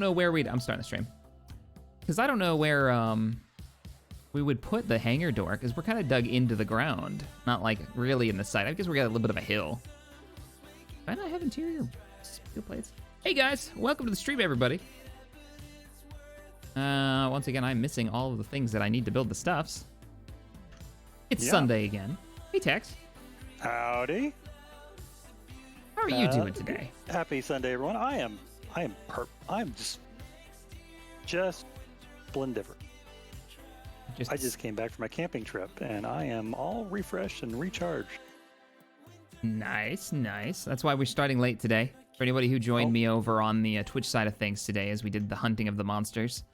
know where I'm starting the stream. Because I don't know where we would put the hangar door, because we're kind of dug into the ground. Not like really in the side. I guess we got a little bit of a hill. Why not have interior steel plates? Hey guys, welcome to the stream, everybody. Once again, I'm missing all of the things that I need to build the stuffs. It's Sunday again. Hey Tex. Howdy. How are you doing today? Happy Sunday, everyone. I'm just splendiferous. I just came back from my camping trip, and I am all refreshed and recharged. Nice, nice. That's why we're starting late today. For anybody who joined me over on the Twitch side of things today, as we did the hunting of the monsters.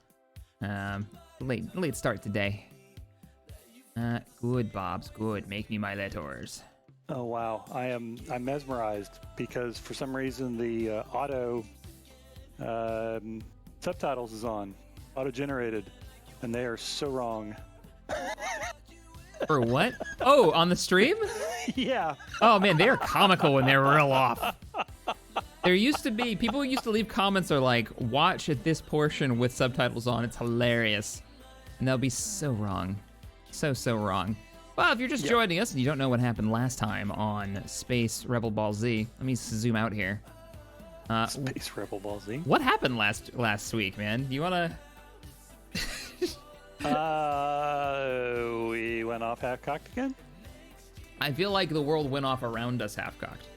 Late start today. Good, Bobs, good. Make me my letters. Oh wow, I'm mesmerized because for some reason the auto subtitles is on, auto-generated, and they are so wrong. For what? Oh, on the stream? Yeah. Oh man, they are comical when they're real off. There used to be, people used to leave comments are like, watch at this portion with subtitles on, it's hilarious. And they'll be so wrong. So wrong. Well, if you're just joining us and you don't know what happened last time on Space Rebel Ball Z, let me zoom out here. Space Rebel Ball Z? What happened last week, man? Do you want to... we went off half-cocked again? I feel like the world went off around us half-cocked.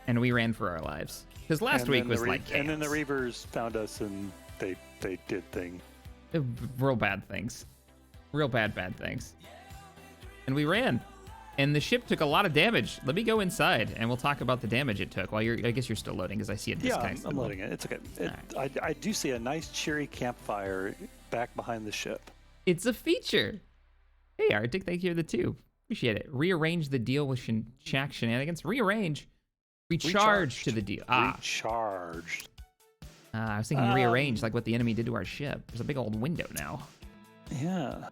And we ran for our lives. Because last week was like chaos. And then the Reavers found us and they did things. Real bad things. Real bad things. And we ran. And the ship took a lot of damage. Let me go inside and we'll talk about the damage it took while I guess you're still loading because I see a disconnect. Yeah, I'm loading it. It's okay. I do see a nice cheery campfire back behind the ship. It's a feature. Hey, Arctic, thank you for the 2. Appreciate it. Rearrange the deal with Shack shenanigans. Rearrange. Recharge to the deal. Recharged. I was thinking rearrange, like what the enemy did to our ship. There's a big old window now. Yeah.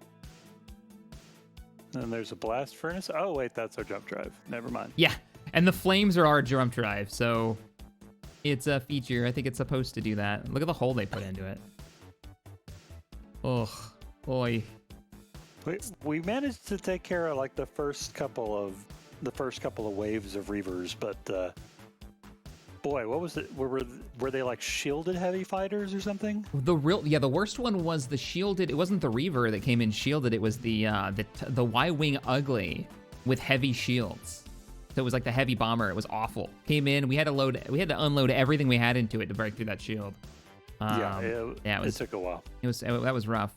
And there's a blast furnace. Oh, wait, that's our jump drive. Never mind. Yeah, and the flames are our jump drive, so it's a feature. I think it's supposed to do that. Look at the hole they put into it. Ugh, boy. We managed to take care of like the first couple of waves of Reavers, but boy, what was it? Were they like shielded heavy fighters or something? The worst one was the shielded. It wasn't the Reaver that came in shielded. It was the Y-wing Ugly with heavy shields. So it was like the heavy bomber. It was awful. Came in. We had to unload everything we had into it to break through that shield. It took a while. That was rough.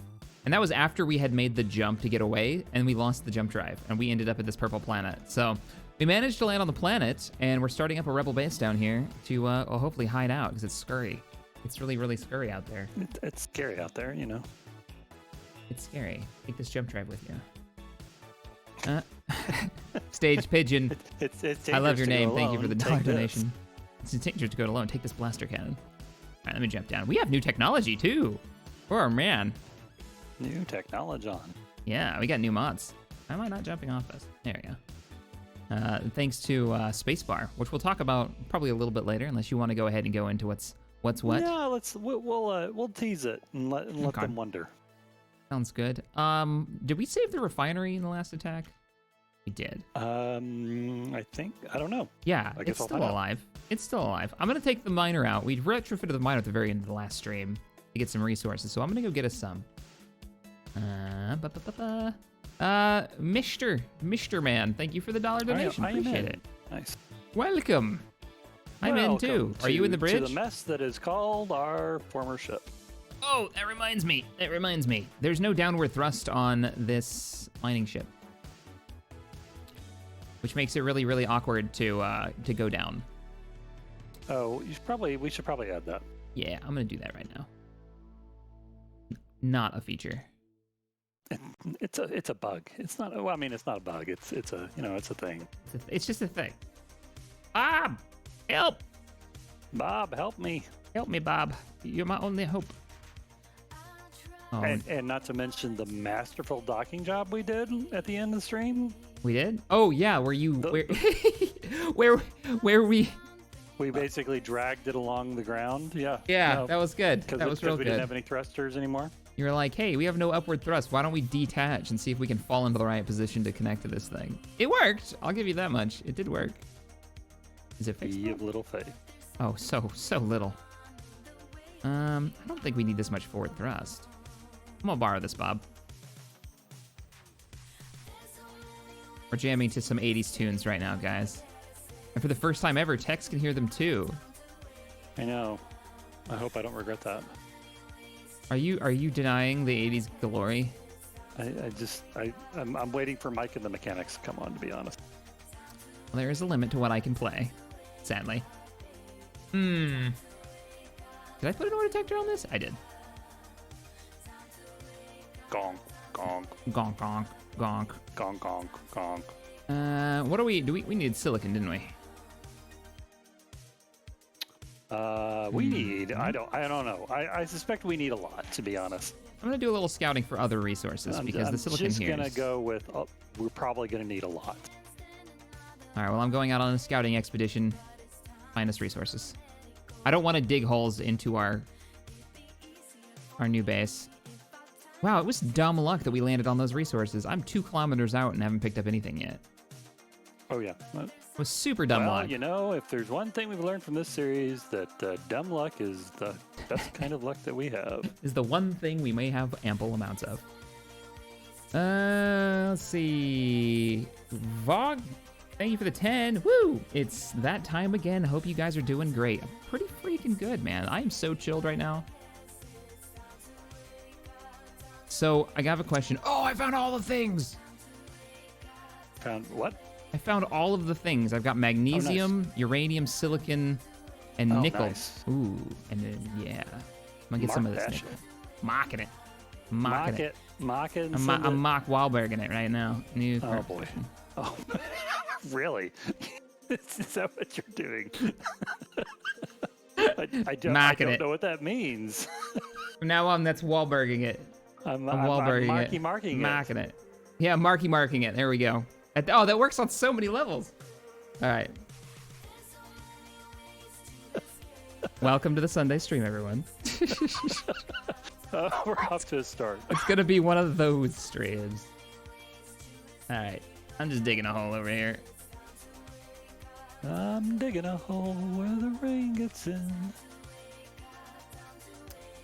And that was after we had made the jump to get away, and we lost the jump drive, and we ended up at this purple planet. So we managed to land on the planet, and we're starting up a rebel base down here to hopefully hide out, because it's scurry. It's really, really scurry out there. It's scary out there, you know. It's scary. Take this jump drive with you. Stage Pigeon. It's I love your name. Alone. Thank you for the $1 donation. It's dangerous to go alone. Take this blaster cannon. All right, let me jump down. We have new technology, too. Oh, man. New technology on. Yeah, we got new mods. Why am I not jumping off this? There we go. Thanks to Spacebar, which we'll talk about probably a little bit later, unless you want to go ahead and go into what's what. Yeah, we'll tease it and let them wonder. Sounds good. Did we save the refinery in the last attack? We did. I don't know. Yeah, it's still alive. It's still alive. I'm gonna take the miner out. We retrofitted the miner at the very end of the last stream to get some resources, so I'm gonna go get us some. Mr. Man, thank you for the $1 donation. Appreciate it. Nice. Welcome. I'm in too. Are you in the bridge? To the mess that is called our former ship. Oh, that reminds me. There's no downward thrust on this mining ship, which makes it really, really awkward to go down. Oh, we should probably add that. Yeah, I'm gonna do that right now. Not a feature. It's a bug. It's not. Well, I mean, it's not a bug. It's a thing. It's just a thing. Bob, help! Bob, help me! Help me, Bob. You're my only hope. Oh. And not to mention the masterful docking job we did at the end of the stream. We did? Oh yeah, where we We basically dragged it along the ground. Yeah. Yeah, No, that was good. That was real we good. didn't have any thrusters anymore. You were like, hey, we have no upward thrust. Why don't we detach and see if we can fall into the right position to connect to this thing? It worked. I'll give you that much. It did work. Is it fixed? Be of little faith. Oh, so little. I don't think we need this much forward thrust. I'm gonna borrow this, Bob. We're jamming to some 80s tunes right now, guys. And for the first time ever, Tex can hear them too. I know. I hope I don't regret that. Are you denying the 80s glory? I'm waiting for Mike and the mechanics to come on, to be honest. Well, there is a limit to what I can play, sadly. Did I put an ore detector on this? I did. Gong, gong, Gonk, gonk, gonk. gong, gong, gong. What do we needed silicon, didn't we? We need. I don't know. I suspect we need a lot, to be honest. I'm gonna do a little scouting for other resources because the silicon here. I'm just gonna go with. We're probably gonna need a lot. All right. Well, I'm going out on a scouting expedition. Find us resources. I don't want to dig holes into our new base. Wow, it was dumb luck that we landed on those resources. I'm 2 kilometers out and haven't picked up anything yet. Oh yeah. It was super dumb Well, luck. you know, if there's one thing we've learned from this series, that dumb luck is the best kind of luck that we have. Is the one thing we may have ample amounts of. Let's see. Vog, thank you for the 10. Woo! It's that time again. Hope you guys are doing great. I'm pretty freaking good, man. I am so chilled right now. So, I have a question. Oh, I found all the things! Found what? I found all of the things. I've got magnesium, uranium, silicon, and nickel. Nice. Ooh, and then, yeah. I'm gonna get some of this that nickel. shit. Mocking it. Mock it. Mock it. I'm mock Wahlberging it right now. New Oh boy. Oh, really? Is that what you're doing? I don't know what that means. From now on, that's Wahlberging it. I'm Wahlberging it. marking it. Marking it. Yeah, marking it. There we go. Oh, that works on so many levels. All right. Welcome to the Sunday stream, everyone. We're off to a start. It's gonna be one of those streams. All right. I'm just digging a hole over here. I'm digging a hole where the rain gets in.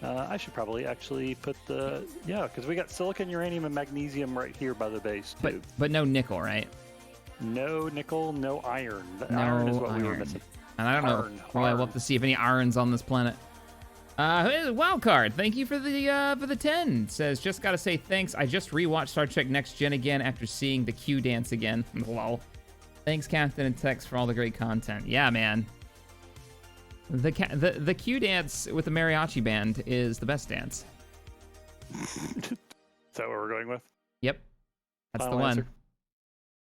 I should probably actually put because we got silicon, uranium, and magnesium right here by the base too. But no nickel, right? No nickel, no iron. The iron is what we were missing. And I don't know. Well, we'll have to see if any iron's on this planet. Wildcard, thank you for the 10. Says, just gotta say thanks. I just rewatched Star Trek Next Gen again after seeing the Q dance again. Lol. Thanks, Captain and Tex, for all the great content. Yeah, man. The Q dance with the mariachi band is the best dance. Is that what we're going with? Yep, that's Final the one. answer.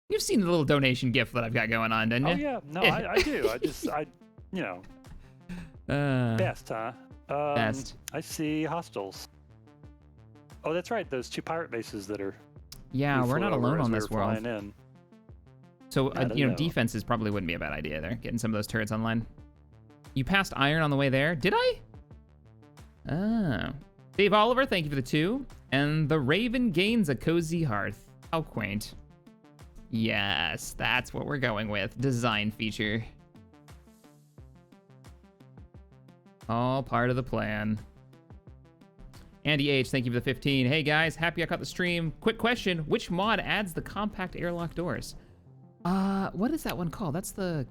You've seen the little donation gift that I've got going on, didn't you? Oh yeah, no, I do. Best, huh? Best. I see hostiles. Oh, that's right. Those 2 pirate bases that are. Yeah, we're not alone on this world. In. So defenses probably wouldn't be a bad idea there. Getting some of those turrets online. You passed iron on the way there, did I? Oh. Dave Oliver, thank you for the 2. And the Raven gains a cozy hearth. How quaint. Yes, that's what we're going with. Design feature. All part of the plan. Andy H, thank you for the 15. Hey guys, happy I caught the stream. Quick question, which mod adds the compact airlock doors? What is that one called? That's the...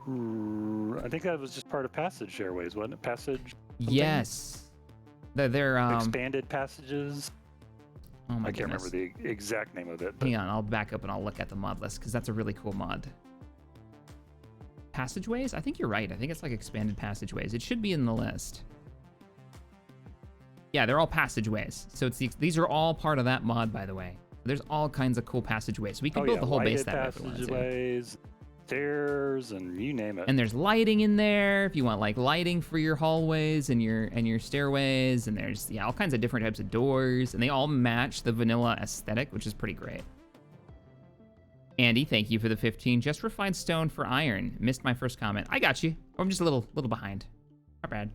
I think that was just part of Passage Airways, wasn't it? Passage? Something? Yes. They're expanded passages. Oh my I can't goodness. remember the exact name of it. But... Hang on, I'll back up and I'll look at the mod list because that's a really cool mod. Passageways? I think you're right. I think it's like expanded passageways. It should be in the list. Yeah, they're all passageways. So these are all part of that mod, by the way. There's all kinds of cool passageways. We can build the whole base that way if we want to. Passageways, stairs, and you name it. And there's lighting in there if you want like lighting for your hallways and your stairways. And there's all kinds of different types of doors, and they all match the vanilla aesthetic, which is pretty great. Andy, thank you for the 15. Just refined stone for iron. Missed my first comment. I got you. I'm just a little behind. Not bad.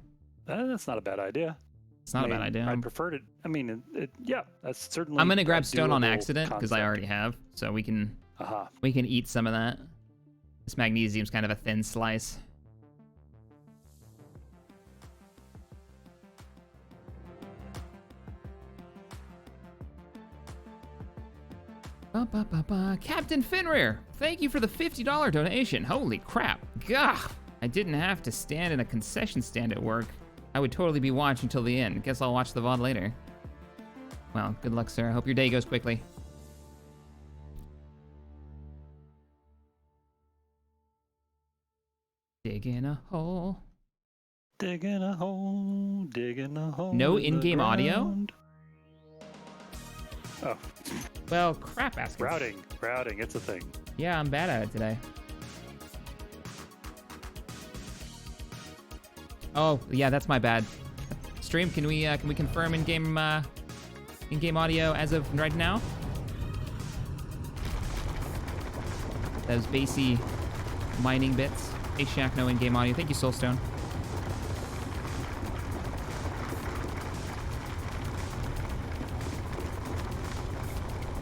That's not a bad idea. It's not a bad idea. I preferred it. I mean, yeah, that's certainly. I'm gonna grab stone on doable accident because I concept. already have, so we can Aha. we can eat some of that. This magnesium's kind of a thin slice. Captain Fenrir, thank you for the $50 donation. Holy crap. Gah! I didn't have to stand in a concession stand at work. I would totally be watching till the end. Guess I'll watch the VOD later. Well, good luck, sir. I hope your day goes quickly. Digging a hole. Digging a hole, digging a hole. No in the in-game audio? ground. Oh, Well, crap, Asker. routing, it's a thing. Yeah, I'm bad at it today. Oh, yeah, that's my bad. Stream, can we confirm in-game audio as of right now? Those basey mining bits. Hey, Shaq, no in-game audio. Thank you, Soulstone.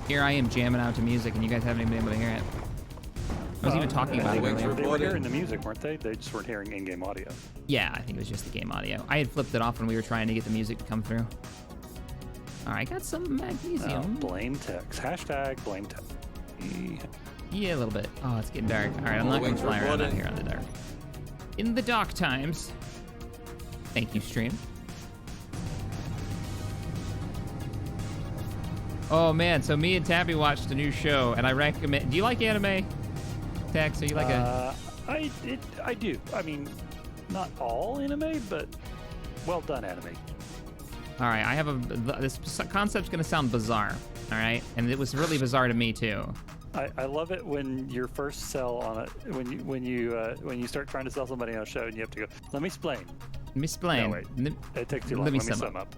Here I am jamming out to music, and you guys haven't even been able to hear it. I was even talking about it earlier. They were hearing the music, weren't they? They just weren't hearing in-game audio. Yeah, I think it was just the game audio. I had flipped it off when we were trying to get the music to come through. All right, got some magnesium. Blame text. Hashtag blame text. Yeah, a little bit. Oh, it's getting dark. All right, I'm not going to fly around out here on the dark. In the dark times. Thank you, stream. Oh, man, so me and Tabby watched a new show, and I recommend... Do you like anime, Tex? Are you like I do. I mean, not all anime, but well done anime. All right, I have this concept's going to sound bizarre, all right? And it was really bizarre to me, too. I love it when your first sell on it, when you start trying to sell somebody on a show and you have to go, let me explain. Let me explain. No, wait. It takes too long. Let me Let me sum sum up.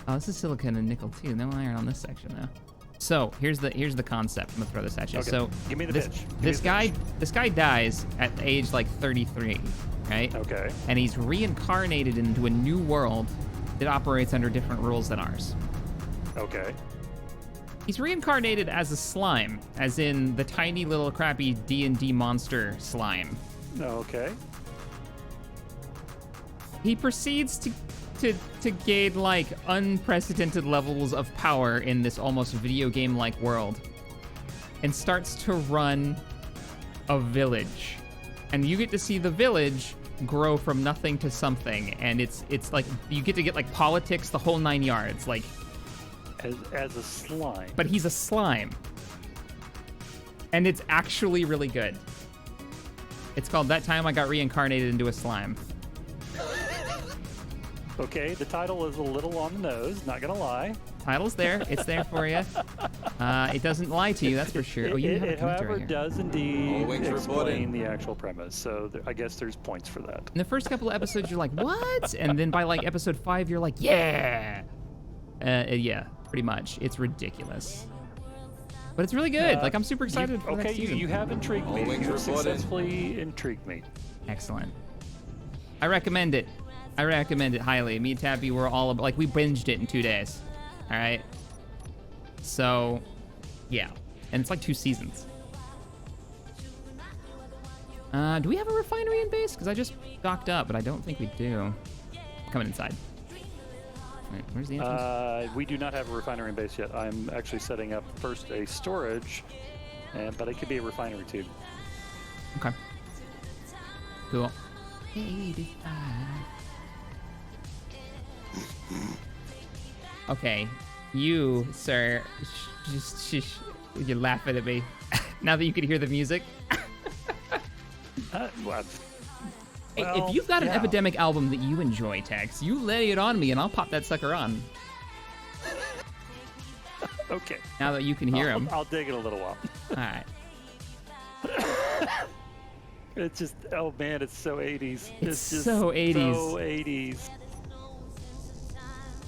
Oh, this is silicon and nickel too. No iron on this section though. So here's the concept. I'm gonna throw this at you. Okay. So Give me the this, pitch. Give me This the guy pitch. this guy dies at age like 33, right? Okay. And he's reincarnated into a new world that operates under different rules than ours. Okay. He's reincarnated as a slime, as in the tiny little crappy D&D monster slime. Okay. He proceeds to gain like unprecedented levels of power in this almost video game-like world, and starts to run a village, and you get to see the village grow from nothing to something, and it's like you get to get like politics, the whole 9 yards, like. As a slime. But he's a slime, and it's actually really good. It's called That Time I Got Reincarnated into a Slime. Okay, the title is a little on the nose, not gonna lie. Title's there. It's there for you. It doesn't lie to you, that's for sure. Oh, you have a It, commenter however, right here. does indeed wings explain reporting. the actual premise, so I guess there's points for that. In the first couple of episodes, you're like, what? And then by like episode 5, you're like, yeah. Yeah, pretty much. It's ridiculous. But it's really good. Like, I'm super excited for the next season. You have intrigued me. Wings You have reporting. successfully intrigued me. Excellent. I recommend it. I recommend it highly. Me and Tappy were all like, we binged it in 2 days. All right. So, yeah. And it's like 2 seasons. Do we have a refinery in base? Because I just docked up, but I don't think we do. Coming inside. All right, where's the entrance? We do not have a refinery in base yet. I'm actually setting up first a storage, but it could be a refinery too. Okay. Cool. 85. Okay, you, sir, you're laughing at me. Now that you can hear the music. Well, Hey, if you've got an yeah. Epidemic album that you enjoy, Tex, you lay it on me and I'll pop that sucker on. Okay. Now that you can hear him. I'll dig it a little while. All right. It's just, oh man, it's so 80s. It's just so 80s. So 80s.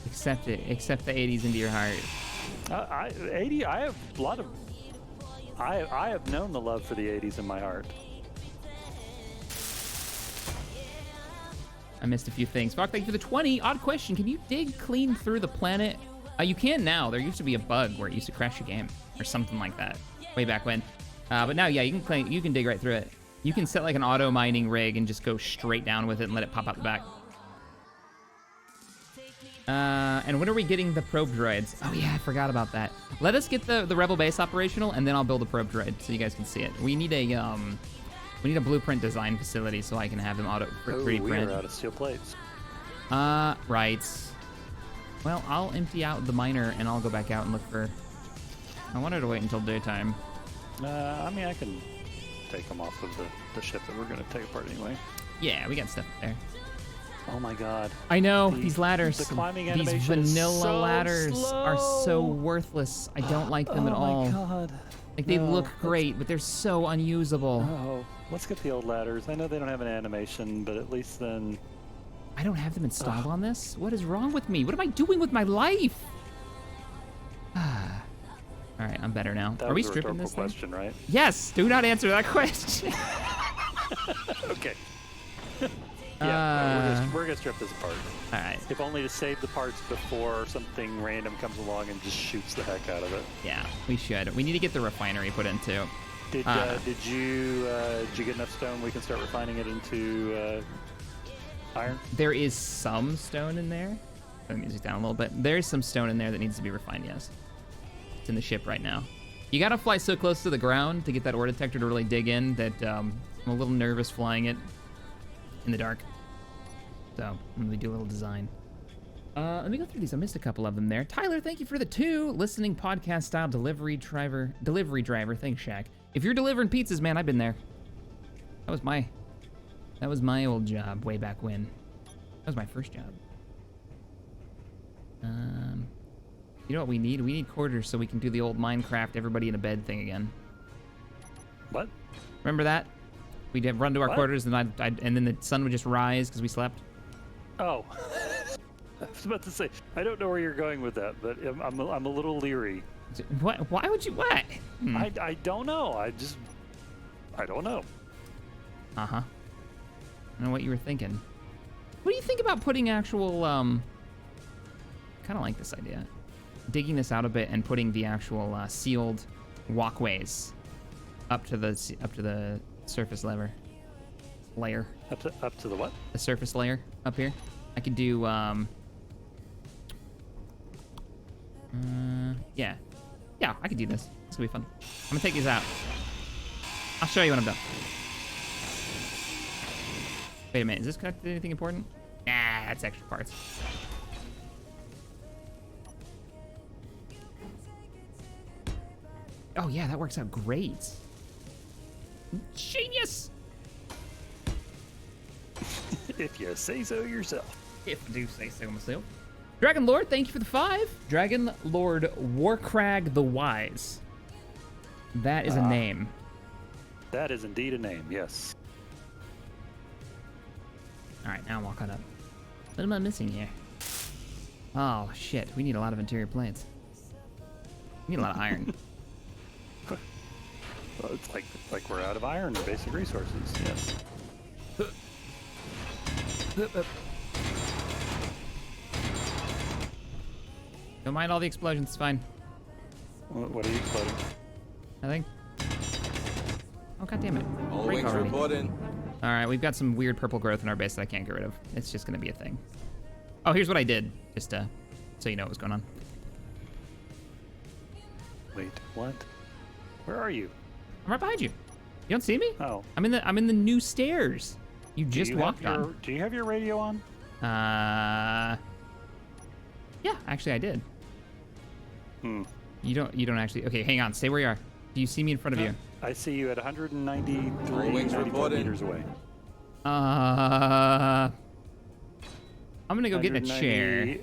Accept it. Accept the 80s into your heart. I have a lot of I have known the love for the 80s in my heart. I missed a few things. Fuck, thank you for the 20. Odd question, can you dig clean through the planet? You can now. There used to be a bug where it used to crash your game or something like that way back when. But now, yeah, you can dig right through it. You can set like an auto mining rig and just go straight down with it and let it pop out the back. And when are we getting the probe droids? Oh yeah, I forgot about that. Let us get the rebel base operational, and then I'll build a probe droid so you guys can see it. We need a blueprint design facility so I can have them auto 3D print. We are out of steel plates. Right. Well, I'll empty out the miner and I'll go back out and look for. I wanted to wait until daytime. I mean, I can take them off of the ship that we're gonna take apart anyway. Yeah, we got stuff there. Oh my god. I know, these ladders. The climbing these animation vanilla is so ladders slow. are so worthless. I don't like them at all. Oh my god. Like, they look great, but they're so unusable. Oh, let's get the old ladders. I know they don't have an animation, but at least then... I don't have them installed on this? What is wrong with me? What am I doing with my life? All right, I'm better now. Are we stripping this thing? Question, right? Yes, do not answer that question. Okay. Yeah, we're gonna strip this apart. All right. If only to save the parts before something random comes along and just shoots the heck out of it. Yeah, we should. We need to get the refinery put in too. Did you get enough stone we can start refining it into iron? There is some stone in there. Turn the music down a little bit. There's some stone in there that needs to be refined, yes. It's in the ship right now. You gotta fly so close to the ground to get that ore detector to really dig in that I'm a little nervous flying it in the dark. So let me do a little design. Let me go through these. I missed a couple of them there. Tyler, thank you for the 2. Listening podcast style delivery driver. Thanks, Shaq. If you're delivering pizzas, man, I've been there. That was my old job way back when. That was my first job. You know what we need? We need quarters so we can do the old Minecraft everybody in a bed thing again. What? Remember that? We'd run to our quarters and and then the sun would just rise because we slept. Oh. I was about to say, I don't know where you're going with that, but I'm a little leery. What? Why would you? What? I don't know. I don't know. Uh-huh. I don't know what you were thinking. What do you think about putting actual, kind of like this idea. Digging this out a bit and putting the actual sealed walkways up to the surface layer. Up to the what? The surface layer up here. I could do, yeah. Yeah, I could do this. This will be fun. I'm gonna take these out. I'll show you when I'm done. Wait a minute, is this connected to anything important? Nah, that's extra parts. Oh yeah, that works out great. Genius! If you say so yourself. If I do say so myself. Dragon Lord, thank you for the 5. Dragon Lord Warcrag the Wise. That is a name. That is indeed a name, yes. All right, now I'm all caught up. What am I missing here? Oh shit, we need a lot of interior plates. We need a lot of iron. Well, it's like we're out of iron and basic resources, yes. Don't mind all the explosions, it's fine. What are you exploding? Nothing. Oh god damn it. All Break wings already. reporting. Alright, we've got some weird purple growth in our base that I can't get rid of. It's just gonna be a thing. Oh, here's what I did, just so you know what's going on. Wait, what? Where are you? I'm right behind you. You don't see me? Oh. I'm in the new stairs. You just walked on. Do you have your radio on? Yeah, actually I did. You don't actually. Okay, hang on. Stay where you are. Do you see me in front of you? I see you at 193, All wings 94 reporting. meters away. I'm gonna go get in a chair.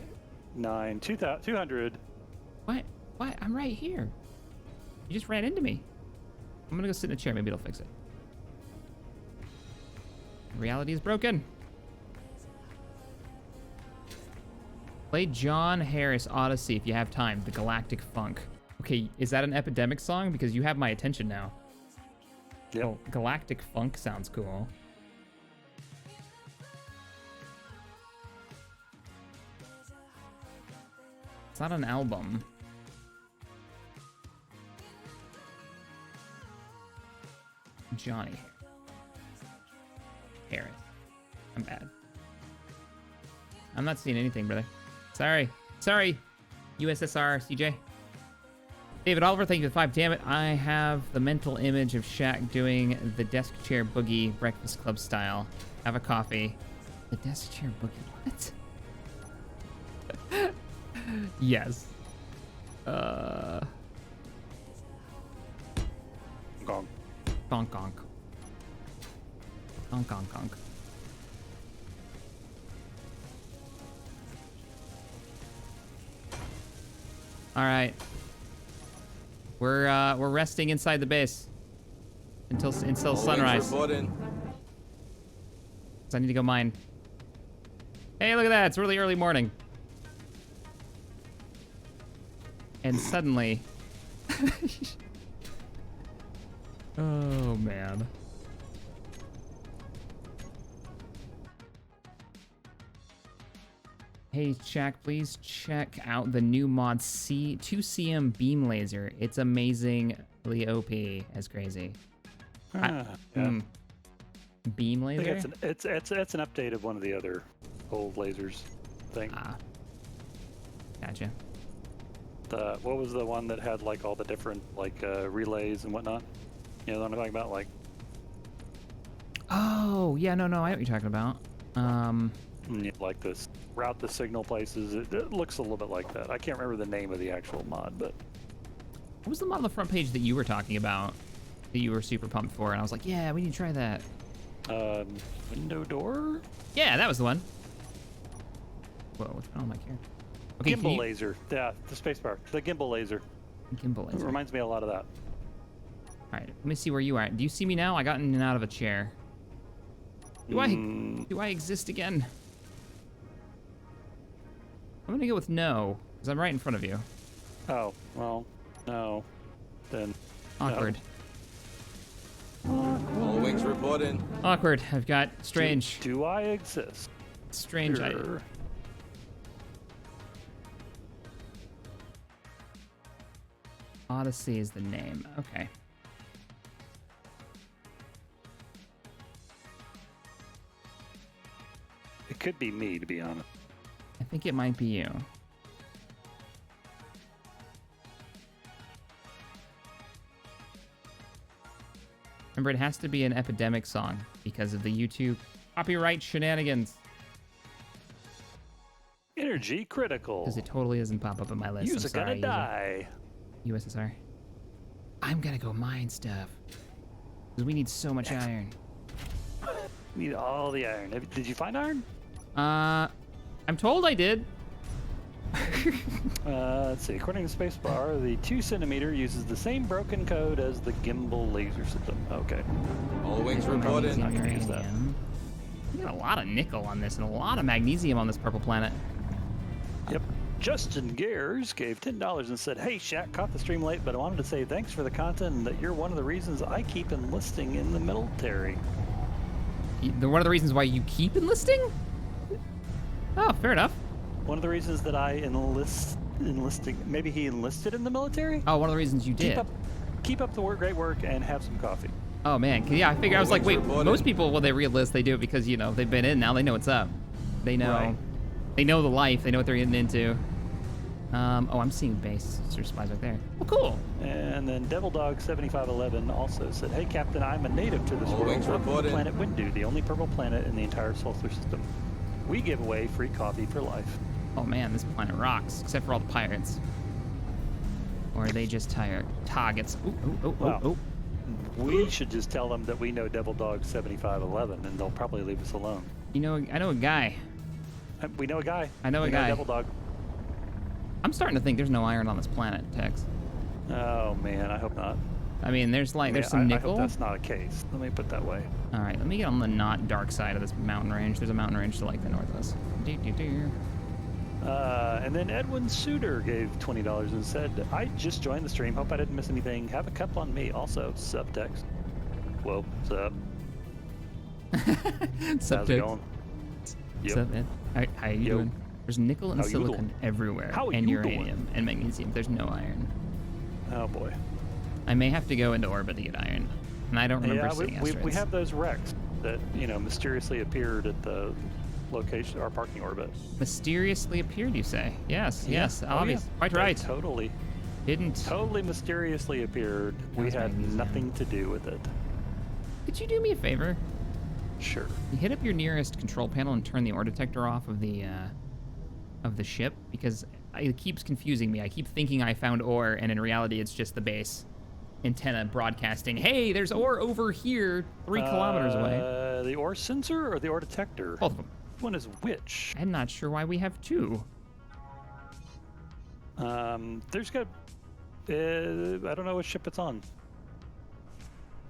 200. What? What? I'm right here. You just ran into me. I'm gonna go sit in a chair. Maybe it'll fix it. Reality is broken. Play John Harris Odyssey if you have time. The Galactic Funk. Okay, is that an epidemic song? Because you have my attention now. Yep. Oh, Galactic Funk sounds cool. It's not an album. Johnny Harris. I'm bad. I'm not seeing anything, brother. Sorry. Sorry, USSR, CJ. David Oliver, thank you for the 5. Damn it, I have the mental image of Shaq doing the desk chair boogie Breakfast Club style. Have a coffee. The desk chair boogie, what? Yes. Gong. Gonk gonk. Gonk gonk gonk. All right. We're resting inside the base until sunrise. So I need to go mine. Hey, look at that! It's really early morning. And suddenly, oh man. Hey, Shaq, please check out the new mod 2CM beam laser. It's amazingly OP as crazy. Yeah. Beam I laser? think it's an update of one of the other old lasers thing. Ah. Gotcha. What was the one that had like all the different like relays and whatnot? You know what I'm talking about? Like. Oh, yeah, no, I know what you're talking about. Like this route the signal places. It looks a little bit like that. I can't remember the name of the actual mod, but What was the mod on the front page that you were talking about that you were super pumped for? And I was like, yeah, we need to try that. window door? Yeah, that was the one. Whoa, what's going on with my camera? Okay, Gimbal laser. Yeah, the spacebar. The gimbal laser. Gimbal It laser. reminds me a lot of that. All right, let me see where you are. Do you see me now? I got in and out of a chair. Do I exist again? I'm gonna go with no, because I'm right in front of you. Oh, well, no. Then. Awkward. All wings reporting. Awkward. I've got strange. Do I exist? Strange. Sure. Odyssey is the name. Okay. It could be me, to be honest. I think it might be you. Remember, it has to be an epidemic song because of the YouTube copyright shenanigans. Energy critical. Because it totally doesn't pop up on my list. You're gonna die. USSR. I'm gonna go mine stuff. Because we need so much iron. Need all the iron. Did you find iron? I'm told I did. Let's see. According to Spacebar, the 2cm uses the same broken code as the gimbal laser system. Okay. All wings Not reporting. gonna use that. We got a lot of nickel on this and a lot of magnesium on this purple planet. Yep. Justin Gares gave $10 and said, "Hey, Shaq, caught the stream late, but I wanted to say thanks for the content and that you're one of the reasons I keep enlisting in the military." One of the reasons why you keep enlisting? Oh, fair enough. One of the reasons that I enlisting. Maybe he enlisted in the military. Oh, one of the reasons you did. Keep up the great work and have some coffee. Oh man, yeah, I figured. I was like, wait, reported. most people when they re-enlist, they do it because they've been in now, they know what's up. They know, Right. They know the life. They know what they're getting into. Oh, I'm seeing base supplies right there. Oh, cool. And then DevilDog7511 also said, "Hey, Captain, I'm a native to this All world. wings Welcome to reported. Planet Windu, the only purple planet in the entire solar system. We give away free coffee for life." Oh man, this planet rocks, except for all the pirates. Or are they just targets? Wow. We should just tell them that we know DevilDog7511, and they'll probably leave us alone. You know, I know a guy. We know a guy. I know a guy. Devil Dog. I'm starting to think there's no iron on this planet, Tex. Oh man, I hope not. I mean, there's some I nickel. hope that's not a case. Let me put it that way. All right, let me get on the not dark side of this mountain range. There's a mountain range to like the north of us. And then Edwin Suter gave $20 and said, I just joined the stream. Hope I didn't miss anything. Have a cup on me. Also, subtext. Whoa, sup? How's it going? What's up, man? How you doing? There's nickel and silicon everywhere, and uranium and magnesium. There's no iron. Oh boy. I may have to go into orbit to get iron, and I don't remember seeing asteroids. We have those wrecks that mysteriously appeared at the location, our parking orbit. Mysteriously appeared, you say? Yes, obvious. Quite right. Totally. Totally mysteriously appeared. We had nothing to do with it. Could you do me a favor? Sure. You hit up your nearest control panel and turn the ore detector off of the ship, because it keeps confusing me. I keep thinking I found ore, and in reality, it's just the base antenna broadcasting, hey, there's ore over here 3 kilometers away. The ore sensor or the ore detector? Both of them. Which one is which? I'm not sure why we have 2. There's got, I don't know what ship it's on.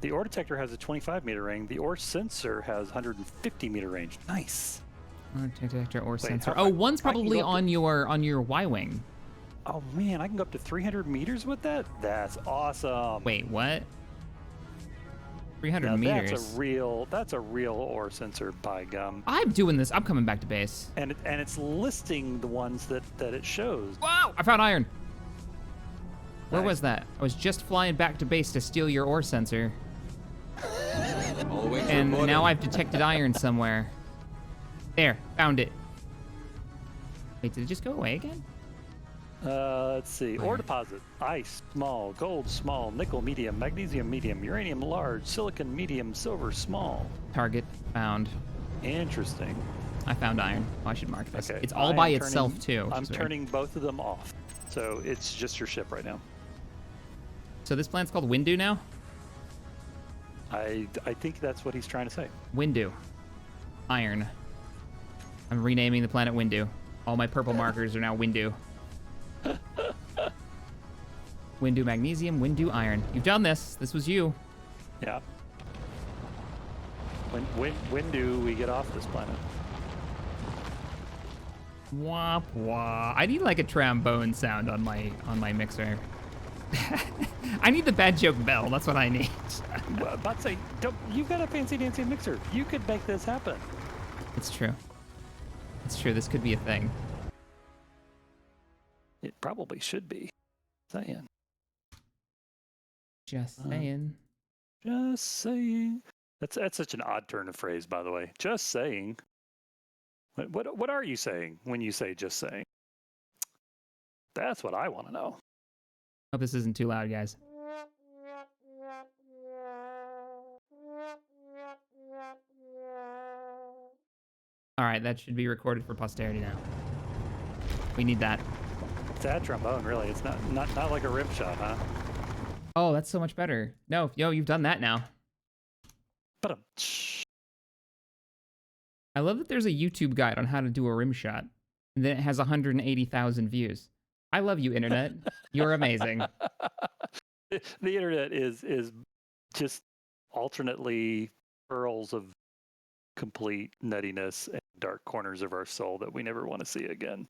The ore detector has a 25-meter range. The ore sensor has 150-meter range. Nice. Ore detector, ore sensor. Oh, one's probably on your Y-wing. Oh man, I can go up to 300 meters with that? That's awesome. Wait, what? 300 now meters? That's a real ore sensor, by gum. I'm doing this. I'm coming back to base. And it's listing the ones that it shows. Wow! I found iron. Where was that? I was just flying back to base to steal your ore sensor. And now I've detected iron somewhere. There, found it. Wait, did it just go away again? Let's see. Ore deposit. Ice, small. Gold, small. Nickel, medium. Magnesium, medium. Uranium, large. Silicon, medium. Silver, small. Target found. Interesting. I found iron. Oh, I should mark this. Okay. It's all by itself, too. I'm turning both of them off. So it's just your ship right now. So this planet's called Windu now? I think that's what he's trying to say. Windu. Iron. I'm renaming the planet Windu. All my purple markers are now Windu. Windu magnesium, Windu iron. You've done this. This was you. Yeah. When do we get off this planet? Wah wah. I need like a trombone sound on my mixer. I need the bad joke bell. That's what I need. Well, about to say, you've got a fancy dancy mixer. You could make this happen. It's true. It's true. This could be a thing. It probably should be. Saying. Just saying. Just saying. That's such an odd turn of phrase, by the way. Just saying. What are you saying when you say just saying? That's what I want to know. Hope this isn't too loud, guys. All right, that should be recorded for posterity now. We need that. Sad trombone, really. It's not like a rim shot, huh? Oh, that's so much better. No, you've done that now. But I love that there's a YouTube guide on how to do a rim shot, and then it has 180,000 views. I love you, internet. You're amazing. The internet is just alternately pearls of complete nuttiness and dark corners of our soul that we never want to see again.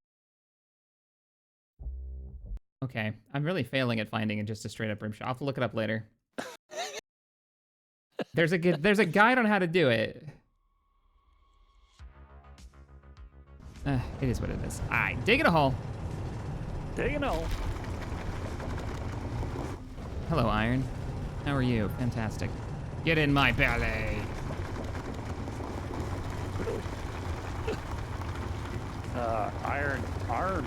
Okay, I'm really failing at finding just a straight up rim shot. I'll have to look it up later. There's a guide on how to do it. It is what it is. All right, digging a hole. Digging a hole. Hello, Iron. How are you? Fantastic. Get in my belly. Iron.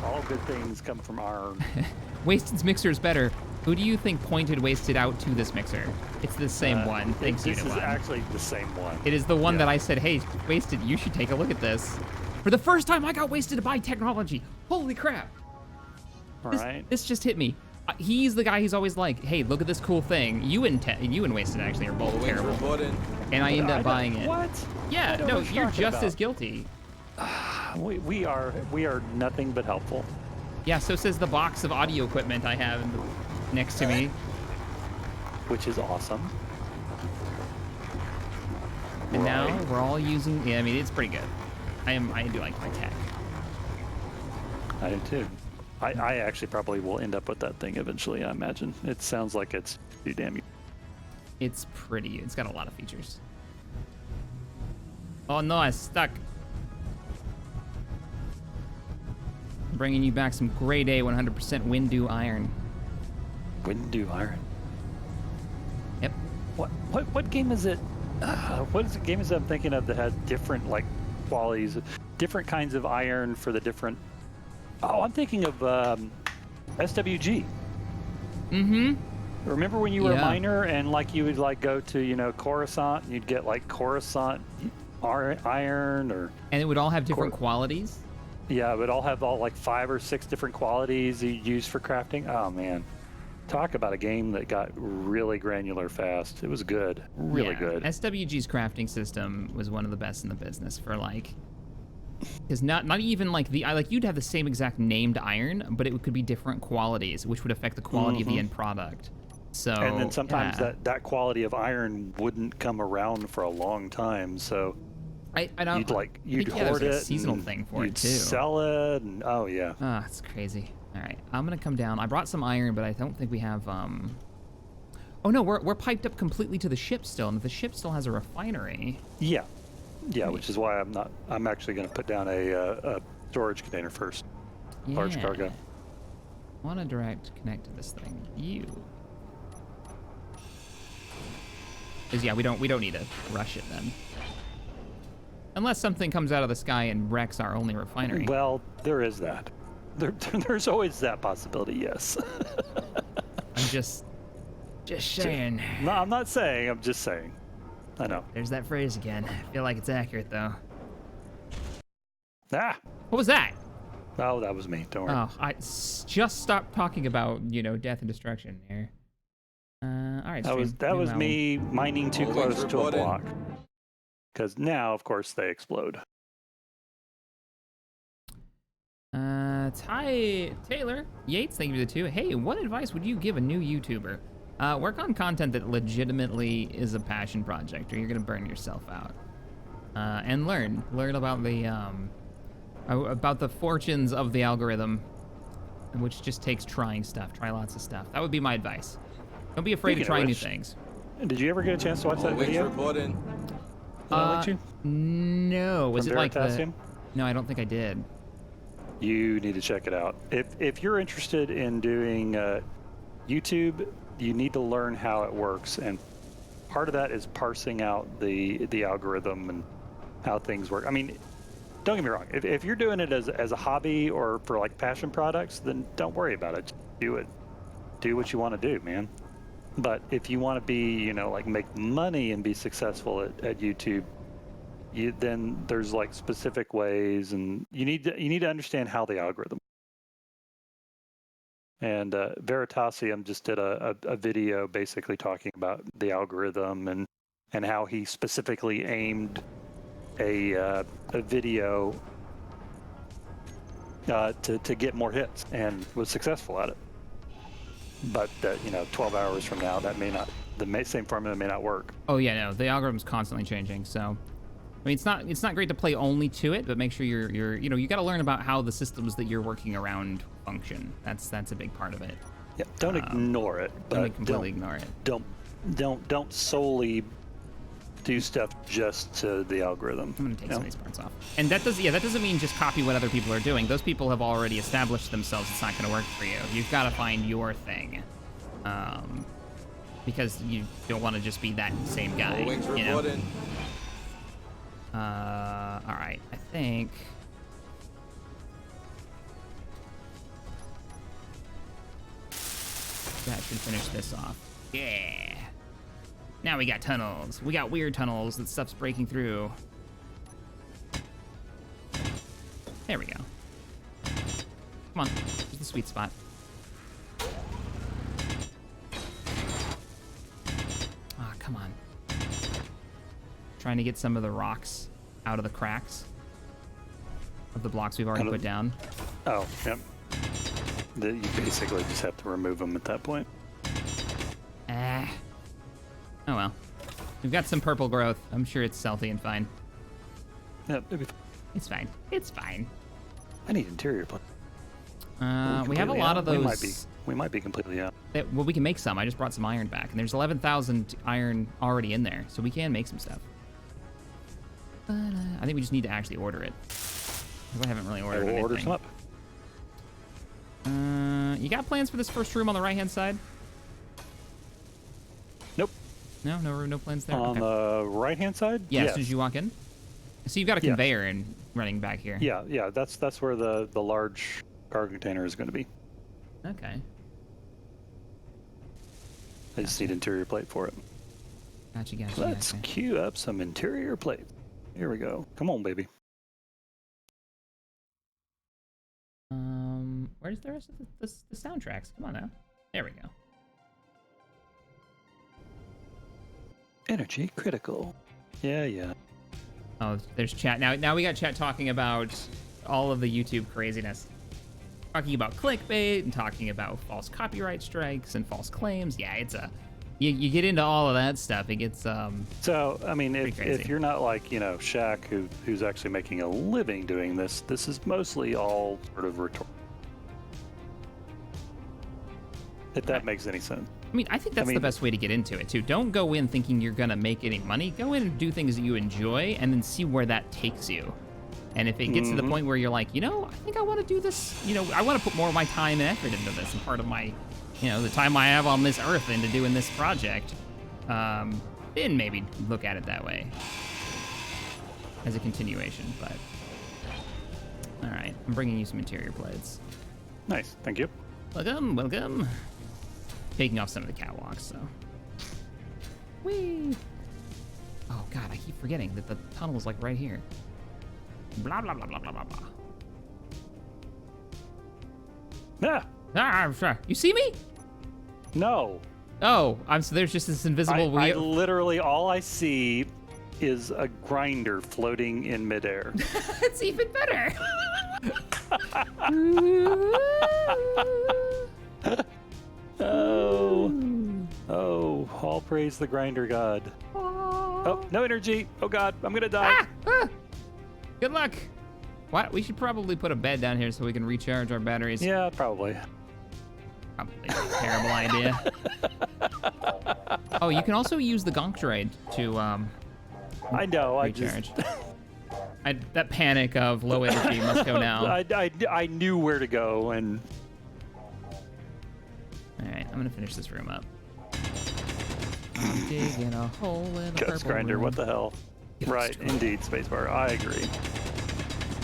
All good things come from iron. Wasted's mixer is better. Who do you think pointed Wasted out to this mixer? It's the same one. Thanks, This is Unit 1. actually the same one. It is the one that I said, hey, Wasted, you should take a look at this. For the first time, I got Wasted to buy technology. Holy crap. This just hit me. He's the guy who's always like, hey, look at this cool thing. You and Wasted actually are both terrible. And I end up buying it. What? Yeah, no, you're just as guilty. We are nothing but helpful. Yeah, so says the box of audio equipment I have next to me. Which is awesome. And now we're all using, yeah, I mean, it's pretty good. I do like my tech. I do too. I actually probably will end up with that thing eventually, I imagine. It sounds like it's too damn. It's pretty. It's got a lot of features. Oh no, I stuck. Bringing you back some grade A 100% Windu iron. Windu iron. Yep. What game is it? What is the game is it I'm thinking of that has different like qualities, different kinds of iron for the different? Oh, I'm thinking of SWG. Mm-hmm. Remember when you were a Yeah. miner and like you would like go to Coruscant and you'd get like Coruscant iron or And it would all have different qualities. yeah, it would all have like 5 or 6 different qualities you use for crafting. Oh man, talk about a game that got really granular fast. It was good, really good. SWG's crafting system was one of the best in the business for like, because not even like you'd have the same exact named iron, but it could be different qualities, which would affect the quality of the end product. So And then sometimes that quality of iron wouldn't come around for a long time. So I don't. you'd there's hoard like a it. seasonal and thing for you'd it too. sell it. And, oh yeah. Ah, it's crazy. All right, I'm gonna come down. I brought some iron, but I don't think we have. Oh no, we're piped up completely to the ship still, and the ship still has a refinery. Yeah. Yeah, which is why I'm actually going to put down a storage container first. Large cargo. I want to direct connect to this thing. You. Because yeah, we don't need to rush it then. Unless something comes out of the sky and wrecks our only refinery. Well, there is that. There's always that possibility, yes. I'm just saying. No, I'm not saying, I'm just saying. I know. There's that phrase again. I feel like it's accurate though. Ah! What was that? Oh, that was me. Don't worry. Oh, just stopped talking about, death and destruction here. All right. that was me mining too All close wings to a reporting. block. Because now, of course, they explode. Taylor Yates, thank you for the 2. Hey, what advice would you give a new YouTuber? Work on content that legitimately is a passion project, or you're gonna burn yourself out. And learn about the fortunes of the algorithm, which just takes trying stuff. Try lots of stuff. That would be my advice. Don't be afraid to Speaking try of new which, things. Did you ever get a chance to watch All that wings video? reporting. Did I let you? No. Was From it like the? Veritasium? No, I don't think I did. You need to check it out. If you're interested in doing YouTube, you need to learn how it works, and part of that is parsing out the algorithm and how things work. I mean, don't get me wrong. If you're doing it as a hobby or for like passion products, then don't worry about it. Just do it. Do what you want to do, man. But if you want to be, like make money and be successful at YouTube, then there's like specific ways, and you need to understand how the algorithm. And Veritasium just did a video basically talking about the algorithm and how he specifically aimed a video to get more hits and was successful at it. But 12 hours from now, that may not, same formula may not work. Oh yeah, no, the algorithm's constantly changing. So, I mean, it's not great to play only to it, but make sure you got to learn about how the systems that you're working around function. That's a big part of it. Yeah, don't ignore it. But Don't completely ignore it. Don't solely do stuff just to the algorithm. I'm gonna take some of these parts off. And that doesn't mean just copy what other people are doing. Those people have already established themselves. It's not gonna work for you. You've got to find your thing, because you don't want to just be that same guy. All wings reporting. All right, I think. That should finish this off. Yeah. Now we got tunnels. We got weird tunnels that stuff's breaking through. There we go. Come on, here's the sweet spot. Ah, come on. Trying to get some of the rocks out of the cracks of the blocks we've already put down. Oh, yep. You basically just have to remove them at that point. Oh well. We've got some purple growth. I'm sure it's healthy and fine. Yep, it'd be fine. It's fine. It's fine. I need interior plate. We have a lot of those. We might be completely out. Well, we can make some. I just brought some iron back, and there's 11,000 iron already in there, so we can make some stuff. But I think we just need to actually order it. 'Cause I haven't really ordered anything. Order some up. You got plans for this first room on the right-hand side? Nope. No plans there? On the right-hand side? Yeah, yes. as soon as you walk in. So you've got a conveyor running back here. Yeah, that's where the large cargo container is going to be. Okay. I just need interior plate for it. Gotcha. Let's queue up some interior plate. Here we go. Come on, baby. Where's the rest of the soundtracks? Come on now. There we go. Energy critical. Yeah. Oh, there's chat. Now we got chat talking about all of the YouTube craziness. Talking about clickbait and talking about false copyright strikes and false claims. Yeah, it's you get into all of that stuff. It gets So I mean, crazy. if you're not like Shaq, who's actually making a living doing this, this is mostly all sort of rhetorical. If that makes any sense. I mean, I think that's the best way to get into it too. Don't go in thinking you're gonna make any money. Go in and do things that you enjoy, and then see where that takes you. And if it gets to the point where you're like, I think I want to do this. I want to put more of my time and effort into this, and part of my, the time I have on this earth into doing this project, then maybe look at it that way as a continuation. But all right, I'm bringing you some interior plates. Nice, thank you. Welcome. Taking off some of the catwalks, so. Whee! Oh god, I keep forgetting that the tunnel is like right here. Blah blah blah blah blah blah blah. Yeah. I'm sorry. You see me? No. Oh, so there's just this invisible wheel. I literally all I see is a grinder floating in midair. It's even better. Oh, all praise the grinder god. Oh, no energy. Oh god, I'm gonna die. Good luck. What? We should probably put a bed down here so we can recharge our batteries. Yeah, probably. Probably a terrible idea. Oh, you can also use the gonk droid to I know. recharge. That panic of low energy must go now. I knew where to go, and all right, I'm gonna finish this room up. I'm digging a hole in a purple grinder. room. What the hell? Right, indeed, spacebar. I agree.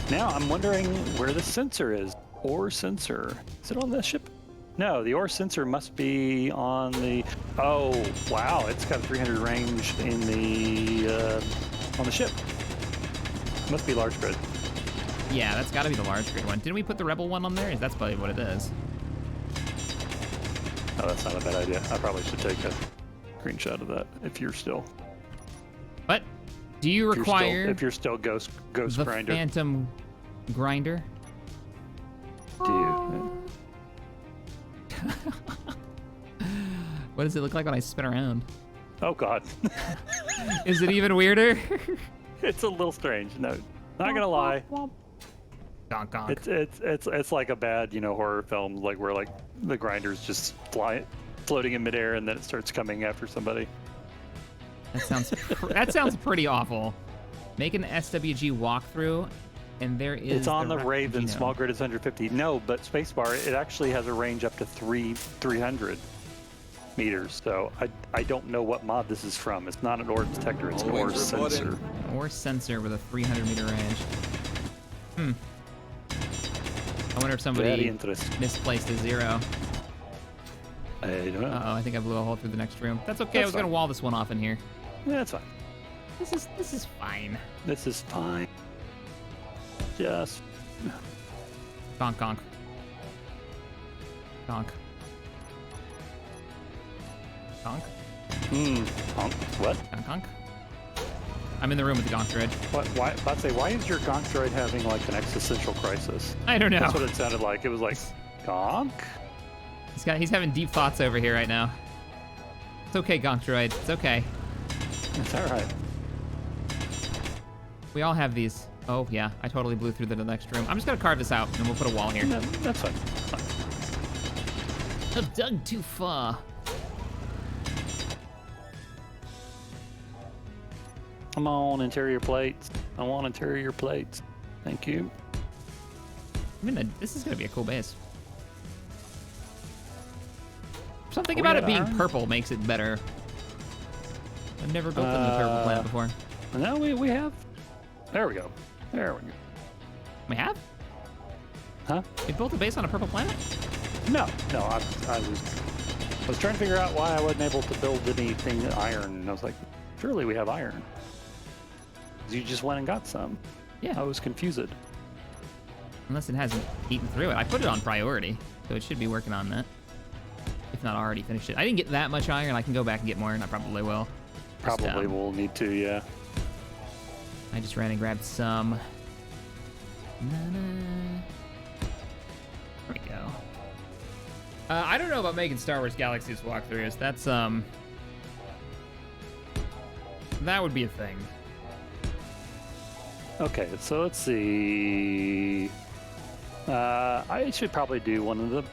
Now I'm wondering where the sensor is. Ore sensor. Is it on the ship? No, the ore sensor must be on the. Oh, wow! It's got a 300 range in the on the ship. Must be large grid. Yeah, that's got to be the large grid one. Didn't we put the rebel one on there? That's probably what it is. Oh, that's not a bad idea. I probably should take a screenshot of that if you're still. What? Do you require? If you're still ghost the grinder. phantom grinder? Do you? What does it look like when I spin around? Oh God. Is it even weirder? It's a little strange. No, not gonna lie. Gonk gonk. It's like a bad horror film, like where like the grinder's just floating in midair and then it starts coming after somebody. That sounds pretty awful. Make an SWG walkthrough, and there is. It's on the Raven. Small grid is 150. No, but spacebar. It actually has a range up to 300 meters. So I don't know what mod this is from. It's not an ore detector. It's an ore sensor. Ore sensor with a 300-meter range. I wonder if somebody misplaced a 0. I don't know. Uh-oh, I think I blew a hole through the next room. That's okay. I was gonna wall this one off in here. Yeah, that's fine. This is fine. This is fine. Just Gonk gonk. Gonk. Gonk. Honk. What? Gonk gonk. I'm in the room with the gonk droid. What? Why? I'd say, why is your gonk droid having like an existential crisis? I don't know. That's what it sounded like. It was like, gonk. He's having deep thoughts over here right now. It's okay, gonk droid. It's okay. It's all right. We all have these. Oh, yeah, I totally blew through the next room. I'm just gonna carve this out, and we'll put a wall here. No, that's fine. I've dug too far. Come on, interior plates. I want interior plates. Thank you. This is gonna be a cool base. Something We about it got being iron? purple makes it better. I've never built them in a purple planet before. No, we have. There we go. There we go. We have? Huh? We built a base on a purple planet? No, I was trying to figure out why I wasn't able to build anything iron. And I was like, surely we have iron. You just went and got some. Yeah. I was confused. Unless it hasn't eaten through it. I put it on priority, so it should be working on that. If not already finished it. I didn't get that much iron. I can go back and get more, and I probably will. Probably will need to, yeah. I just ran and grabbed some. There we go. I don't know about making Star Wars Galaxies walkthroughs. That's, that would be a thing. Okay, so let's see. I should probably do one of the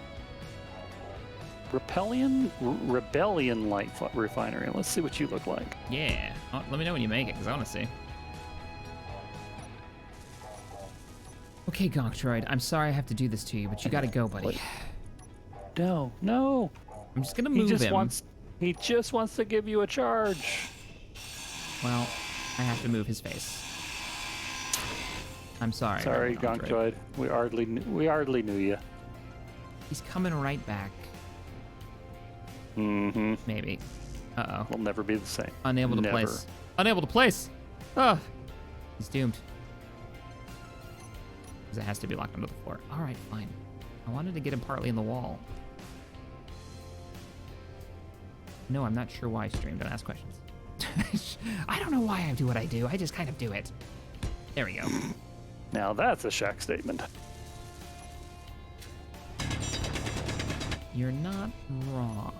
Rebellion light refinery. Let's see what you look like. Yeah. Oh, let me know when you make it, because I want to see. Okay, Gonktroid, I'm sorry I have to do this to you, but you gotta go, buddy. What? No. I'm just gonna move him. He just wants to give you a charge. Well, I have to move his face. I'm sorry. Sorry, Gonktroid. Gonktroid. We hardly knew you. He's coming right back. Mm-hmm. Maybe. Uh-oh. We'll never be the same. Unable to Never. place. Unable to place! Oh! He's doomed. Because it has to be locked onto the floor. Alright, fine. I wanted to get him partly in the wall. No, I'm not sure why I stream. Don't ask questions. I don't know why I do what I do. I just kind of do it. There we go. Now that's a shack statement. You're not wrong.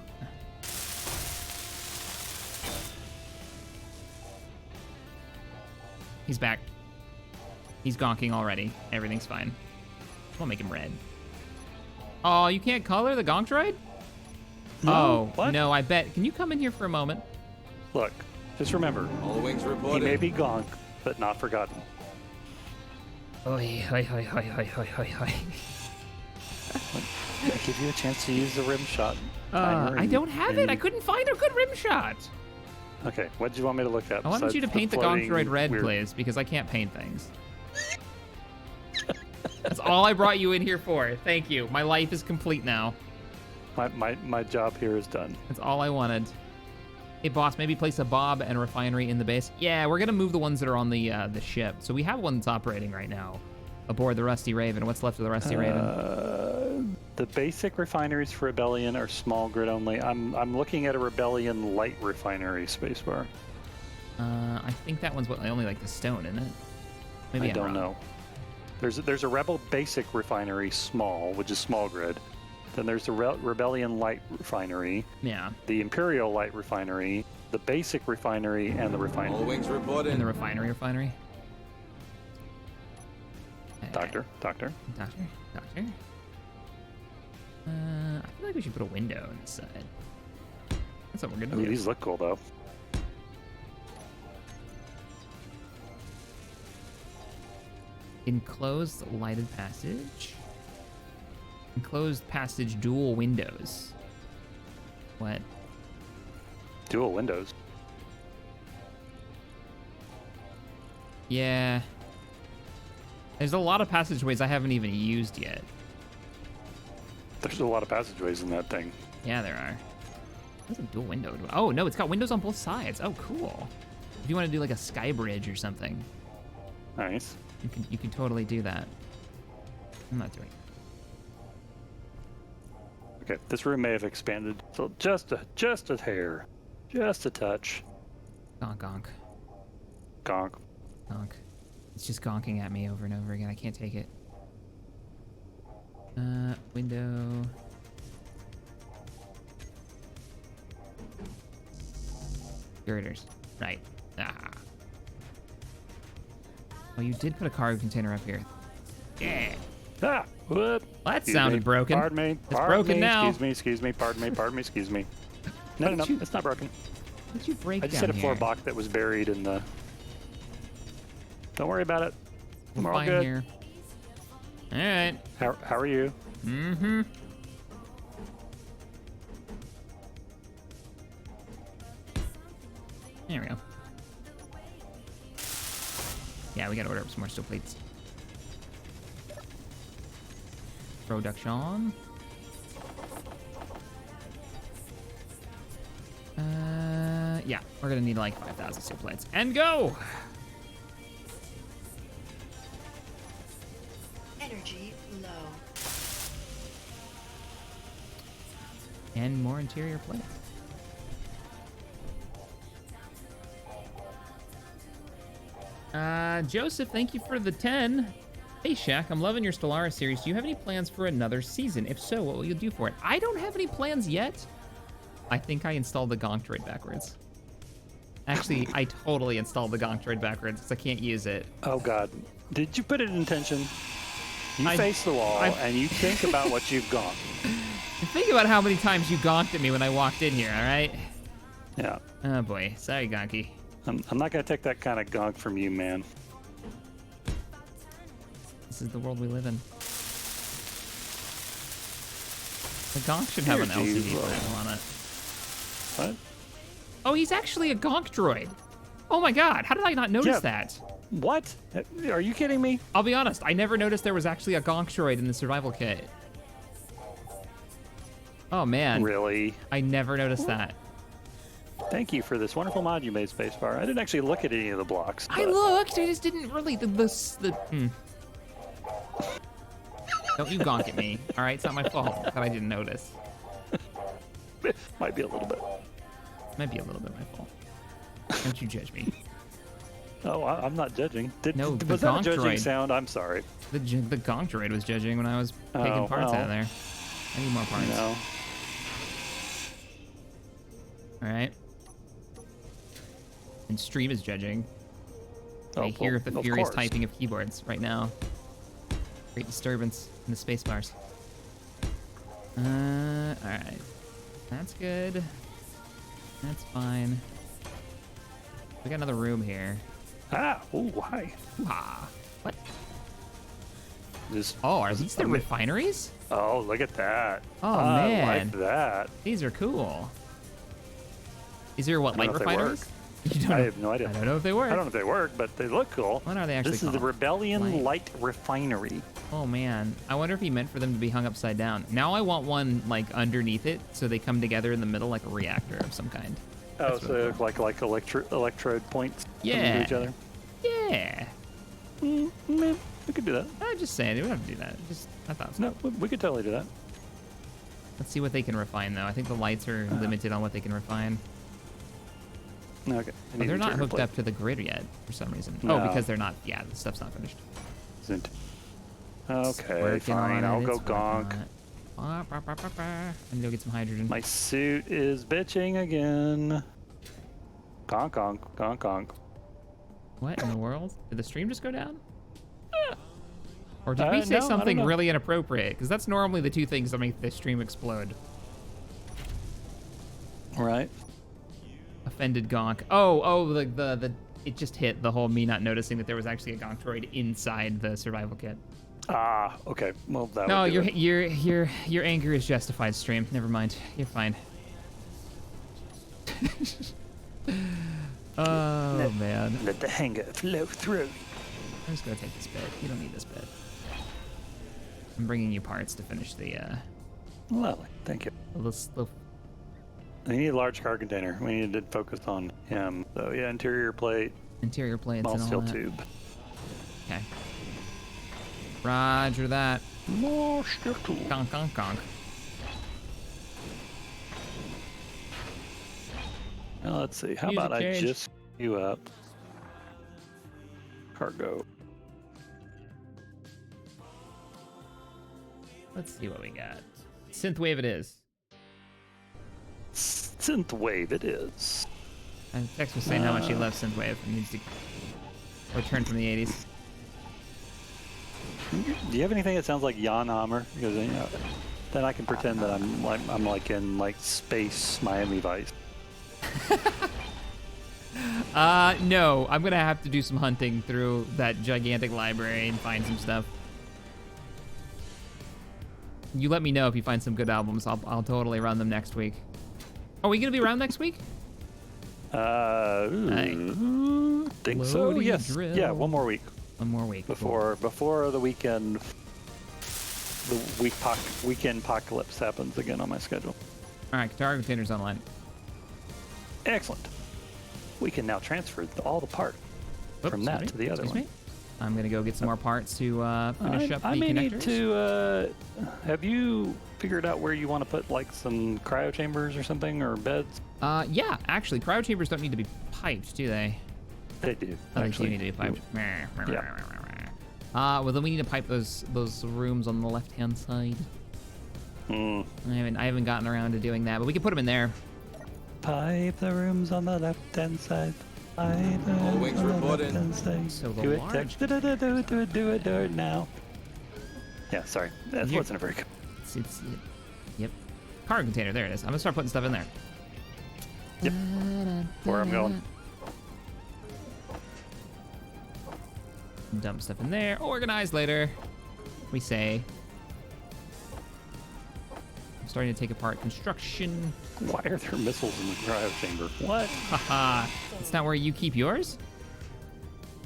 He's back. He's gonking already. Everything's fine. We'll make him red. Oh, you can't color the gonk droid? No, Oh, what? no, I bet. Can you come in here for a moment? Look, just remember, All wings he reported. may be gonk, but not forgotten. Oi, oi, oi, oi, oi, oi, oi, oi. I give you a chance to use the rim shot. timer I and- don't have it. and- I couldn't find a good rim shot. Okay, what did you want me to look at? I wanted besides you to paint the gonk floating droid red, weird- please, because I can't paint things. That's all I brought you in here for. Thank you. My life is complete now. My job here is done. That's all I wanted. Hey, boss, maybe place a Bob and a refinery in the base. Yeah, we're gonna move the ones that are on the ship. So we have one that's operating right now aboard the Rusty Raven. What's left of the Rusty Raven? The basic refineries for Rebellion are small grid only. I'm looking at a Rebellion light refinery spacebar. I think that one's only like the stone, isn't it? Maybe I I'm don't wrong. know. There's a Rebel basic refinery small, which is small grid. Then there's the Rebellion light refinery, Yeah, the Imperial light refinery, the basic refinery, and the All refinery. wings in reported. the refinery. Doctor. Doctor. I feel like we should put a window on this side. That's what we're gonna Ooh, do. these look cool though. Enclosed lighted passage. Enclosed passage dual windows. What? Dual windows. Yeah. There's a lot of passageways I haven't even used yet. There's a lot of passageways in that thing. Yeah, there are. There's a dual window. Oh, no, it's got windows on both sides. Oh, cool. If you want to do like a sky bridge or something, Nice. you can totally do that. I'm not doing it. Okay, this room may have expanded, so just a hair, just a touch. Gonk, gonk, Gonk. gonk. It's just gonking at me over and over again. I can't take it. Window. Girders. Right. Ah. Oh, you did put a cargo container up here. Yeah. Ah, whoop. That Excuse sounded me. broken. Pardon me. It's broken now. Excuse me. Pardon me. Excuse me. No, What did you- it's not broken. What did you break I just down hit a floor here? block that was buried in the... Don't worry about it. We're We're all fine good. here. All right. How are you? Mm-hmm. There we go. Yeah, we gotta order up some more steel plates. Production. Yeah, we're gonna need like 5,000 steel plates. And go! Energy low. And more interior plates. Joseph, thank you for the 10. Hey, Shaq, I'm loving your Stellaris series. Do you have any plans for another season? If so, what will you do for it? I don't have any plans yet. I think I installed the Gonk droid backwards. Actually, I totally installed the Gonk droid backwards because I can't use it. Oh, God. Did you put it in tension? You I- face the wall, I- and you think about what you've gone. Think about how many times you gonked at me when I walked in here, all right? Yeah. Oh, boy. Sorry, Gonky. I'm not going to take that kind of gonk from you, man. This is the world we live in. The Gonk should have an Here, LCD G-Lo. panel on it. What? Oh, he's actually a Gonk droid. Oh my god, how did I not notice Yeah. that? What? Are you kidding me? I'll be honest, I never noticed there was actually a Gonk droid in the survival kit. Oh man, Really? I never noticed that. Thank you for this wonderful mod you made, Spacebar. I didn't actually look at any of the blocks. I but- looked, I just didn't really, Don't you gonk at me, all right? It's not my fault that I didn't notice. Might be a little bit. Might be a little bit my fault. Don't you judge me. Oh, I'm not judging. No, the was that a gonk judging droid. sound? I'm sorry. The Gonk droid was judging when I was taking Oh, parts well. out of there. I need more parts. No. All right. And stream is judging. Oh, I hear well, the of furious course. typing of keyboards right now. Great disturbance in the space bars. All right. That's good. That's fine. We got another room here. Ah, oh, hi. Ah, what? This, Oh, are these the refineries? oh, look at that. Oh, I man. like that. These are cool. These are what, I light don't know if they refineries? work. You don't I know- have no idea. I don't know if they work. I don't know if they work, but they look cool. What are they actually This is the called? Rebellion Light Refinery. Oh man, I wonder if he meant for them to be hung upside down. Now I want one like underneath it, so they come together in the middle like a reactor of some kind. Oh, That's so really cool. like electrode points coming Yeah. to each other. Yeah, We could do that. I'm just saying, we don't have to do that. Just I thought so. No, we could totally do that. Let's see what they can refine though. I think the lights are limited on what they can refine. Okay. Oh, they're not hooked up to the grid yet for some reason. No. Oh, because they're not. Yeah, the stuff's not finished. It's Okay, working fine. on it, I'll go it's working gonk. on it. I'm gonna go get some hydrogen. My suit is bitching again. Gonk, gonk, gonk, gonk. What in the world? Did the stream just go down? Or did we say No, I don't something know. really inappropriate? Because that's normally the two things that make the stream explode. Right. Offended gonk. Oh, the it just hit the whole me not noticing that there was actually a gonk droid inside the survival kit. Ah, okay. Well, that No, would do it. your anger is justified, stream. Never mind. You're fine. Oh man. Let the hangar flow through. I'm just gonna take this bed. You don't need this bed. I'm bringing you parts to finish the Lovely. Thank you. little We need a large car container. We need to focus on him. So yeah, interior plate, interior plates small and all steel that. tube. Okay. Roger that. More steel tube. Gonk, gonk, gonk. Now let's see. How Music about I cage. just you up? Cargo. Let's see what we got. Synthwave it is. Synthwave it is. And Tex was saying how much he loves synthwave and needs to return from the 80s. Do you have anything that sounds like Jan Hammer? Because then I can pretend that I'm like in like space Miami Vice. No, I'm gonna have to do some hunting through that gigantic library and find some stuff. You let me know if you find some good albums. I'll totally run them next week. Are we gonna be around next week? Think so. Loading Yes. drill. Yeah, one more week One more week. before the weekend. Weekend apocalypse happens again on my schedule. All right, Qatar container's online. Excellent. We can now transfer all the part from that Sorry, to the other excuse one. me. I'm gonna go get some more parts to finish up the I may connectors. need to. Have you figured out where you want to put like some cryo chambers or something or beds? Yeah, actually, cryo chambers don't need to be piped, do they? They do. Oh, they do actually. need to be piped. Yeah. Well, then we need to pipe those rooms on the left-hand side. Hmm. I haven't gotten around to doing that, but we can put them in there. Pipe the rooms on the left-hand side. Pipe the All rooms wings on the reporting. left-hand side. So the do it, large- do it now. Yeah, sorry. That You're- wasn't a very good. Yep. Cargo container, there it is. I'm gonna start putting stuff in there. Yep. Where I'm going. Dump stuff in there. Organize later, we say. I'm starting to take apart construction. Why are there missiles in the cryo chamber? What? Haha. It's not where you keep yours?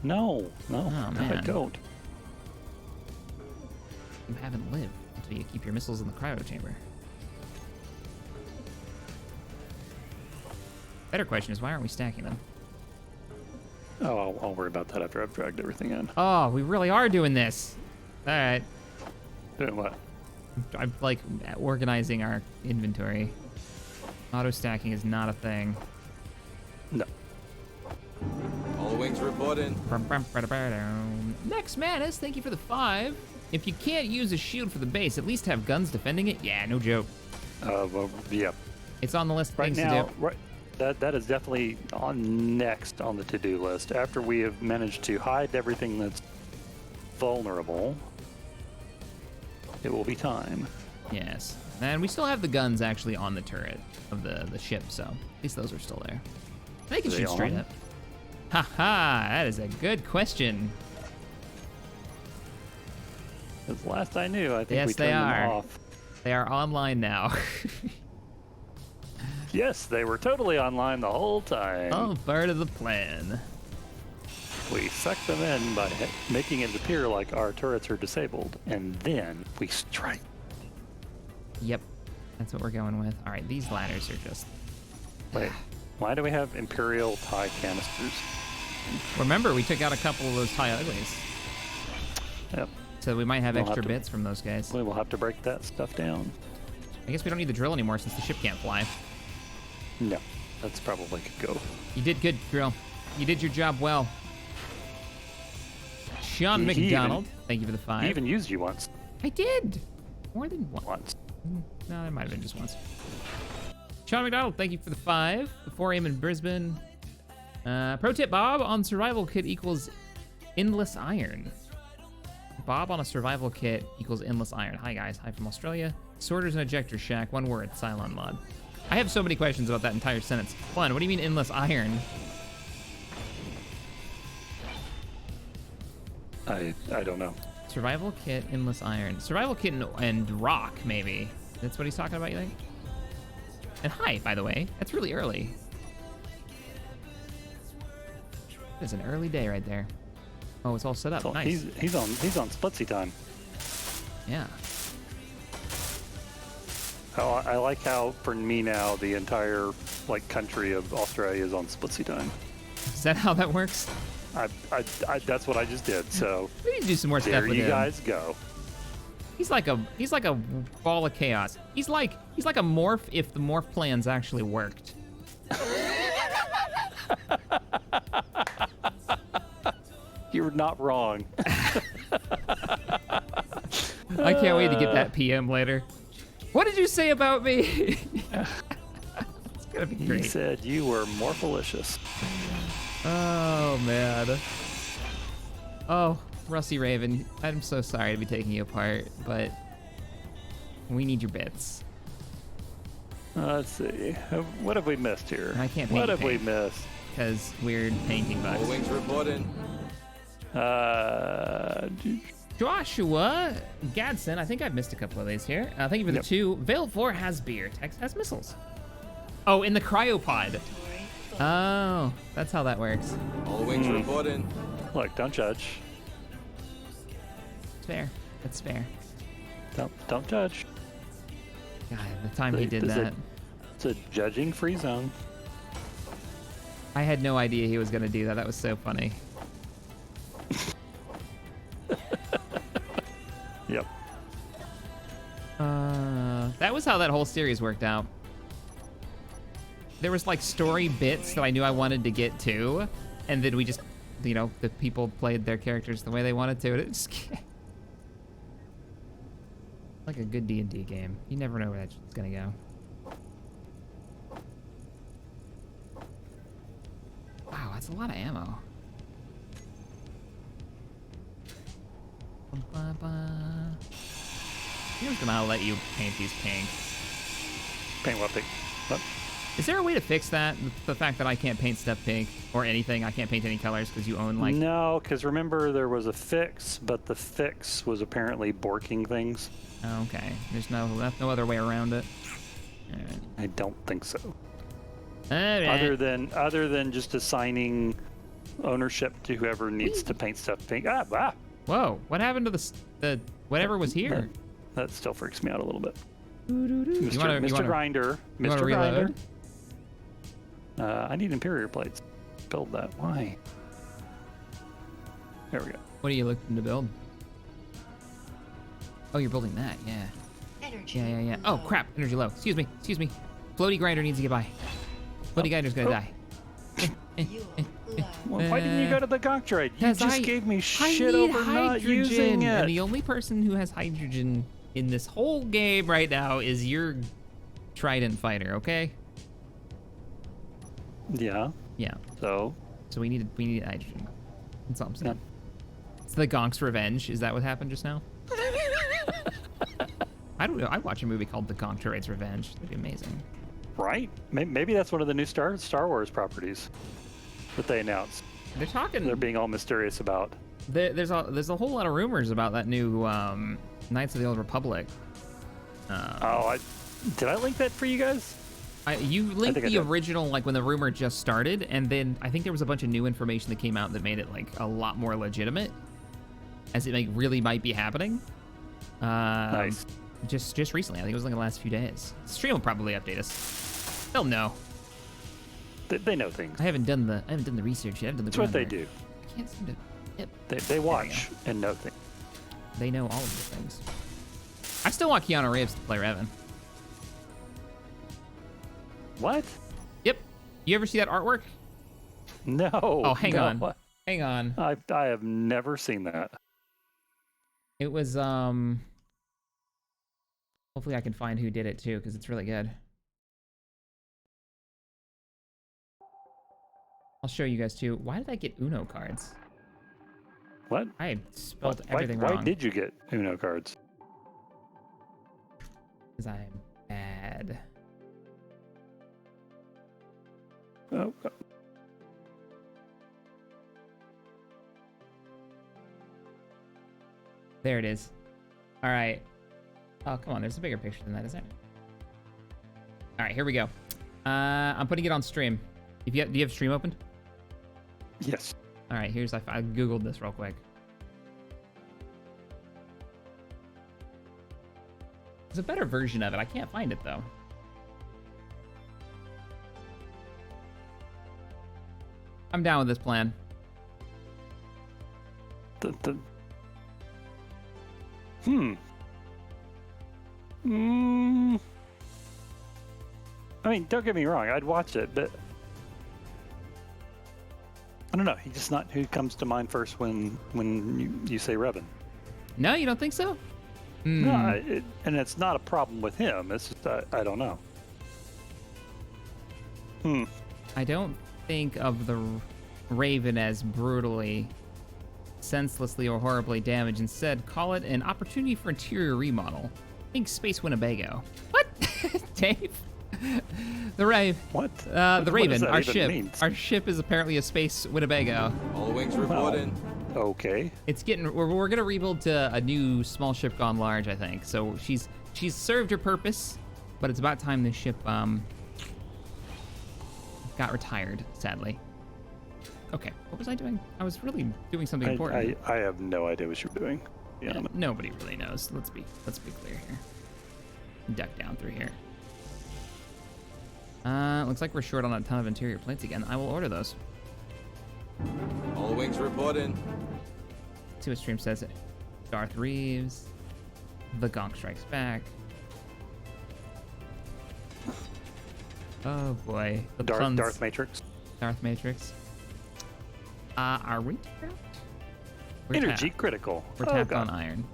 No, I man. don't. You haven't lived until you keep your missiles in the cryo chamber. Better question is, why aren't we stacking them? Oh, I'll worry about that after I've dragged everything in. Oh, we really are doing this. All right. Doing what? I'm like organizing our inventory. Auto stacking is not a thing. No. All wings reporting. Next Manus, thank you for the 5. If you can't use a shield for the base, at least have guns defending it. Yeah, no joke. Well, yeah. It's on the list of Right things now, to do. right. That is definitely next on the to-do list. After we have managed to hide everything that's vulnerable, it will be time. Yes. And we still have the guns actually on the turret of the ship, so at least those are still there. They can Are they shoot straight on? up. Haha, that is a good question. Because last I knew, I think Yes, we they turned them are. off. They are online now. Yes, they were totally online the whole time. All part of the plan. We sucked them in by making it appear like our turrets are disabled, and then we strike. Yep, that's what we're going with. All right, these ladders are just... Wait, why do we have Imperial TIE canisters? Remember, we took out a couple of those TIE uglies, Yep, so we might have We'll extra have to- bits from those guys. we will have to break that stuff down. I guess we don't need the drill anymore since the ship can't fly. No, that's probably could go. You did good, drill. You did your job well. Sean He even- McDonald, thank you for the 5. He even used you once. I did! More than one. Once. No, it might have been just once. Sean McDonald, thank you for the 5. The 4 aim in Brisbane. Pro tip, Bob on survival kit equals endless iron. Bob on a survival kit equals endless iron. Hi guys, hi from Australia. Sorters and ejector shack, one word, CISMod. I have so many questions about that entire sentence. One, what do you mean endless iron? I don't know. Survival kit, endless iron. Survival kit and rock, maybe. That's what he's talking about, you think? And hi, by the way. That's really early. It's an early day right there. Oh, it's all set up. So Nice. he's on splitsy time. Yeah. Oh, I like how for me now the entire like country of Australia is on splitsy time. Is that how that works? I that's what I just did. So We need to do some more stuff there with you him. guys go. He's like a ball of chaos. He's like a morph if the morph plans actually worked. You're not wrong. I can't wait to get that PM later. What did you say about me? It's gonna be He great. said you were morphalicious. Oh man. Oh, Rusty Raven, I'm so sorry to be taking you apart, but we need your bits. Let's see. What have we missed here? I can't paint What have we paint. missed? Because weird painting All bugs. wings reporting. Joshua Gadsden, I think I've missed a couple of these here. Thank you for the Yep. 2. Veil 4 has beer. Tex has missiles. Oh, in the cryopod. Oh, that's how that works. All wings reporting. Look, don't judge. It's fair. That's fair. Don't judge. God, the time he did that. It's a judging-free zone. I had no idea he was going to do that. That was so funny. Yep. That was how that whole series worked out. There was like story bits that I knew I wanted to get to, and then we just, you know, the people played their characters the way they wanted to. And it's like a good D&D game. You never know where that's gonna go. Wow, that's a lot of ammo. I'm just gonna let you paint these pink. Paint what pink? What? Is there a way to fix that? The fact that I can't paint stuff pink or anything, I can't paint any colors because you own like. No, because remember there was a fix, but the fix was apparently borking things. Oh, okay. There's no other way around it. All right. I don't think so. All right. Other than just assigning ownership to whoever needs to paint stuff pink. Ah! Whoa! What happened to the whatever was here? That still freaks me out a little bit. Mr. Grinder. You wanna Mr. Grinder. reload? I need Imperial plates. Build that. Why? There we go. What are you looking to build? Oh, you're building that, yeah. Energy. Yeah. Oh, crap. Energy low. Excuse me. Floaty grinder needs to get by. Floaty grinder's gonna die. Fuel low. Well, why didn't you go to the gonk trade? You 'Cause just I- gave me I shit need over not using hydrogen, it. and the only person who has hydrogen in this whole game right now is your Trident fighter. Okay? Yeah. Yeah. So So we need hydrogen. That's all I'm saying. It's the Gonk's revenge. Is that what happened just now? I don't know. I watch a movie called The Gonk Droid's Revenge. That'd be amazing. right? Maybe that's one of the new Star Wars properties that they announced. They're talking. They're being all mysterious about. There's a whole lot of rumors about that new Knights of the Old Republic. Did I link that for you guys? You linked think I the did. original, like when the rumor just started, and then I think there was a bunch of new information that came out that made it like a lot more legitimate, as it like really might be happening. Nice. Just recently, I think it was like the last few days. Stream will probably update us. They'll know. They know things. I haven't done the research yet. I haven't done the That's what they groundwork. do. I can't seem to. Yep. They watch and know things. They know all of the things. I still want Keanu Reeves to play Revan. What? Yep. You ever see that artwork? No. Oh, hang no. on. Hang on. I have never seen that. It was hopefully I can find who did it too, because it's really good. I'll show you guys too. Why did I get Uno cards? What? I spelled Why everything wrong. Why did you get Uno cards? Because I'm bad. Oh. There it is. All right. Oh, come on. There's a bigger picture than that, isn't there? All right, here we go. I'm putting it on stream. Do you have stream opened? Yes. All right, I Googled this real quick. There's a better version of it. I can't find it, though. I'm down with this plan. I mean, don't get me wrong. I'd watch it, but I don't know. He's just not who comes to mind first when you say Revan. No, you don't think so? No, and it's not a problem with him. It's just I don't know. I don't think of the Raven as brutally senselessly or horribly damaged. Instead, call it an opportunity for interior remodel. Think Space Winnebago. What? Dave? The Raven. What? The What Raven, does that our even ship. mean? Our ship is apparently a Space Winnebago. All wings reporting. Okay. It's getting. We're gonna rebuild to a new small ship gone large, I think. So she's served her purpose, but it's about time this ship got retired, sadly. Okay, what was I doing? I was really doing something important. I have no idea what you're doing. Yeah, nobody really knows. Let's be clear here. Duck down through here. Looks like we're short on a ton of interior plates again. I will order those. All wings reporting. See what stream says. Darth Reeves. The Gonk Strikes Back. Oh boy. The puns. Darth Matrix. Darth Matrix. Are we tapped? We're Energy tapped. critical. We're Oh, tapped God. on iron.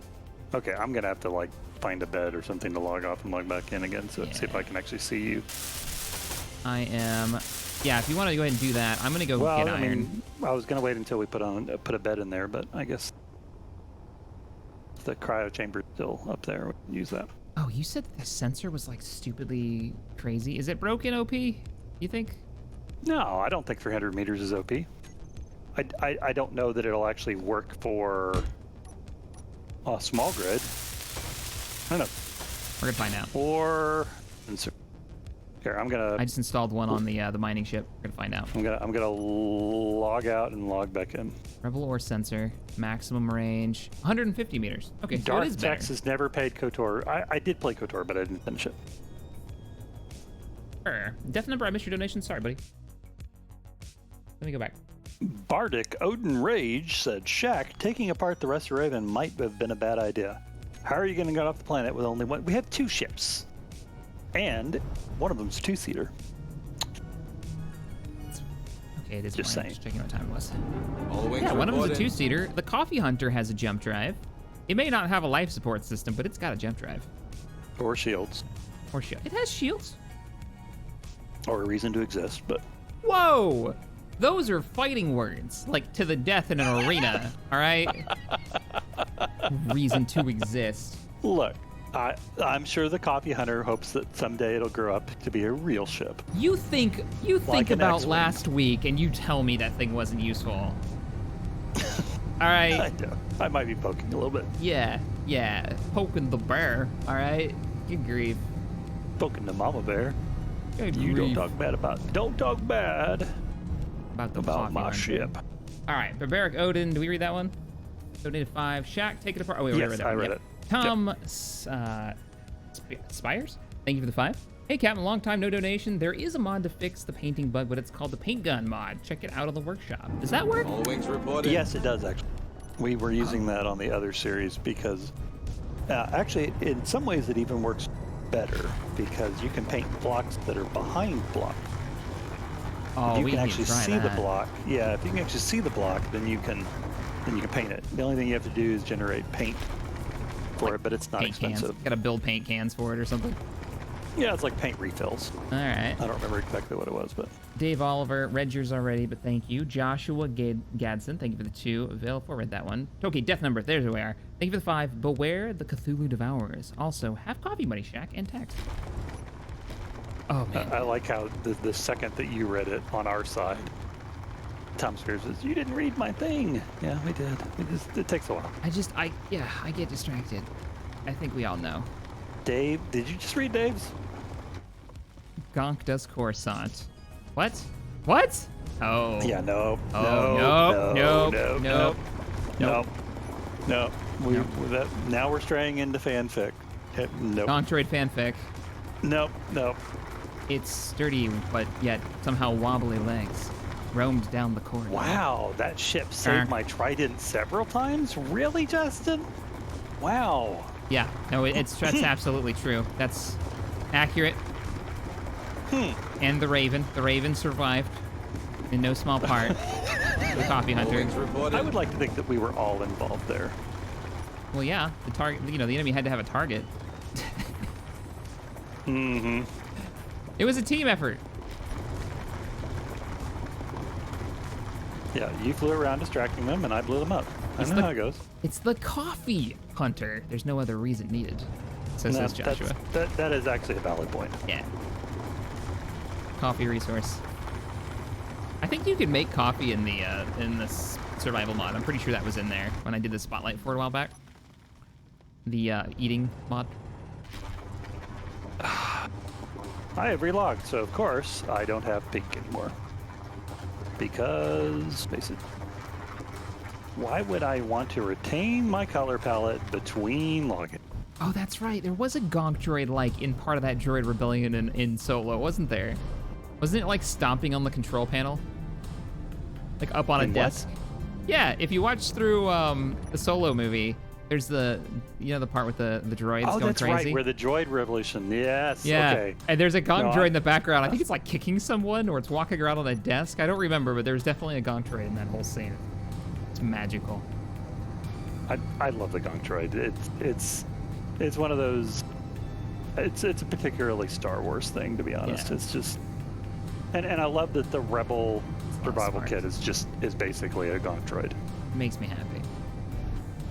Okay, I'm gonna have to like find a bed or something to log off and log back in again, so see if I can actually see you. I am. Yeah, if you want to go ahead and do that, I'm gonna go Well, get I iron. mean, I was gonna wait until we put a bed in there, but I guess the cryo chamber is still up there. We can use that. Oh, you said the sensor was like stupidly crazy. Is it broken, OP? You think? No, I don't think 300 meters is OP. I don't know that it'll actually work for a small grid. I don't know. We're gonna find out. Or here, I just installed one on the mining ship. We're gonna find out. I'm gonna log out and log back in. Rebel ore sensor, maximum range, 150 meters. Okay, so it Darth is better. Texas never paid KOTOR. I did play KOTOR, but I didn't finish it. Sure. Death number, I missed your donation. Sorry, buddy. Let me go back. Bardic Odin Rage said, Shack, taking apart the rest of Raven might have been a bad idea. How are you going to get off the planet with only one? We have 2 ships. And one of them's a 2-seater. Okay, it is Just fine. saying. Just checking what time it was. All wings Yeah, one of them's a reporting. 2-seater. The Coffee Hunter has a jump drive. It may not have a life support system, but it's got a jump drive. Or shields. Or shield. It has shields. Or a reason to exist, but... Whoa! Those are fighting words, like to the death in an arena, all right? Reason to exist. Look, I'm sure the Coffee Hunter hopes that someday it'll grow up to be a real ship. You think Like an about X-Wing. last week and you tell me that thing wasn't useful. All right. I know. I might be poking a little bit. Yeah, poking the bear, all right? Good grief. Poking the mama bear. Good You grief. don't talk bad about the about coffee my hunter. ship. All right, Barbaric Odin, do we read that one? Donated 5. Shaq, take it apart. Oh, wait, we Yes, read that I one. read Yep. it. Tom Spires, thank you for the 5. Hey, Captain, long time, no donation. There is a mod to fix the painting bug, but it's called the Paint Gun mod. Check it out on the workshop. Does that work? All wings reporting. Yes, it does actually. We were using that on the other series because actually, in some ways, it even works better because you can paint blocks that are behind blocks. Oh, You we can need actually to try see that. the block. Yeah, if you can actually see the block, then you can paint it. The only thing you have to do is generate paint for it, but it's not Paint expensive. cans. Gotta build paint cans for it or something. Yeah, it's like paint refills. All right. I don't remember exactly what it was, but Dave Oliver, read yours already, but thank you. Joshua Gadsden, thank you for the 2. Avail for read that one. Okay, death number, there's where we are. Thank you for the 5. Beware the Cthulhu Devourers. Also, have coffee, Money Shack, and text. Oh, man. I like how the second that you read it on our side, Tom Spears says, "You didn't read my thing." Yeah, we did. It takes a while. I get distracted. I think we all know. Dave, did you just read Dave's? Gonk does Coruscant. What? What? Oh. Yeah, no. Oh, nope. No. Now we're straying into fanfic. Nope. Gonk fanfic. Nope. It's sturdy, but yet somehow wobbly legs. Roamed down the corridor. Wow, that ship saved my trident several times? Really, Justin? Wow. Yeah, no, that's absolutely true. That's accurate. And the Raven survived in no small part. The Coffee All Hunter. wings reporting. I would like to think that we were all involved there. Well, yeah, the target. The enemy had to have a target. Mm-hmm. It was a team effort. Yeah, you flew around distracting them, and I blew them up. I know how it goes. It's the coffee hunter. There's no other reason needed. So says Joshua. That is actually a valid point. Yeah. Coffee resource. I think you could make coffee in the survival mod. I'm pretty sure that was in there when I did the spotlight for it a while back. The eating mod. I have relogged, so of course I don't have pink anymore. Because, face it, why would I want to retain my color palette between logging? Oh, that's right. There was a gonk droid like in part of that droid rebellion in Solo, wasn't there? Wasn't it like stomping on the control panel? Like up on a desk? Yeah, if you watch through the Solo movie, there's the part with the droids going crazy. Oh, that's right, where the droid revolution. Yes. Yeah. Okay. And there's a gonk droid in the background. I think it's like kicking someone or it's walking around on a desk. I don't remember, but there's definitely a gonk droid in that whole scene. It's magical. I love the gonk droid. It's one of those. It's a particularly Star Wars thing, to be honest. Yeah. It's just, and I love that the Rebel survival kit is basically a gonk droid. It makes me happy.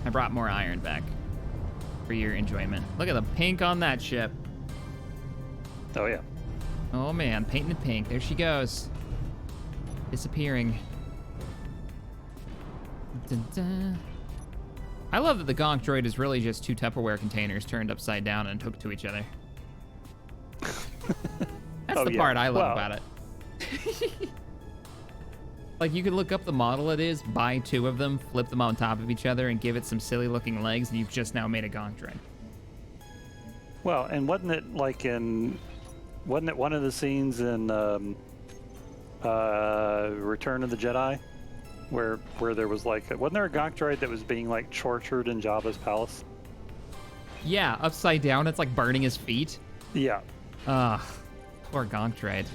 I brought more iron back for your enjoyment. Look at the pink on that ship. Oh yeah. Oh man, painting it pink. There she goes. Disappearing. Dun, dun. I love that the gonk droid is really just two Tupperware containers turned upside down and hooked to each other. That's the part I love about it. Like, you could look up the model it is, buy two of them, flip them on top of each other, and give it some silly-looking legs, and you've just now made a gonk droid. Well, and wasn't it one of the scenes in Return of the Jedi, where there was wasn't there a gonk droid that was being like tortured in Jabba's palace? Yeah, upside down, it's like burning his feet. Yeah. Poor gonk droid.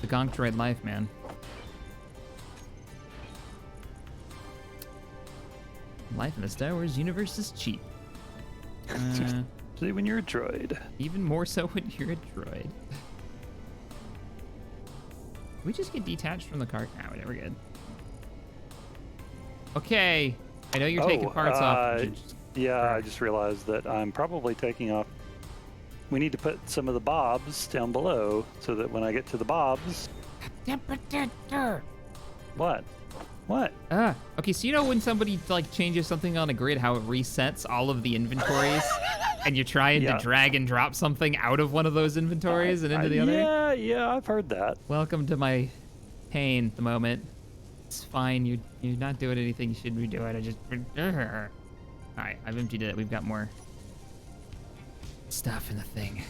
The gonk droid life, man. Life in the Star Wars universe is cheap. See, when you're a droid. Even more so when you're a droid. We just get detached from the car. Nah, we're good. Okay. I know you're taking parts off. Yeah, I just realized that I'm probably taking off. We need to put some of the bobs down below so that when I get to the bobs. What? What? Okay, so you know when somebody changes something on a grid, how it resets all of the inventories, and you're trying to drag and drop something out of one of those inventories and into the other? Yeah, I've heard that. Welcome to my pain at the moment. It's fine. You're not doing anything you should be doing. I just. All right, I've emptied it. We've got more stuff in the thing.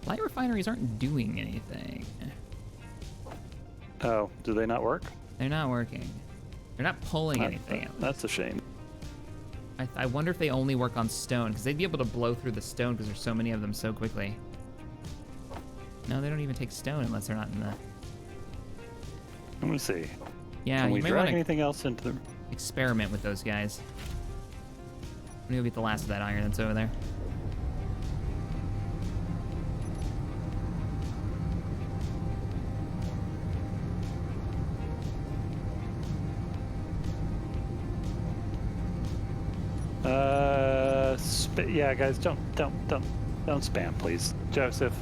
Light refineries aren't doing anything. Oh, do they not work? They're not working. They're not pulling anything out. That's a shame. I wonder if they only work on stone, because they'd be able to blow through the stone because there's so many of them so quickly. No, they don't even take stone unless they're not in the... Let me see. Yeah, Can you we may drag want to anything else into the... experiment with those guys. I'm gonna go get the last of that iron that's over there. Yeah, guys, don't spam, please. Joseph,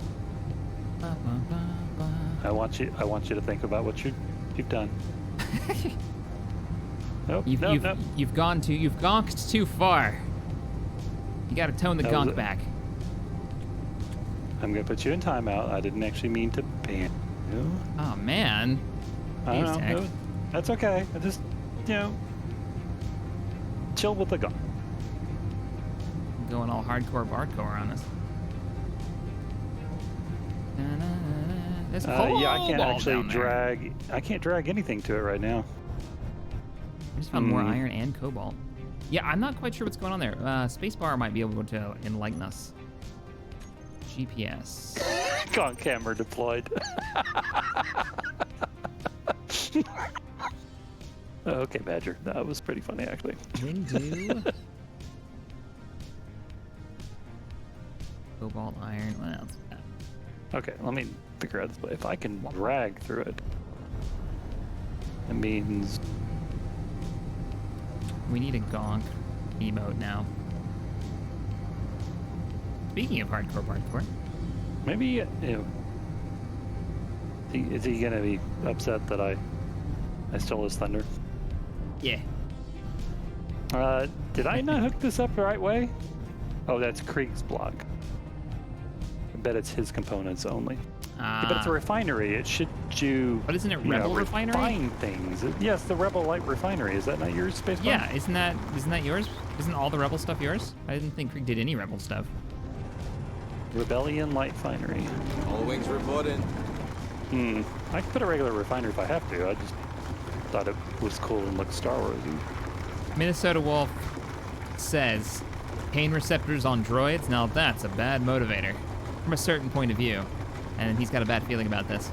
I want you to think about what you've done. Nope, nope. You've gonked too far. You gotta tone the gonk back. I'm gonna put you in timeout. I didn't actually mean to ban you. Oh man. I don't know. That's okay. I just, chill with the gonk. Going all hardcore on us. There's yeah, I can't actually drag. I can't drag anything to it right now. I just found more iron and cobalt. Yeah, I'm not quite sure what's going on there. Spacebar might be able to enlighten us. GPS. Gonk camera deployed. Okay, Badger. That was pretty funny, actually. Into cobalt, iron. What else? Okay, let me figure out if I can drag through it. That means We need a gonk emote now. Speaking of hardcore, maybe, you know, is he gonna be upset that I stole his thunder? yeah. Did I not hook this up the right way? Oh, that's Krieg's block. I bet it's his components only. Yeah, but it's a refinery. It should do. But isn't it you know, Rebel Refinery? refine things. Yes, the Rebel Light Refinery. Is that not yours, Space? Yeah, isn't that yours? Isn't all the Rebel stuff yours? I didn't think Krieg did any Rebel stuff. Rebellion Light Refinery. All wings reporting. I could put a regular refinery if I have to. I just thought it was cool and looked Star Warsy. Minnesota Wolf says, pain receptors on droids? Now that's a bad motivator. From a certain point of view. And he's got a bad feeling about this.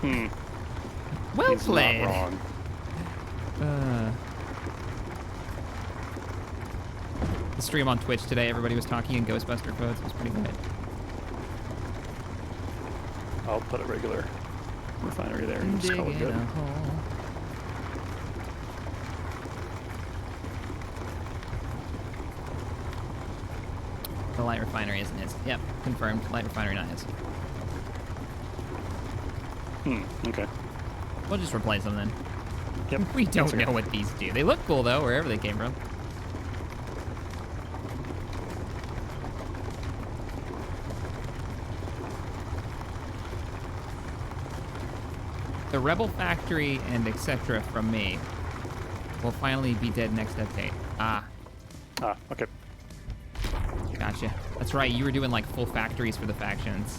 Well He's played. not wrong. The stream on Twitch today, everybody was talking in Ghostbuster codes. It was pretty good. I'll put a regular refinery there and just call it Digging good. a hole. The light refinery isn't his. Yep, confirmed. Light refinery not his. Okay. We'll just replace them then. Yep. We don't That's okay. know what these do. They look cool though, wherever they came from. The Rebel Factory and etc. from me will finally be dead next update. Ah, Okay. gotcha. That's right, you were doing like full factories for the factions.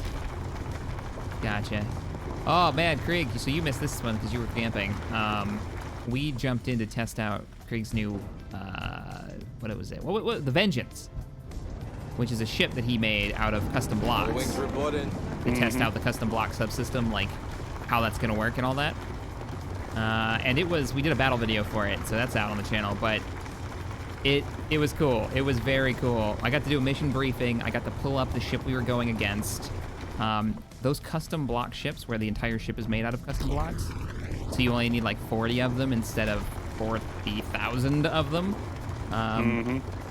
Gotcha. Oh man, Krieg, so you missed this one because you were camping. We jumped in to test out Krieg's new, what was it? What, the Vengeance, which is a ship that he made out of custom All blocks. wings reporting. To test out the custom block subsystem, like how that's gonna work and all that. And we did a battle video for it, so that's out on the channel, but it was cool. It was very cool. I got to do a mission briefing. I got to pull up the ship we were going against. Those custom block ships where the entire ship is made out of custom blocks, so you only need like 40 of them instead of 40,000 of them,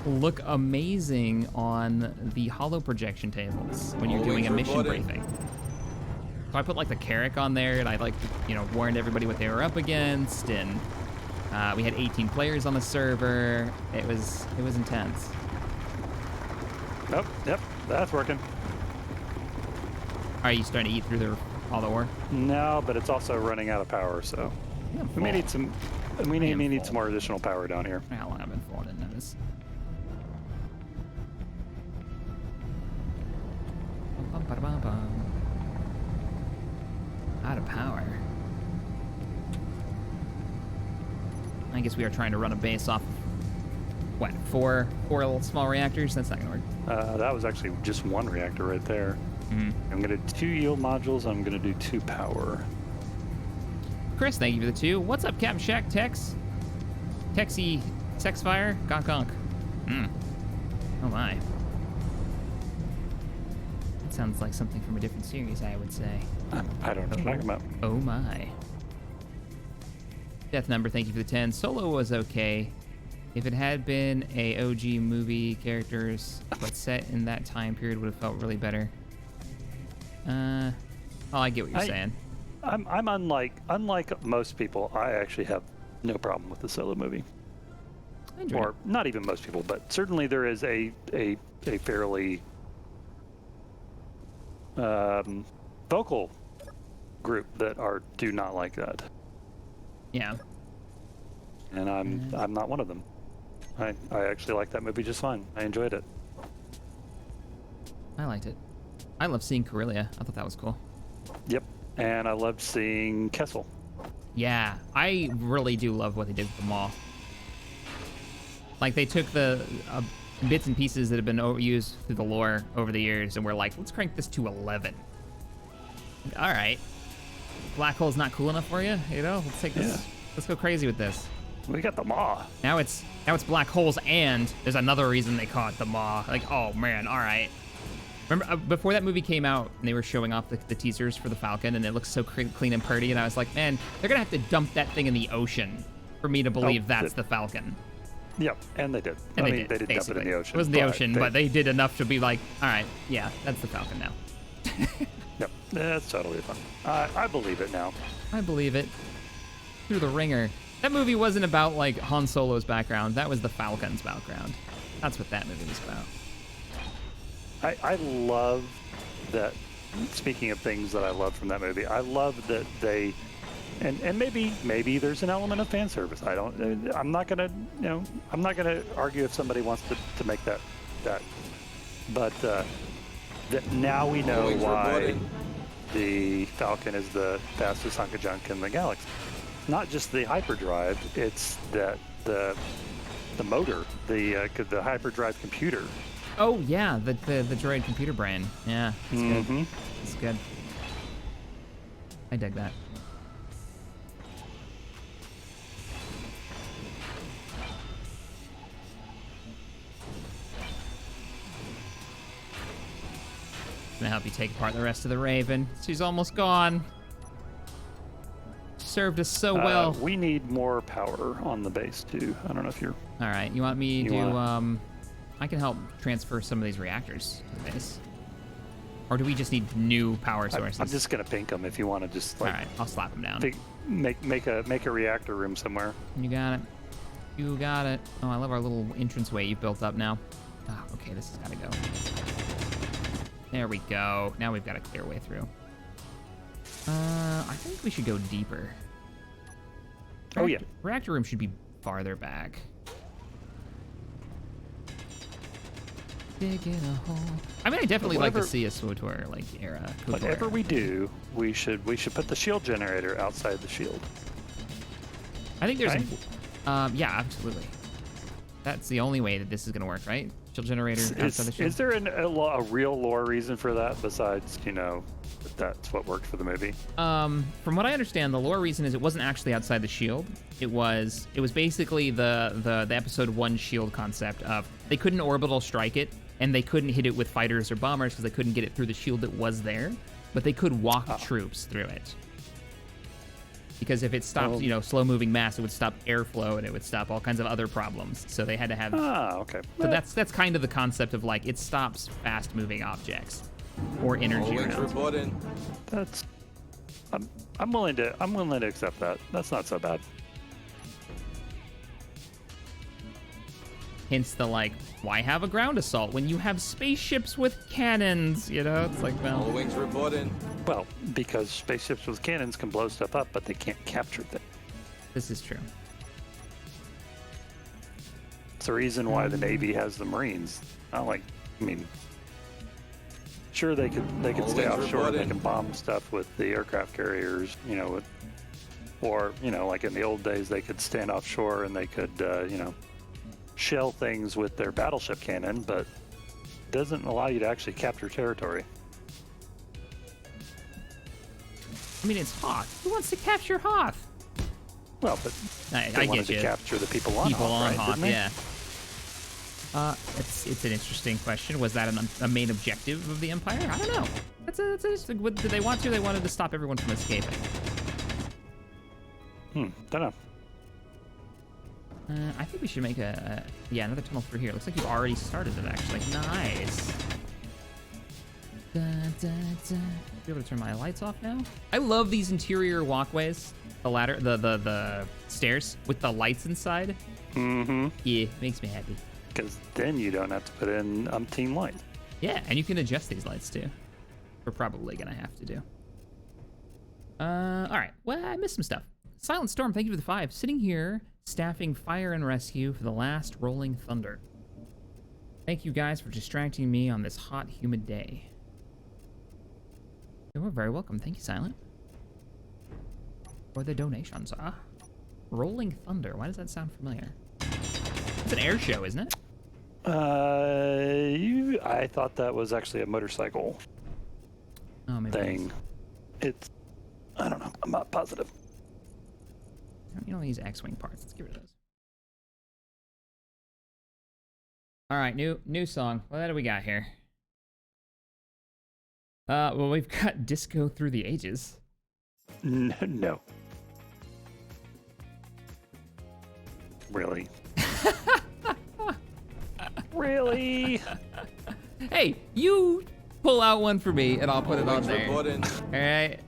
look amazing on the holo projection tables when you're doing a mission briefing. So I put like the Carrack on there, and I like, warned everybody what they were up against, and we had 18 players on the server. It was intense. Yep, that's working. Are you starting to eat through all the ore? No, but it's also running out of power, so we may need some. We may need some more additional power down here. How long I've been full, I didn't notice. Out of power. I guess we are trying to run a base off of, what, four little small reactors? That's not gonna work. That was actually just one reactor right there. I'm gonna do 2 yield modules. I'm gonna do 2 power. Chris, thank you for the 2. What's up, CaptainShack, Texy, Texfire, gonk. Oh my. That sounds like something from a different series, I would say. I don't know what you're talking about. Oh my. Death Number, thank you for the 10. Solo was okay. If it had been a OG movie characters, but set in that time period, would have felt really better. I get what you're saying. I'm unlike most people. I actually have no problem with the Solo movie. I enjoyed Or not even most people, but certainly there is a fairly vocal group that do not like that. Yeah. And I'm not one of them. I actually like that movie just fine. I enjoyed it. I liked it. I love seeing Corellia. I thought that was cool. Yep. And I loved seeing Kessel. Yeah, I really do love what they did with the Maw. Like, they took the bits and pieces that have been used through the lore over the years, and we're like, let's crank this to 11. All right. Black hole's not cool enough for you? Let's take this. Yeah. Let's go crazy with this. We got the Maw. Now it's black holes, and there's another reason they call it the Maw. Like, oh man, all right. Remember, before that movie came out, and they were showing off the teasers for the Falcon, and it looks so clean and pretty, and I was like, man, they're gonna have to dump that thing in the ocean for me to believe that's the Falcon. Yep, and they did. And they did dump it basically. in the ocean. It wasn't the ocean, but they did enough to be like, all right, yeah, that's the Falcon now. Yep, that's totally fun. I believe it now. I believe it. Through the ringer. That movie wasn't about, like, Han Solo's background. That was the Falcon's background. That's what that movie was about. I love that. Speaking of things that I love from that movie, I love that they, and maybe there's an element of fan service. I'm not gonna argue if somebody wants to make that, but that now we know Wings why reporting. the Falcon is the fastest hunk of junk in the galaxy. Not just the hyperdrive, it's that the motor, the hyperdrive computer. Oh, yeah, the droid computer brain. Yeah, it's good. It's good. I dig that. Gonna help you take apart the rest of the Raven. She's almost gone. Served us so well. We need more power on the base too. I don't know if you're. All right, you want me to I can help transfer some of these reactors to the base. Or do we just need new power sources? I'm just gonna pink them if you want to just like. All right, I'll slap them down. Make a reactor room somewhere. You got it. You got it. Oh, I love our little entranceway you've built up now. Oh, okay, this has got to go. There we go. Now we've got a clear way through. I think we should go deeper. Oh yeah. Reactor room should be farther back. Digging a hole. I mean, I definitely like to see a SWTOR like era. Whatever we do, we should put the shield generator outside the shield. I think there's, right? Yeah, absolutely. That's the only way that this is gonna work, right? Shield generator outside the shield. Is there a real lore reason for that besides that's what worked for the movie? From what I understand, the lore reason is it wasn't actually outside the shield. It was basically the episode 1 shield concept of they couldn't orbital strike it and they couldn't hit it with fighters or bombers because they couldn't get it through the shield that was there, but they could walk troops through it. Because if it stopped, slow moving mass, it would stop airflow and it would stop all kinds of other problems. So they had to have. Okay. So that's kind of the concept of like it stops fast moving objects or energy Wings around. reporting. That's. I'm willing to accept that. That's not so bad. Hence the like, why have a ground assault when you have spaceships with cannons? It's like, well. All wings reporting. Well, because spaceships with cannons can blow stuff up, but they can't capture things. This is true. It's the reason why the Navy has the Marines. Sure they could stay Always offshore and they reporting. can bomb stuff with the aircraft carriers, or like in the old days they could stand offshore and they could shell things with their battleship cannon, but it doesn't allow you to actually capture territory. I mean, it's Hoth. Who wants to capture Hoth? Well, but I they wanted get you. to capture the people on Hoth, right? Hoth, Didn't they? yeah. It's an interesting question. Was that a main objective of the Empire? I don't know. Did they want to? They wanted to stop everyone from escaping. Don't know. I think we should make another tunnel through here. Looks like you already started it, actually. Nice. Be able to turn my lights off now. I love these interior walkways. The ladder, the stairs with the lights inside. Mm-hmm. Yeah, makes me happy. Because then you don't have to put in umpteen light. Yeah, and you can adjust these lights too. We're probably gonna have to do. All right. Well, I missed some stuff. Silent Storm, thank you for the 5. Sitting here, staffing fire and rescue for the last Rolling Thunder. Thank you guys for distracting me on this hot, humid day. You're very welcome. Thank you, Silent, for the donations. Rolling Thunder. Why does that sound familiar? It's an air show, isn't it? I thought that was actually a motorcycle Oh, maybe it thing. is. I don't know. I'm not positive. You don't use X-Wing parts. Let's get rid of those. All right, new song. What do we got here? Well, we've got Disco Through the Ages. No. Really? Really? Hey, you pull out one for me, and I'll put it on Wings there. reporting. All right.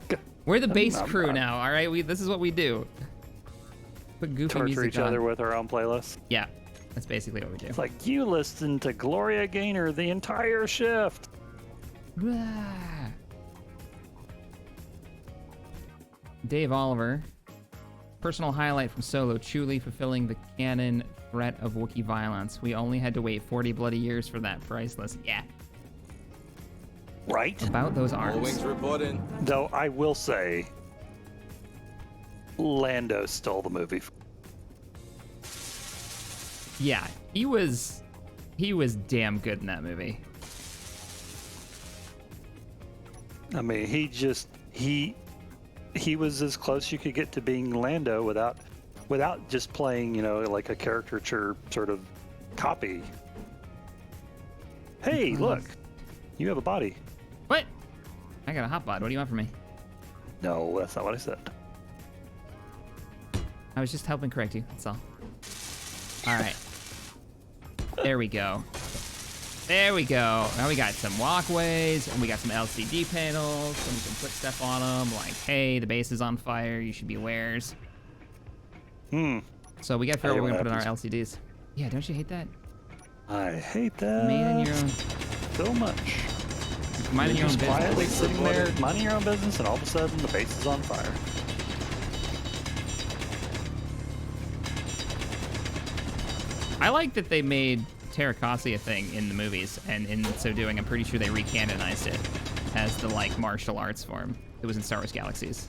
We're the base I'm crew not- now. All right. This is what we do. Put goofy Torture music each on. other with our own playlists. Yeah, that's basically what we do. It's like you listen to Gloria Gaynor the entire shift. Blah. Dave Oliver. Personal highlight from Solo, truly fulfilling the canon threat of Wookiee violence. We only had to wait 40 bloody years for that. Priceless. Yeah. Right? About those All arms. wings reporting. Though I will say, Lando stole the movie. Yeah, he was damn good in that movie. I mean, he was as close you could get to being Lando without just playing, like a caricature sort of copy. Hey, look, you have a body. What? I got a hot bod. What do you want from me? No, that's not what I said. I was just helping correct you. That's all. All right. There we go. There we go. Now we got some walkways, and we got some LCD panels, and we can put stuff on them, like, hey, the base is on fire, you should be wares. So we got to figure out what we're going to put in our LCDs. Yeah, don't you hate that? I hate that Minding your own, so much. minding your own Just business. quietly sitting there, minding your own business, and all of a sudden the base is on fire. I like that they made Terracotta a thing in the movies, and in so doing, I'm pretty sure they recanonized it as the, like, martial arts form. It was in Star Wars Galaxies.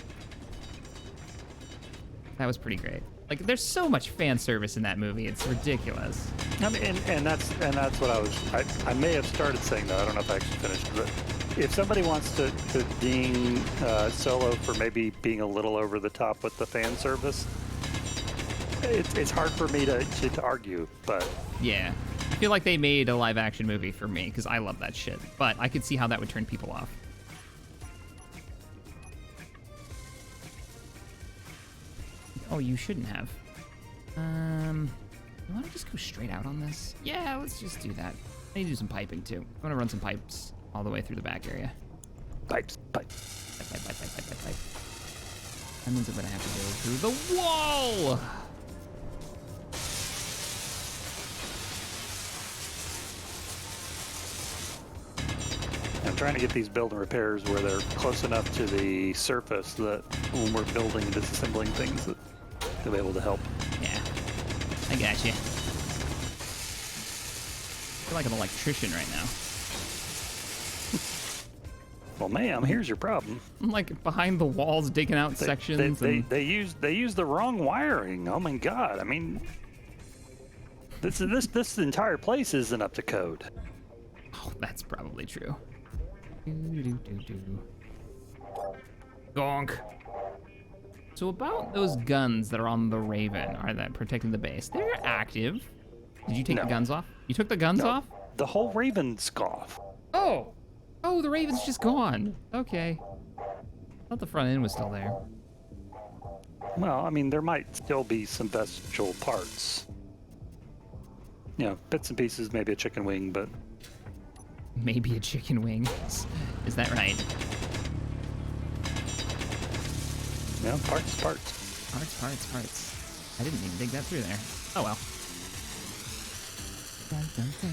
That was pretty great. Like, there's so much fan service in that movie. It's ridiculous. I mean, and that's what I may have started saying that. I don't know if I actually finished, but if somebody wants to ding Solo for maybe being a little over the top with the fan service, it's hard for me to argue, but Yeah. I feel like they made a live action movie for me because I love that shit. But I could see how that would turn people off. Oh, you shouldn't have. You want to just go straight out on this? Yeah, let's just do that. I need to do some piping too. I'm gonna run some pipes all the way through the back area. pipes. Pipe. That means I'm gonna have to go through the wall. I'm trying to get these build and repairs where they're close enough to the surface that when we're building and disassembling things that they'll be able to help. Yeah, I got you. I feel like an electrician right now. Well, ma'am, here's your problem. I'm like behind the walls digging out sections. and... They use the wrong wiring. Oh my god! I mean, this entire place isn't up to code. Oh, that's probably true. Gonk. So about those guns that are on the Raven, are that protecting the base? They're active. Did you take the No. guns off? You took the guns No, off? the whole Raven's off. Oh. Oh, the Raven's just gone. Okay. I thought the front end was still there. Well, I mean, there might still be some vestigial parts. You know, bits and pieces, maybe a chicken wing, but Maybe a chicken wing. Is that right? yeah, parts. Parts. I didn't even dig that through there. Oh well. Dun, dun, dun.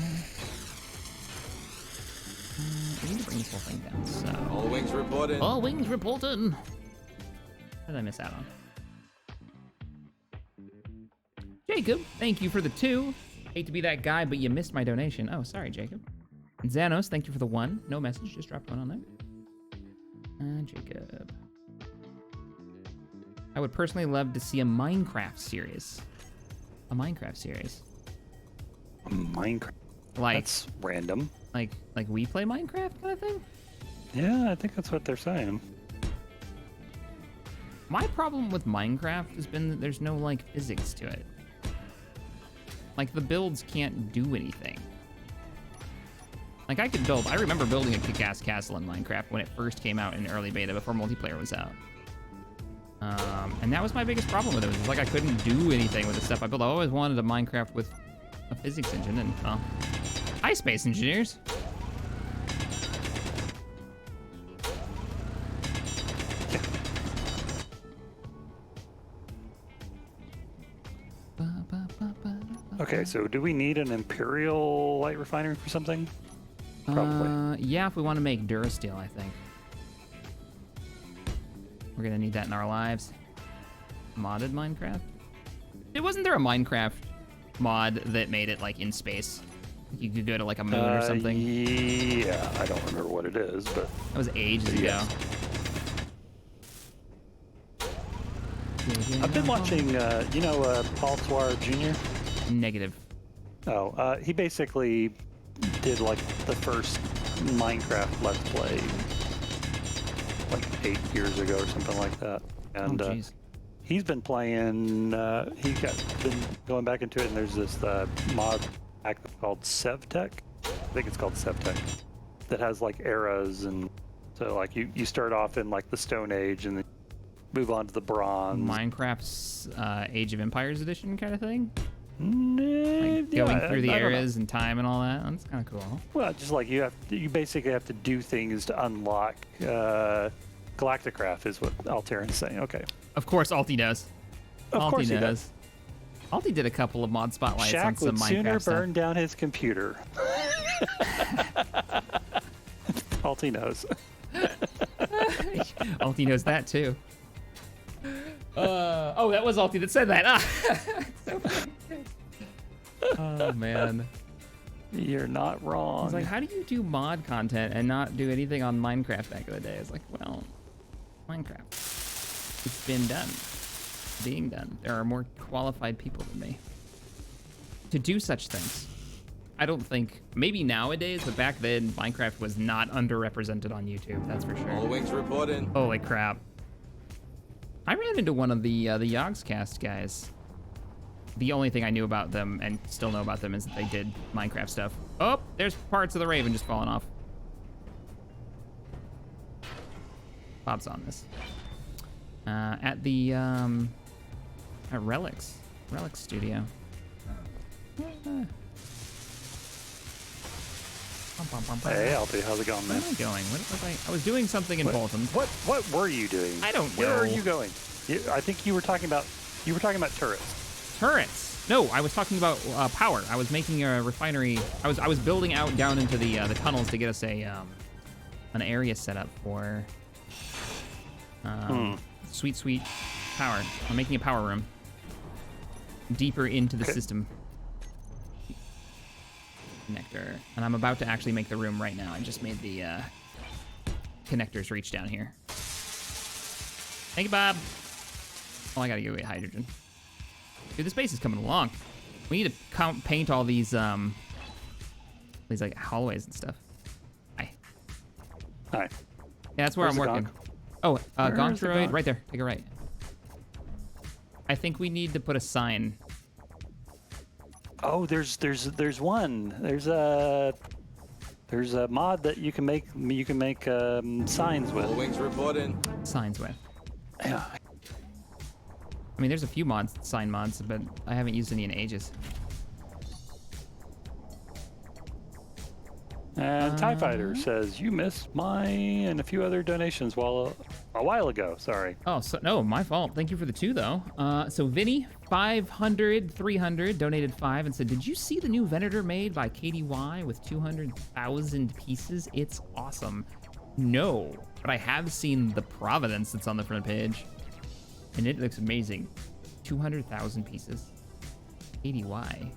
We need to bring this whole thing down, so... All wings reporting. All wings reporting! What did I miss out on? Jacob, thank you for the 2. Hate to be that guy, but you missed my donation. Oh, sorry, Jacob. And Xanos, thank you for the 1. No message, just dropped 1 on there. Jacob. I would personally love to see a Minecraft series. A Minecraft series. Minecraft. Like, That's random. like we play Minecraft kind of thing? Yeah, I think that's what they're saying. My problem with Minecraft has been that there's no, like, physics to it. Like, the builds can't do anything. Like I remember building a kick-ass castle in Minecraft when it first came out in early beta before multiplayer was out. And that was my biggest problem with it. It was like I couldn't do anything with the stuff I built. I always wanted a Minecraft with a physics engine, and well, hi, space engineers. Okay, so do we need an Imperial light refinery for something? Probably. Yeah, if we want to make Durasteel, I think. We're gonna need that in our lives. Modded Minecraft? Wasn't there a Minecraft mod that made it like in space? You could go to like a moon or something? Yeah, I don't remember what it is, but... That was ages ago. I've been watching, you know, Paul Swar Jr.? Negative. Oh, he basically did like the first Minecraft Let's Play like 8 years ago or something like that. And he's been playing, been going back into it, and there's this mod pack called Sevtech. I think it's called Sevtech. That has like eras, and so like you start off in like the Stone Age and then move on to the Bronze. Minecraft's Age of Empires edition kind of thing? Like going through the eras and time and all that. That's kind of cool. Well, just like you basically have to do things to unlock Galacticraft is what Alteran's saying. Okay. Of course, Alti does. Of course he does. Alti did a couple of mod spotlights on some Minecraft stuff. Shaq would sooner burn down his computer. Alti knows. Alti knows that too. Oh, that was Alti that said that. So oh man, you're not wrong. It's like, how do you do mod content and not do anything on Minecraft back in the day? It's like, well, Minecraft. It's been done. Being done. There are more qualified people than me to do such things. I don't think, maybe nowadays, but back then, Minecraft was not underrepresented on YouTube. That's for sure. All wings reporting. Holy crap. I ran into one of the Yogscast guys. The only thing I knew about them, and still know about them, is that they did Minecraft stuff. Oh, there's parts of the Raven just falling off. Bob's on this. At the, at Relic Studio. Hey, Alti, how's it going, man? Where am I going? What was I was doing something in Bolton. What were you doing? I don't know. Where are you going? I think you were talking about turrets. Turrets? No, I was talking about power. I was making a refinery. I was building out down into the tunnels to get us an area set up for sweet power. I'm making a power room deeper into the system. Connector, and I'm about to actually make the room right now. I just made the connectors reach down here. Thank you, Bob. Oh, I gotta go get hydrogen. Dude, this base is coming along. We need to paint all these like hallways and stuff. Hi. Hi. Yeah, that's where Where's I'm working. Gonk? Oh, Gonk the droid, Gonk? right there. Take a right. I think we need to put a sign. Oh, there's one. There's a mod that you can make signs with. All wings reporting. Signs with. Yeah. I mean, there's a few sign mods, but I haven't used any in ages. And TIE Fighter says, you missed mine and a few other donations a while ago. Sorry. Oh, so no, my fault. Thank you for the 2, though. So Vinny, 300 donated 5 and said, did you see the new Venator made by KDY with 200,000 pieces? It's awesome. No, but I have seen the Providence that's on the front page, and it looks amazing. 200,000 pieces. KDY.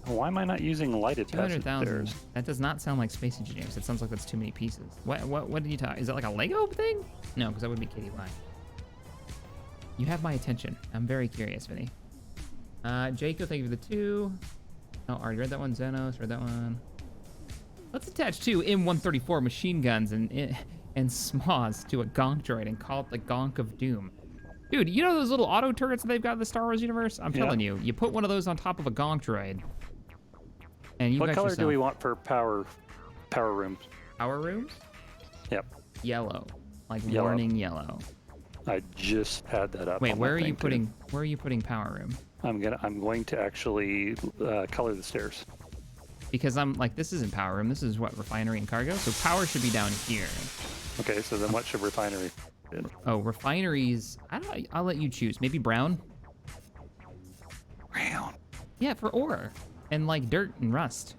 Why am I not using lighted 200,000. That does not sound like Space Engineers. It sounds like that's too many pieces. What did you talk? Is that like a Lego thing? No, because that would be KDY. You have my attention. I'm very curious, Vinny. Jacob, thank you for the 2. Oh, already read that one. Xenos, read that one. Let's attach 2 M134 machine guns and SMOs to a Gonk droid and call it the Gonk of Doom. Dude, you know those little auto turrets that they've got in the Star Wars universe? I'm telling you, you put one of those on top of a Gonk droid. And you what got color yourself. do we want for power? Power rooms. Power rooms? Yep. Yellow. Like Yellow. warning yellow. I just had that up. Wait, on my where are you thing, too. putting power room? I'm going to actually color the stairs. Because I'm like, this isn't power room. This is what, refinery and cargo? So power should be down here. Okay, so then what should refinery be? Oh, refineries. I'll let you choose. Maybe brown? Brown. Yeah, for ore. And like dirt and rust.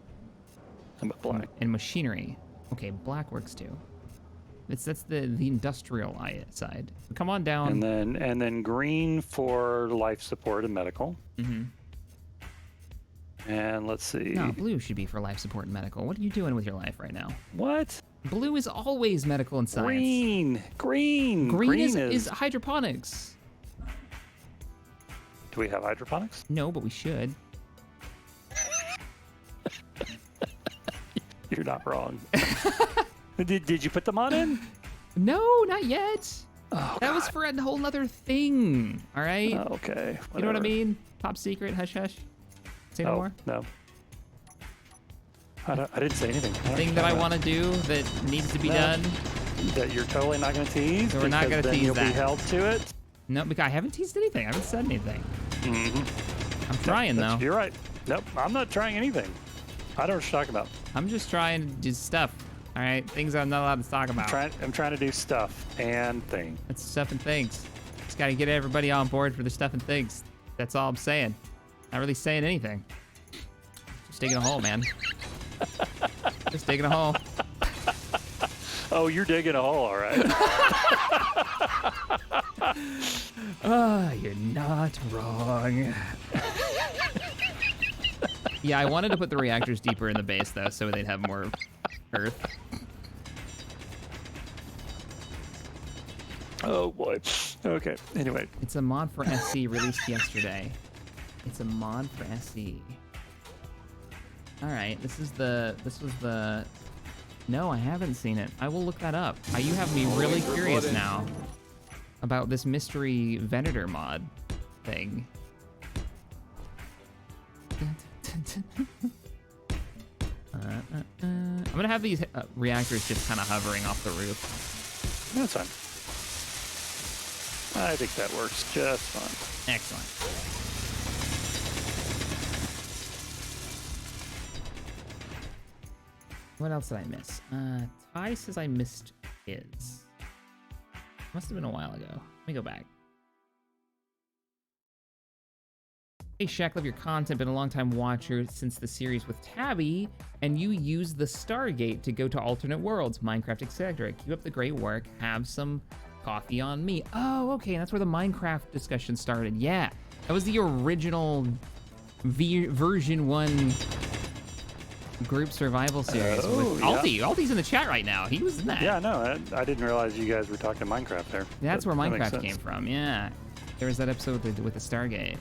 How about black? And machinery. Okay, black works too. That's the industrial side. Come on down. And then green for life support and medical. Mm-hmm. And let's see. No, blue should be for life support and medical. What are you doing with your life right now? What? Blue is always medical and science. Green. Green is hydroponics. Do we have hydroponics? No, but we should. You're not wrong. Did you put the mod in? No, not yet. Oh, that was for a whole nother thing. All right. Oh, okay. You know what I whatever. mean? Top secret. Hush, hush. Say no more. No. I didn't say anything. Thing that I want to do that needs to be done. That you're totally not going to tease. So we're not because gonna then tease you'll be that. held to it. No, because I haven't teased anything. I haven't said anything. Mm-hmm. I'm trying though. You're right. Nope, I'm not trying anything. I don't know what you're talking about. I'm just trying to do stuff. All right, things I'm not allowed to talk about. I'm trying to do stuff and thing. That's stuff and things. Just got to get everybody on board for the stuff and things. That's all I'm saying. Not really saying anything. Just digging a hole, man. Just digging a hole. Oh, you're digging a hole, all right. You're not wrong. Yeah, I wanted to put the reactors deeper in the base, though, so they'd have more Earth. Oh boy. Okay. Anyway, It's a mod for SC released yesterday. It's a mod for SC. All right, this was the. No, I haven't seen it. I will look that up. You have me really curious now about this mystery Venator mod thing. I'm gonna have these reactors just kind of hovering off the roof. that's fine. I think that works just fine. Excellent. What else did I miss? Ty says I missed his. Must have been a while ago. Let me go back. Hey Shaq, love your content. Been a long time watcher since the series with Tabby, and you use the Stargate to go to alternate worlds, Minecraft, etc. Keep up the great work. Have some coffee on me. Oh, okay, that's where the Minecraft discussion started. Yeah, that was the original version 1 group survival series Oh, with yeah. Alti. Alti's in the chat right now. He was in that. Yeah, no, I didn't realize you guys were talking Minecraft there. That's But where that makes Minecraft sense. came from. Yeah, there was that episode with the Stargate.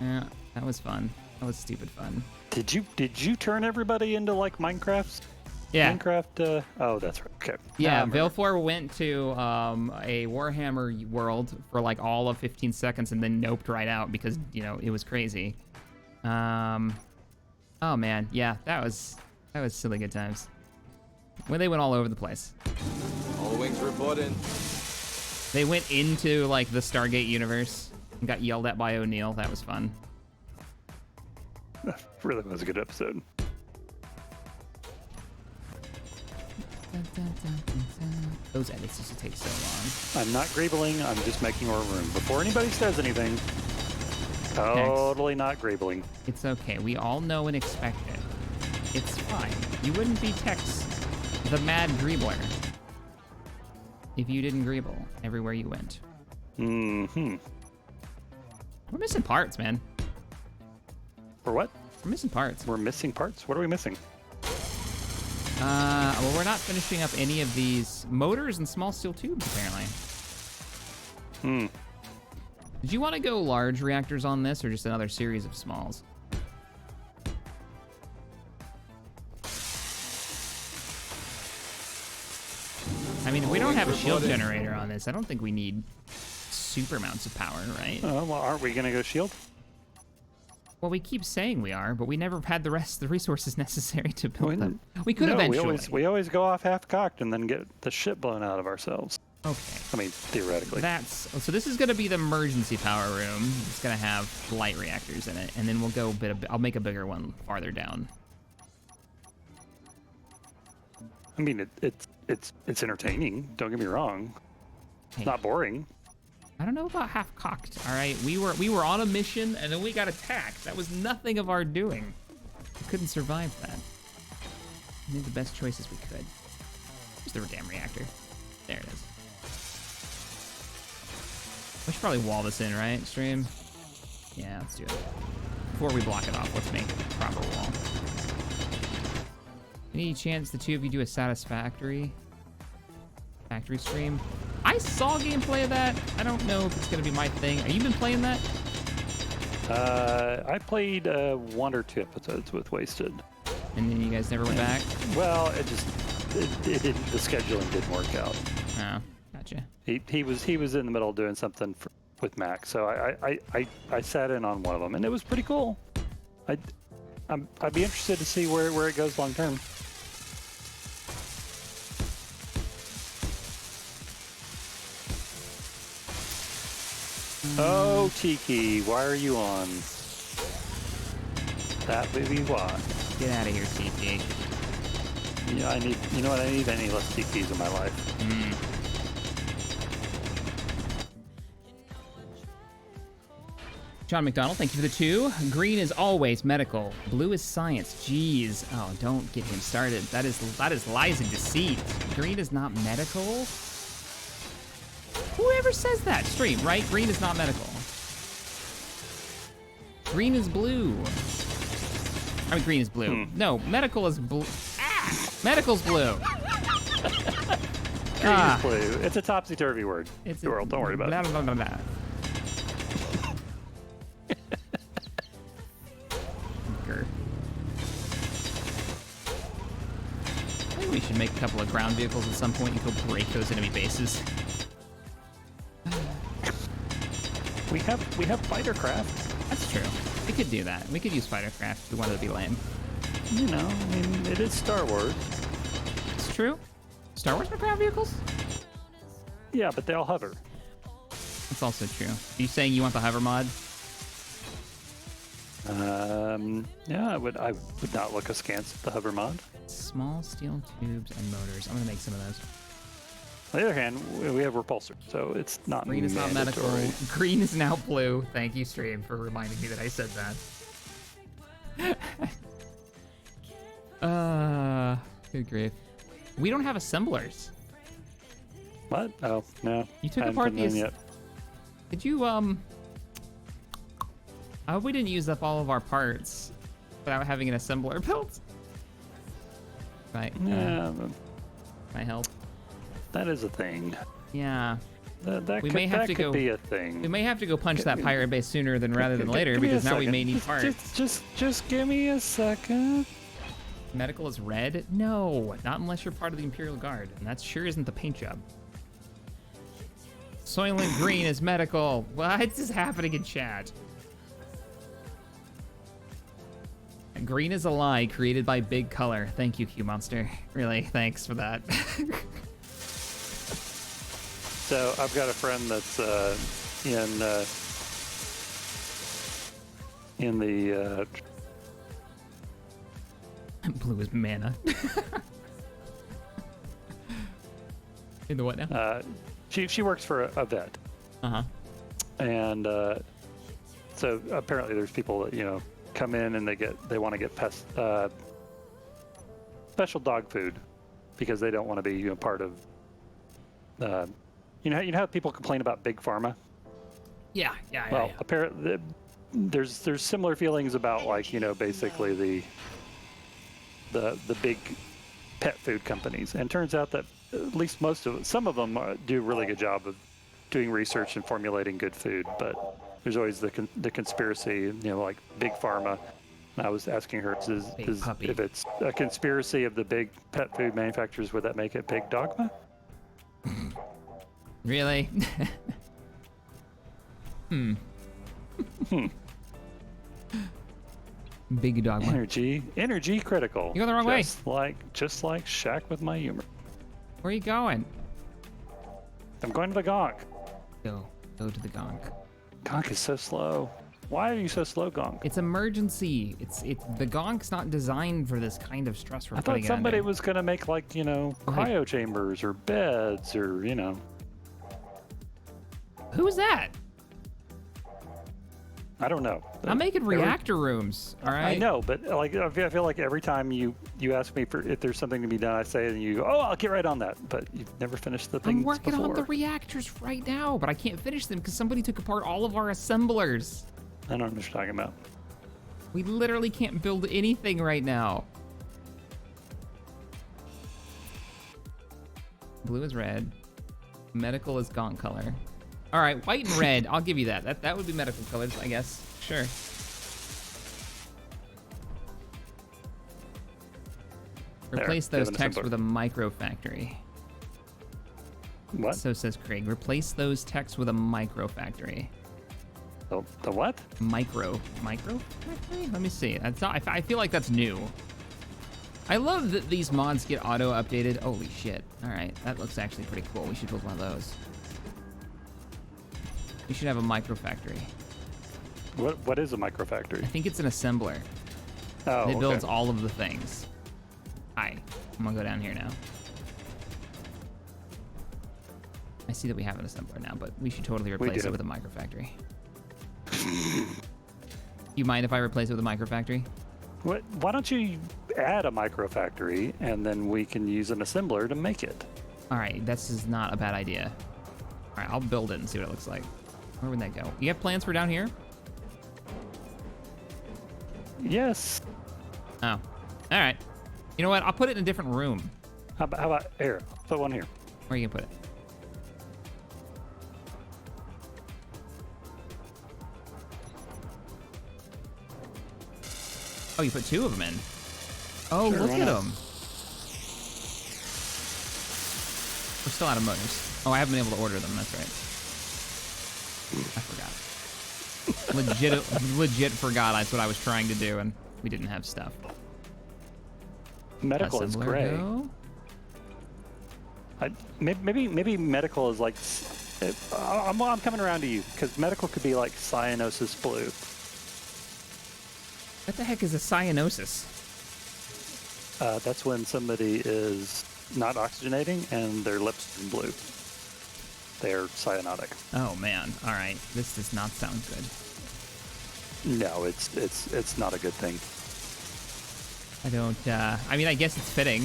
Yeah, that was fun. That was stupid fun. Did you turn everybody into like Minecraft? Yeah. Minecraft. Oh, that's right. Okay. Yeah, Now I remember. Vilfor went to a Warhammer world for like all of 15 seconds and then noped right out because, you know, it was crazy. Oh man, yeah, that was silly good times. When they went all over the place. All wings reporting. They went into like the Stargate universe and got yelled at by O'Neill. That was fun. Really was a good episode. Those edits used to take so long. I'm not greebling. I'm just making more room. Before anybody says anything, totally not greebling. It's okay. We all know and expect it. It's fine. You wouldn't be Tex, the mad greebler, if you didn't greeble everywhere you went. Mm-hmm. We're missing parts, man. For what? We're missing parts. We're missing parts? What are we missing? Well, we're not finishing up any of these motors and small steel tubes, apparently. Did you want to go large reactors on this, or just another series of smalls? I mean, if we don't have a shield generator on this, I don't think we need super amounts of power, right? Well, aren't we going to go shield? Well, we keep saying we are, but we never had the rest of the resources necessary to build We- them. We could No, eventually. we always go off half-cocked and then get the shit blown out of ourselves. Okay. I mean, theoretically. So this is gonna be the emergency power room. It's gonna have light reactors in it, and then we'll go I'll make a bigger one farther down. I mean, it's entertaining. Don't get me wrong. Hey, It's not boring. I don't know about half-cocked. All right, we were on a mission, and then we got attacked. That was nothing of our doing. We couldn't survive that. We made the best choices we could. Where's the damn reactor? There it is. We should probably wall this in, right, stream? Yeah, let's do it. Before we block it off, let's make a proper wall. Any chance the two of you do a satisfactory factory stream? I saw gameplay of that. I don't know if it's gonna be my thing. Have you been playing that? I played 1 or 2 episodes with Wasted. And then you guys never went back? Well, it didn't. The scheduling didn't work out. Oh, gotcha. He was in the middle of doing something with Mac, so I sat in on one of them, and it was pretty cool. I'd be interested to see where it goes long term. Oh, Tiki, why are you on? That would be why. Get out of here, TT. Yeah, you know what? I need any less Tikis in my life. John McDonald, thank you for the 2. Green is always medical. Blue is science. Jeez. Oh, don't get him started. That is lies and deceit. Green is not medical? Whoever says that? Stream, right? Green is not medical. Green is blue. I mean, green is blue. No, medical is blue. Ah! Medical's blue. Green is blue. It's a topsy-turvy word. It's Don't worry about it. Blah, blah, blah. Maybe we should make a couple of ground vehicles at some point and go break those enemy bases. We have fighter craft. That's true. We could do that. We could use fighter craft if we wanted to be lame. You know, I mean, it is Star Wars. It's true. Star Wars have ground vehicles? Yeah, but they all hover. That's also true. Are you saying you want the hover mod? Yeah, I would not look askance at the hover mod. Small steel tubes and motors. I'm gonna make some of those. On the other hand, we have repulsor, so it's not Green is not medical. mandatory. Green is now blue. Thank you, stream, for reminding me that I said that. Good grief. We don't have assemblers. What? Oh, no. You took I haven't apart put them in these- yet. Did you, I hope we didn't use up all of our parts without having an assembler built. Right. Yeah, Can I help? that is a thing. Yeah. That We could, may have that to could go- be a thing. We may have to go punch that pirate base sooner than rather than later Give me a because now we second. may need parts. Just give me a second. Medical is red? No, not unless you're part of the Imperial Guard, and that sure isn't the paint job. Soylent Green is medical. What is happening in chat? Green is a lie created by Big Color. Thank you, Q Monster. Really, thanks for that. So I've got a friend that's in the Blue is mana. In the what now? she works for a vet, Uh-huh. and so apparently there's people that come in and they want to get special dog food because they don't want to be part of you know how people complain about big pharma. Yeah. Well, apparently there's similar feelings about basically the big pet food companies, and it turns out that at least some of them do a really good job of doing research and formulating good food, but there's always the conspiracy, like big pharma. And I was asking her, if it's a conspiracy of the big pet food manufacturers, would that make it big dogma? Really? Big dogma. Energy critical. You go the wrong way. Just like Shack with my humor. Where are you going? I'm going to the Gonk. Go to the gonk. Gonk is so slow. Why are you so slow, Gonk? It's emergency. It's the gonk's not designed for this kind of stress we're I thought putting it somebody under. was gonna make like, cryo chambers or beds or, Who's that? I don't know. I'm making reactor rooms. All right. I know, but like I feel like every time you ask me for if there's something to be done, I say and you go, oh, I'll get right on that. But you've never finished the thing. I'm working before. on the reactors right now, but I can't finish them because somebody took apart all of our assemblers. I don't know what you're talking about. We literally can't build anything right now. Blue is red. Medical is gaunt color. All right, white and red. I'll give you that. That would be medical colors, I guess. Sure. Replace those texts with a micro factory. What? So says Craig. Replace those texts with a micro factory. The what? Micro factory? Let me see. That's not, I feel like that's new. I love that these mods get auto updated. Holy shit. All right, that looks actually pretty cool. We should build one of those. We should have a micro factory. What is a micro factory? I think it's an assembler. Oh, It builds all of the things. Hi. I'm gonna go down here now. I see that we have an assembler now, but we should totally replace it with a micro factory. You mind if I replace it with a micro factory? Why don't you add a micro factory and then we can use an assembler to make it? All right, this is not a bad idea. All right, I'll build it and see what it looks like. Where would that go? You have plans for down here? Yes. Oh, all right. You know what? I'll put it in a different room. How about here? Put one here. Where are you gonna put it? Oh, you put two of them in. Oh, Sure, look why at not? them. We're still out of motors. Oh, I haven't been able to order them. That's right. I forgot. Legit forgot that's what I was trying to do, and we didn't have stuff. Medical is Assembler gray. go. Maybe medical is like. I'm coming around to you because medical could be like cyanosis blue. What the heck is a cyanosis? That's when somebody is not oxygenating and their lips are blue. They're cyanotic. Oh man! All right, this does not sound good. No, it's not a good thing. I don't. I mean, I guess it's fitting.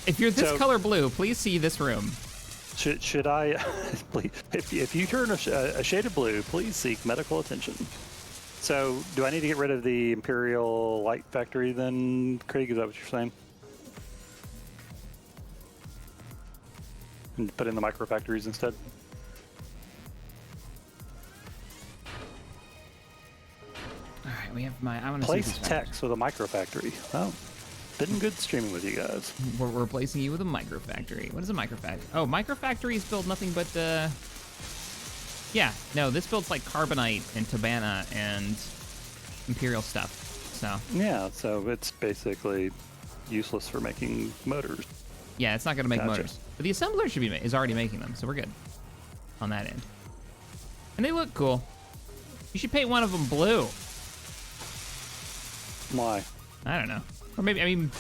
If you're this color blue, please see this room. Should I? Please, if you turn a shade of blue, please seek medical attention. So, do I need to get rid of the Imperial Light Factory then, Craig? Is that what you're saying? And put in the micro factories instead? All right, we have my. I want to Place text with a micro factory. Oh, been good streaming with you guys. We're replacing you with a micro factory. What is a micro factory? Oh, micro factories build nothing but. Yeah, no, this builds like carbonite and Tabana and Imperial stuff. So. Yeah, so it's basically useless for making motors. Yeah, it's not going to make motors. But the assembler should be is already making them, so we're good on that end. And they look cool. You should paint one of them blue. Why? I don't know. Or maybe, I mean,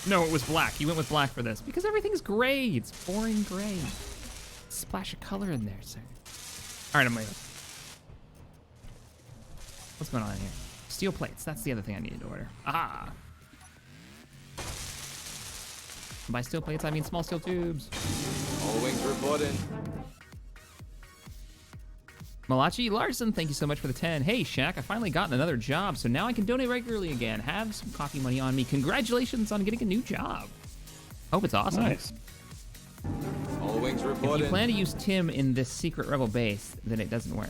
no, it was black. You went with black for this. Because everything's gray. It's boring gray. Splash of color in there, sir. All right, I'm leaving. What's going on here? Steel plates. That's the other thing I needed to order. Ah. By steel plates, I mean small steel tubes. All wings reporting. Malachi Larson, thank you so much for the 10. Hey, Shaq, I finally gotten another job, so now I can donate regularly again. Have some coffee money on me. Congratulations on getting a new job. Hope it's awesome. Nice. All wings If reporting. you plan to use Tim in this secret rebel base, then it doesn't work.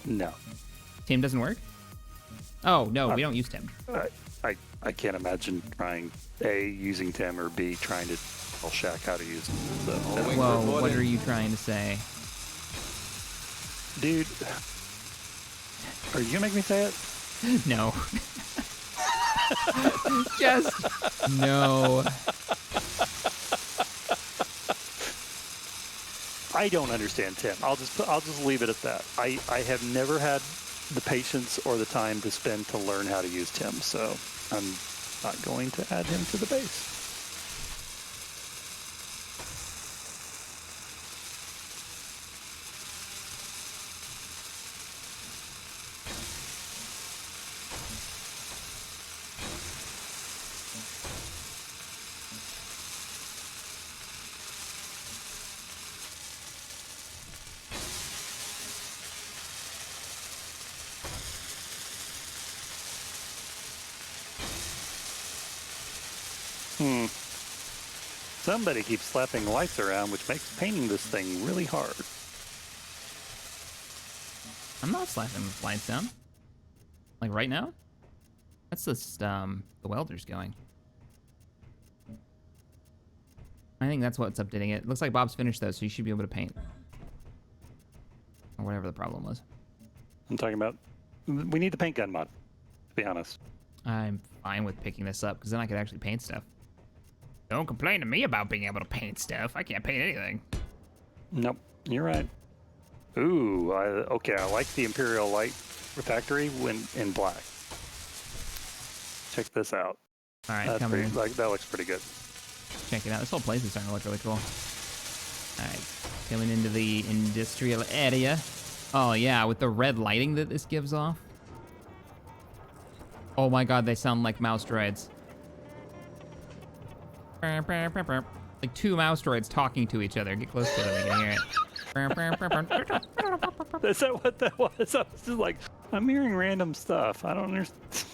No. Tim doesn't work? Oh, no, we don't use Tim. I can't imagine trying A, using Tim, or B, trying to tell Shaq how to use it. So, no. wings Whoa, reporting. what are you trying to say? Dude, are you gonna make me say it? No. Just no. I don't understand Temp. I'll just leave it at that. I have never had the patience or the time to spend to learn how to use Temp, so I'm not going to add him to the base. Somebody keeps slapping lights around, which makes painting this thing really hard. I'm not slapping the lights down. Like right now? That's just the welders going. I think that's what's updating it. Looks like Bob's finished though, so you should be able to paint. Or whatever the problem was. I'm talking about, we need the paint gun mod, to be honest. I'm fine with picking this up, because then I could actually paint stuff. Don't complain to me about being able to paint stuff. I can't paint anything. Nope, you're right. Ooh, okay, I like the Imperial Light Refactory when in black. Check this out. All right, That's come pretty, in. that looks pretty good. Check it out. This whole place is starting to look really cool. All right, coming into the industrial area. Oh yeah, with the red lighting that this gives off. Oh my god, they sound like mouse droids. Like two mouse droids talking to each other. Get close to them, you can hear it. Is that what that was? I was just like, I'm hearing random stuff. I don't understand.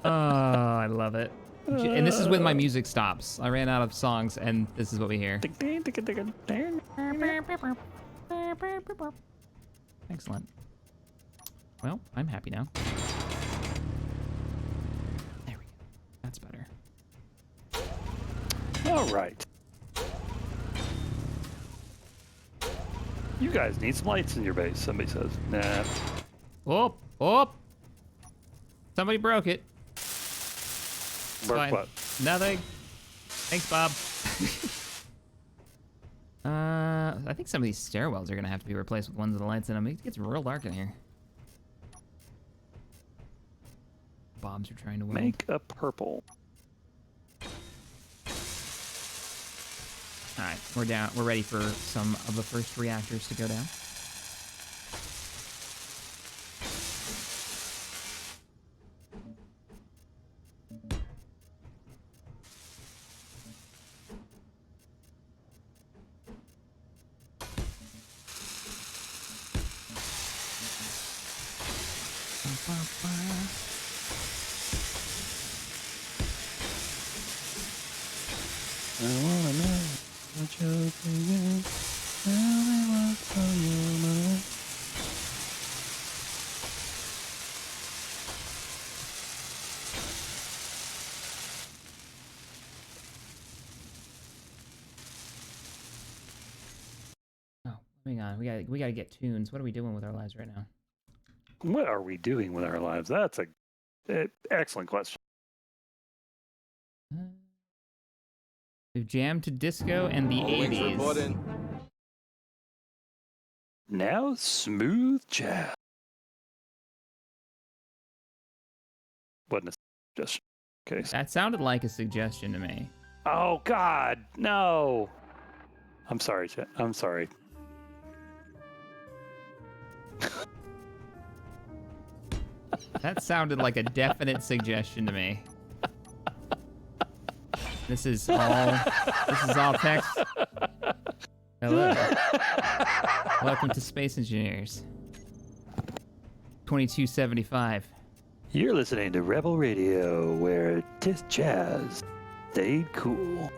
Oh, I love it. And this is when my music stops. I ran out of songs, and this is what we hear. Excellent. Well, I'm happy now. There we go. That's better. All right. You guys need some lights in your base, somebody says. Nah. Oh, oh. Somebody broke it. Broke Fine. what? Nothing. Thanks, Bob. I think some of these stairwells are gonna have to be replaced with ones with the lights in them. It gets real dark in here. Bobs are trying to weld. Make a purple. All right, we're down. We're ready for some of the first reactors to go down. I wanna know what you're thinking. Tell me what's on your mind. Oh, hang on. We gotta get tunes. What are we doing with our lives right now? What are we doing with our lives? That's a excellent question. We've jammed to disco and the All wings 80s. reporting. Now, smooth jazz. Wasn't a suggestion. Okay. That sounded like a suggestion to me. Oh God, no! I'm sorry, chat. I'm sorry. That sounded like a definite suggestion to me. This is all text. Hello. Welcome to Space Engineers. 2275. You're listening to Rebel Radio, where this jazz stayed cool.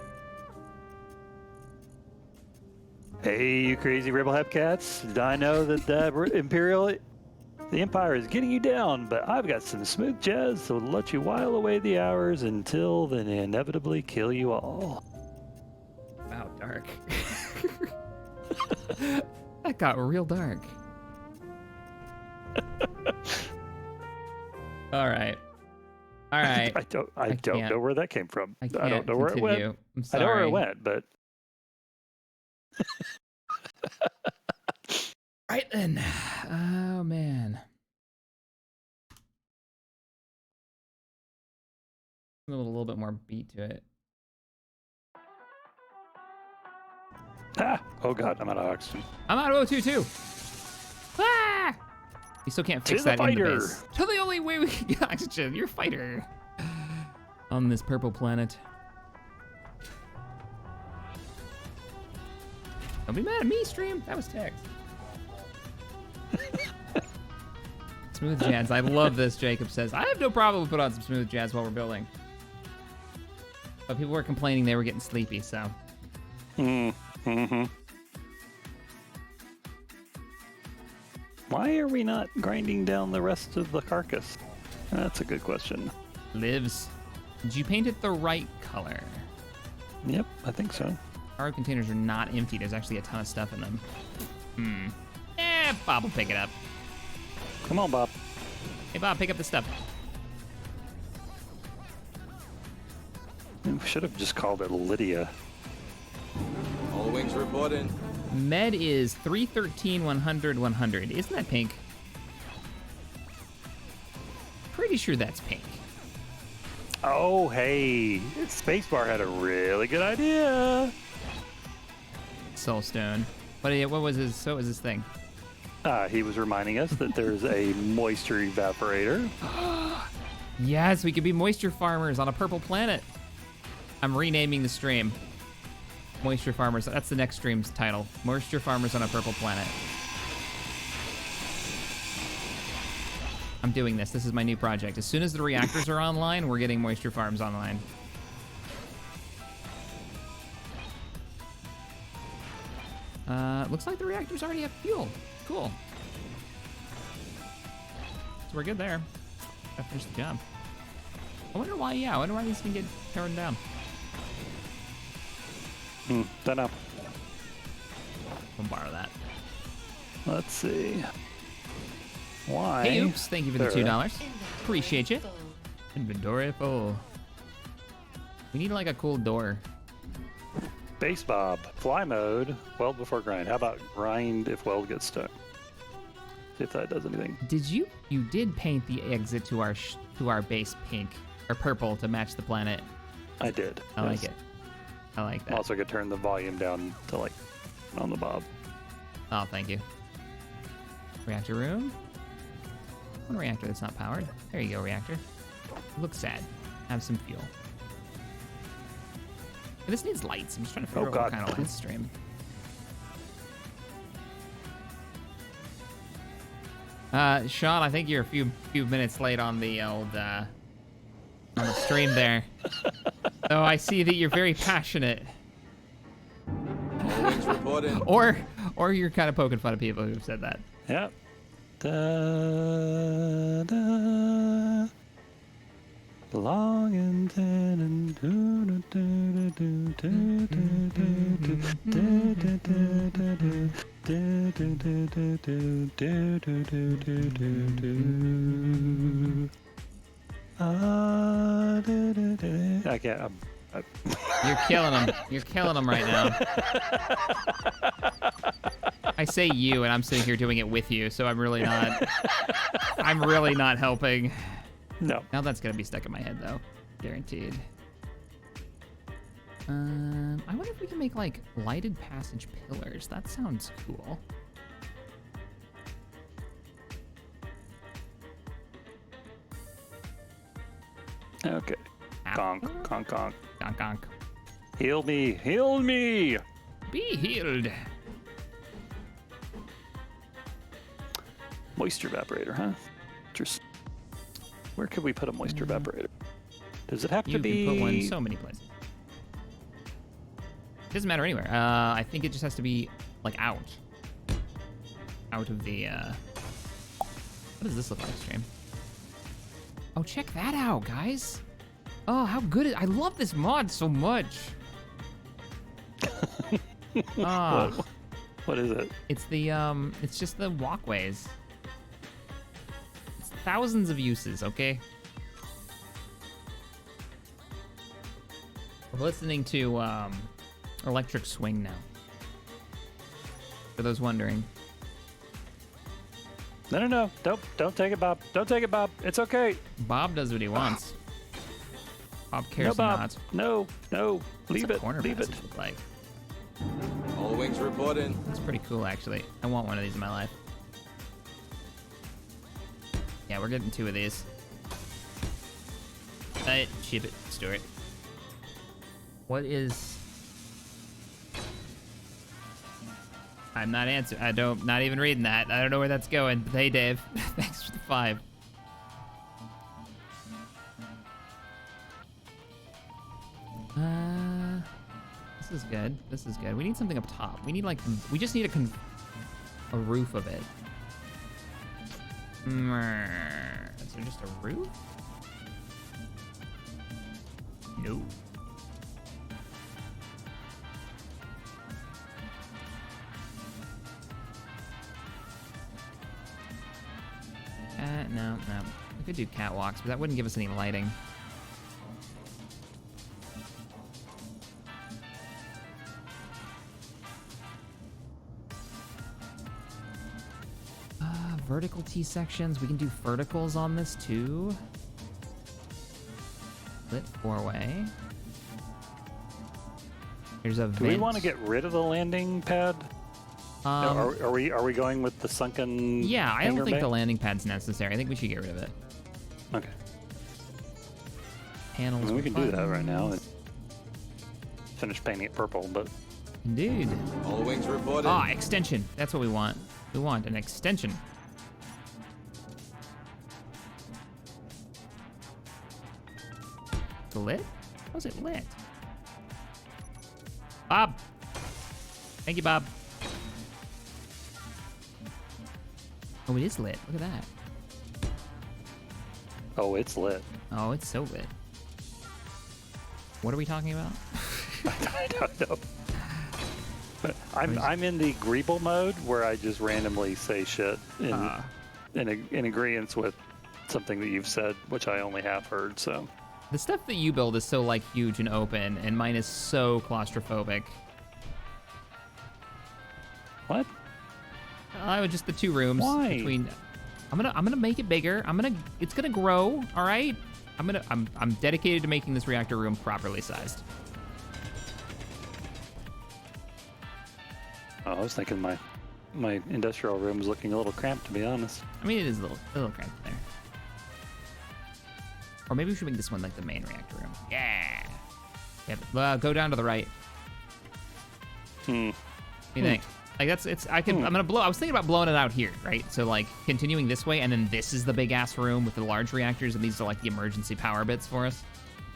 Hey, you crazy Rebel Hepcats. I know that the Empire is getting you down, but I've got some smooth jazz that will let you while away the hours until they inevitably kill you all. Wow, dark. That got real dark. All right. All right. I don't can't. know where that came from. I I don't know where it went. I'm I sorry. know where it went, but Right then. Oh man. A little bit more beat to it. oh god, I'm out of oxygen. I'm out of O2 too. Ah! You still can't fix To the that in the fighter. base. To the only way we can get oxygen. You're a fighter. On this purple planet. Don't be mad at me, stream. That was text. Smooth jazz. I love this, Jacob says. I have no problem with put on some smooth jazz while we're building. But people were complaining they were getting sleepy, so. Mm-hmm. Why are we not grinding down the rest of the carcass? That's a good question. Lives. Did you paint it the right color? Yep, I think so. Our containers are not empty. There's actually a ton of stuff in them. Bob will pick it up. Come on, Bob. Hey, Bob, pick up the stuff. We should have just called it Lydia. All wings reporting. Med is 313, 100, 100. Isn't that pink? Pretty sure that's pink. Oh, hey. Spacebar had a really good idea. Soulstone. What was his? So what was his thing? He was reminding us that there's a moisture evaporator. Yes, we could be moisture farmers on a purple planet. I'm renaming the stream. Moisture farmers. That's the next stream's title. Moisture farmers on a purple planet. I'm doing this. This is my new project. As soon as the reactors are online, we're getting moisture farms online. Looks like the reactors already have fuel. Cool. So we're good there. Gotta finish the job. I wonder why, I wonder why these can get torn down. Don't know. We'll borrow that. Let's see. Why? Hey, Oops, thank you for the There. $2. Appreciate you. Full. Inventory full. We need like a cool door. Base Bob. Fly mode. Weld before grind. How about grind if weld gets stuck? See if that does anything. You did paint the exit to our base pink or purple to match the planet. I did. I like yes. it. I like that. Also, I could turn the volume down to like on the Bob. Oh, thank you. Reactor room. One reactor that's not powered. There you go, reactor. Looks sad. Have some fuel. This needs lights. I'm just trying to figure out what God. kind of lights to stream. Sean, I think you're a few minutes late on the old on the stream there. So I see that you're very passionate. All wings reporting. Or you're kind of poking fun of people who've said that. Yeah. Da, da, long and thin and do do do do do do do do do do do do do. I can't. You're killing them. You're killing them right now. I say you, and I'm sitting here doing it with you, so I'm really not. I'm really not helping. No. Now that's gonna be stuck in my head, though, guaranteed. I wonder if we can make like lighted passage pillars. That sounds cool. Okay. Conk, conk, conk. Gonk, gonk. Heal me, heal me. Be healed. Moisture evaporator, huh? Interesting. Where could we put a moisture evaporator? Does it have You to be? can put one so many places. It doesn't matter anywhere. I think it just has to be like out of the. What does this look like, stream? Oh, check that out, guys. Oh, how good I love this mod so much. Oh, What is it? it's the it's just the walkways. It's thousands of uses, okay? We're listening to Electric Swing now. For those wondering. No. Don't take it, Bob. Don't take it, Bob. It's okay. Bob does what he wants. Bob cares No, Bob. not. No. Leave What's a it. corner Leave it. passage look like? All wings reporting. That's pretty cool, actually. I want one of these in my life. Yeah, we're getting 2 of these. Ship it, Stuart. What is... I'm not answering. Not even reading that. I don't know where that's going. But hey, Dave. Thanks for the 5. This is good. This is good. We need something up top. We need we just need a roof of it. Is there just a roof? No. No. We could do catwalks, but that wouldn't give us any lighting. Vertical T sections. We can do verticals on this too. Split 4-way. There's a vent. Do we want to get rid of the landing pad? Are we going with the sunken? Yeah, I don't hangar think bay? the landing pad's necessary. I think we should get rid of it. Okay. Panels. I mean, we with can do that right now. buttons. Finish painting it purple, but Dude. All wings reporting. Extension. That's what we want. We want an extension. It's lit? How's it lit? Bob. Thank you, Bob. Oh, it is lit. Look at that. oh, it's lit. Oh, it's so lit. What are we talking about? I don't know. But I'm in the Greeble mode where I just randomly say shit in agreement with something that you've said, which I only have heard. So The stuff that you build is so like huge and open, and mine is so claustrophobic. what? I would just the 2 rooms Why? between. I'm gonna make it bigger. It's gonna grow. All right. I'm dedicated to making this reactor room properly sized. Oh, I was thinking my industrial room is looking a little cramped, to be honest. I mean, it is a little cramped there. Or maybe we should make this one like the main reactor room. Yeah. Go down to the right. What do you think? Like I'm gonna blow. I was thinking about blowing it out here, right? So like continuing this way, and then this is the big ass room with the large reactors, and these are like the emergency power bits for us.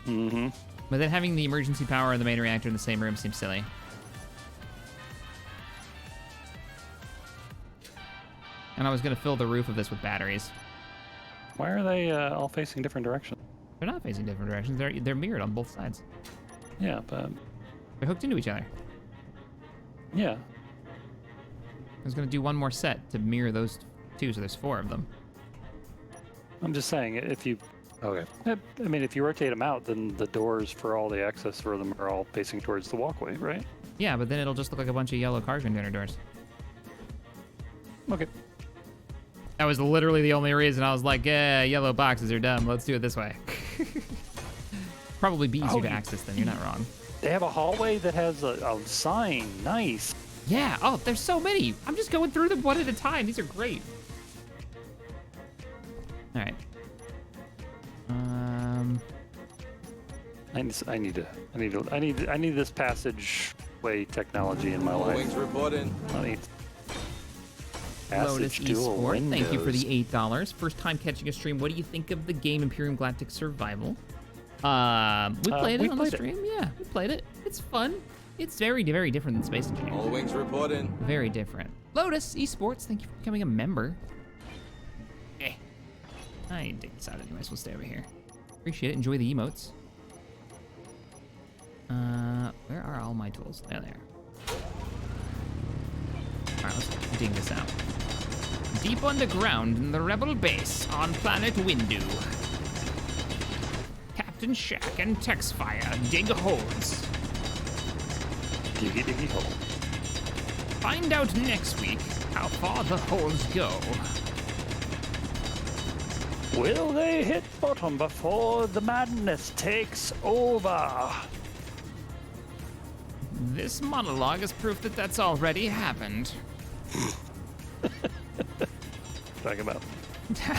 Mm-hmm. But then having the emergency power and the main reactor in the same room seems silly. And I was gonna fill the roof of this with batteries. Why are they all facing different directions? They're not facing different directions. They're mirrored on both sides. Yeah, but They're hooked into each other. yeah. I was gonna do one more set to mirror those 2, so there's 4 of them. I'm just saying, if you... Okay. I mean, if you rotate them out, then the doors for all the access for them are all facing towards the walkway, right? Yeah, but then it'll just look like a bunch of yellow car container doors. Okay. That was literally the only reason I was like, yeah, yellow boxes are dumb. Let's do it this way. Probably be easier to access them. You're not wrong. They have a hallway that has a sign. Nice. Yeah. Oh, there's so many. I'm just going through them one at a time. These are great. All right. I need this passageway technology in my All life. wings reporting. I need Lotus passage dual Esport, thank you for windows. the $8. First time catching a stream. What do you think of the game Imperium Galactic Survival? We played it on the stream. Yeah, we played it. It's fun. It's very, very different than Space Engineers. All wings reporting. Very different. Lotus Esports, thank you for becoming a member. I need to take this out anyways. We'll stay over here. Appreciate it. Enjoy the emotes. Where are all my tools? There they are. All right, let's dig this out. Deep underground in the rebel base on planet Windu. CaptainShack and Texfire dig holes. Diggy diggy hole. Find out next week how far the holes go. Will they hit bottom before the madness takes over? This monologue is proof that that's already happened. Talking about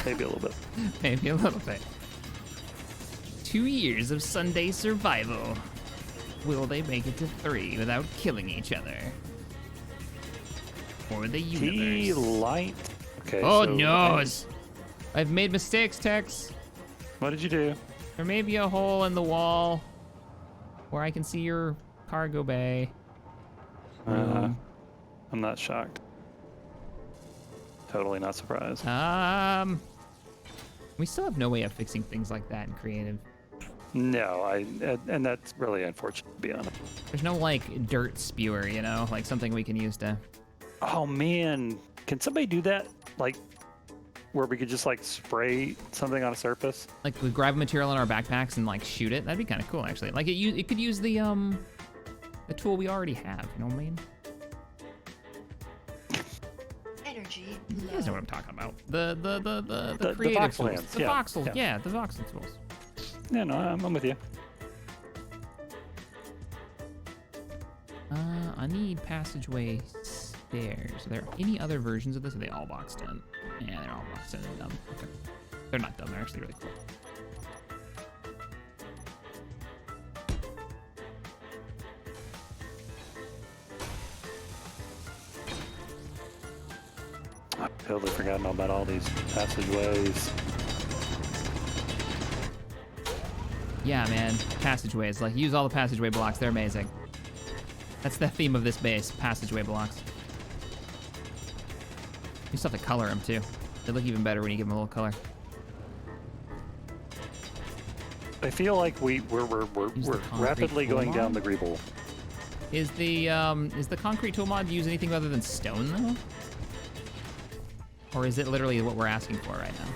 maybe a little bit. Maybe a little bit. 2 years of Sunday survival. Will they make it to 3 without killing each other? Or the universe? Key light. Okay. Oh, so no! I've made mistakes, Tex. What did you do? There may be a hole in the wall where I can see your cargo bay. I'm not shocked. Totally not surprised. We still have no way of fixing things like that in creative. No, and that's really unfortunate, to be honest. There's no, like, dirt spewer, you know? Like, something we can use to... Oh, man. Can somebody do that? Like, where we could just, like, spray something on a surface? Like, we grab a material in our backpacks and, like, shoot it? That'd be kind of cool, actually. Like, it could use the tool we already have, you know what I mean? Energy You guys know what I'm talking about. The The creative voxel tools. hands, The yeah, voxel, yeah, the voxel tools. Yeah, no, I'm with you. I need passageway stairs. Are there any other versions of this? Are they all boxed in? Yeah, they're all boxed in and dumb. Okay. They're not dumb, they're actually really cool. I've totally forgotten about all these passageways. Yeah, man, passageways. Like, use all the passageway blocks. They're amazing. That's the theme of this base, passageway blocks. You still have to color them, too. They look even better when you give them a little color. I feel like we're concrete rapidly tool going mod? down the greeble. Is the concrete tool mod use anything other than stone, though? Or is it literally what we're asking for right now?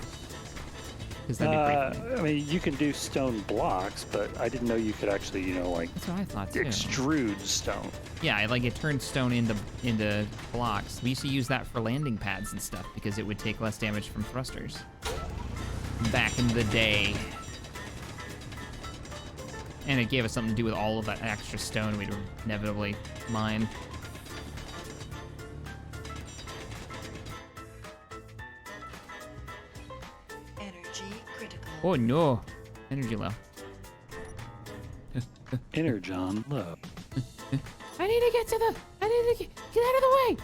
Because that'd be pretty cool. I mean, you can do stone blocks, but I didn't know you could actually, you know, like That's what I thought, too. extrude stone. Yeah, like it turned stone into blocks. We used to use that for landing pads and stuff because it would take less damage from thrusters. Back in the day. And it gave us something to do with all of that extra stone we'd inevitably mine. Energy critical. Oh no, energy low. Energon low. I need to get to the. I need to get out of the way.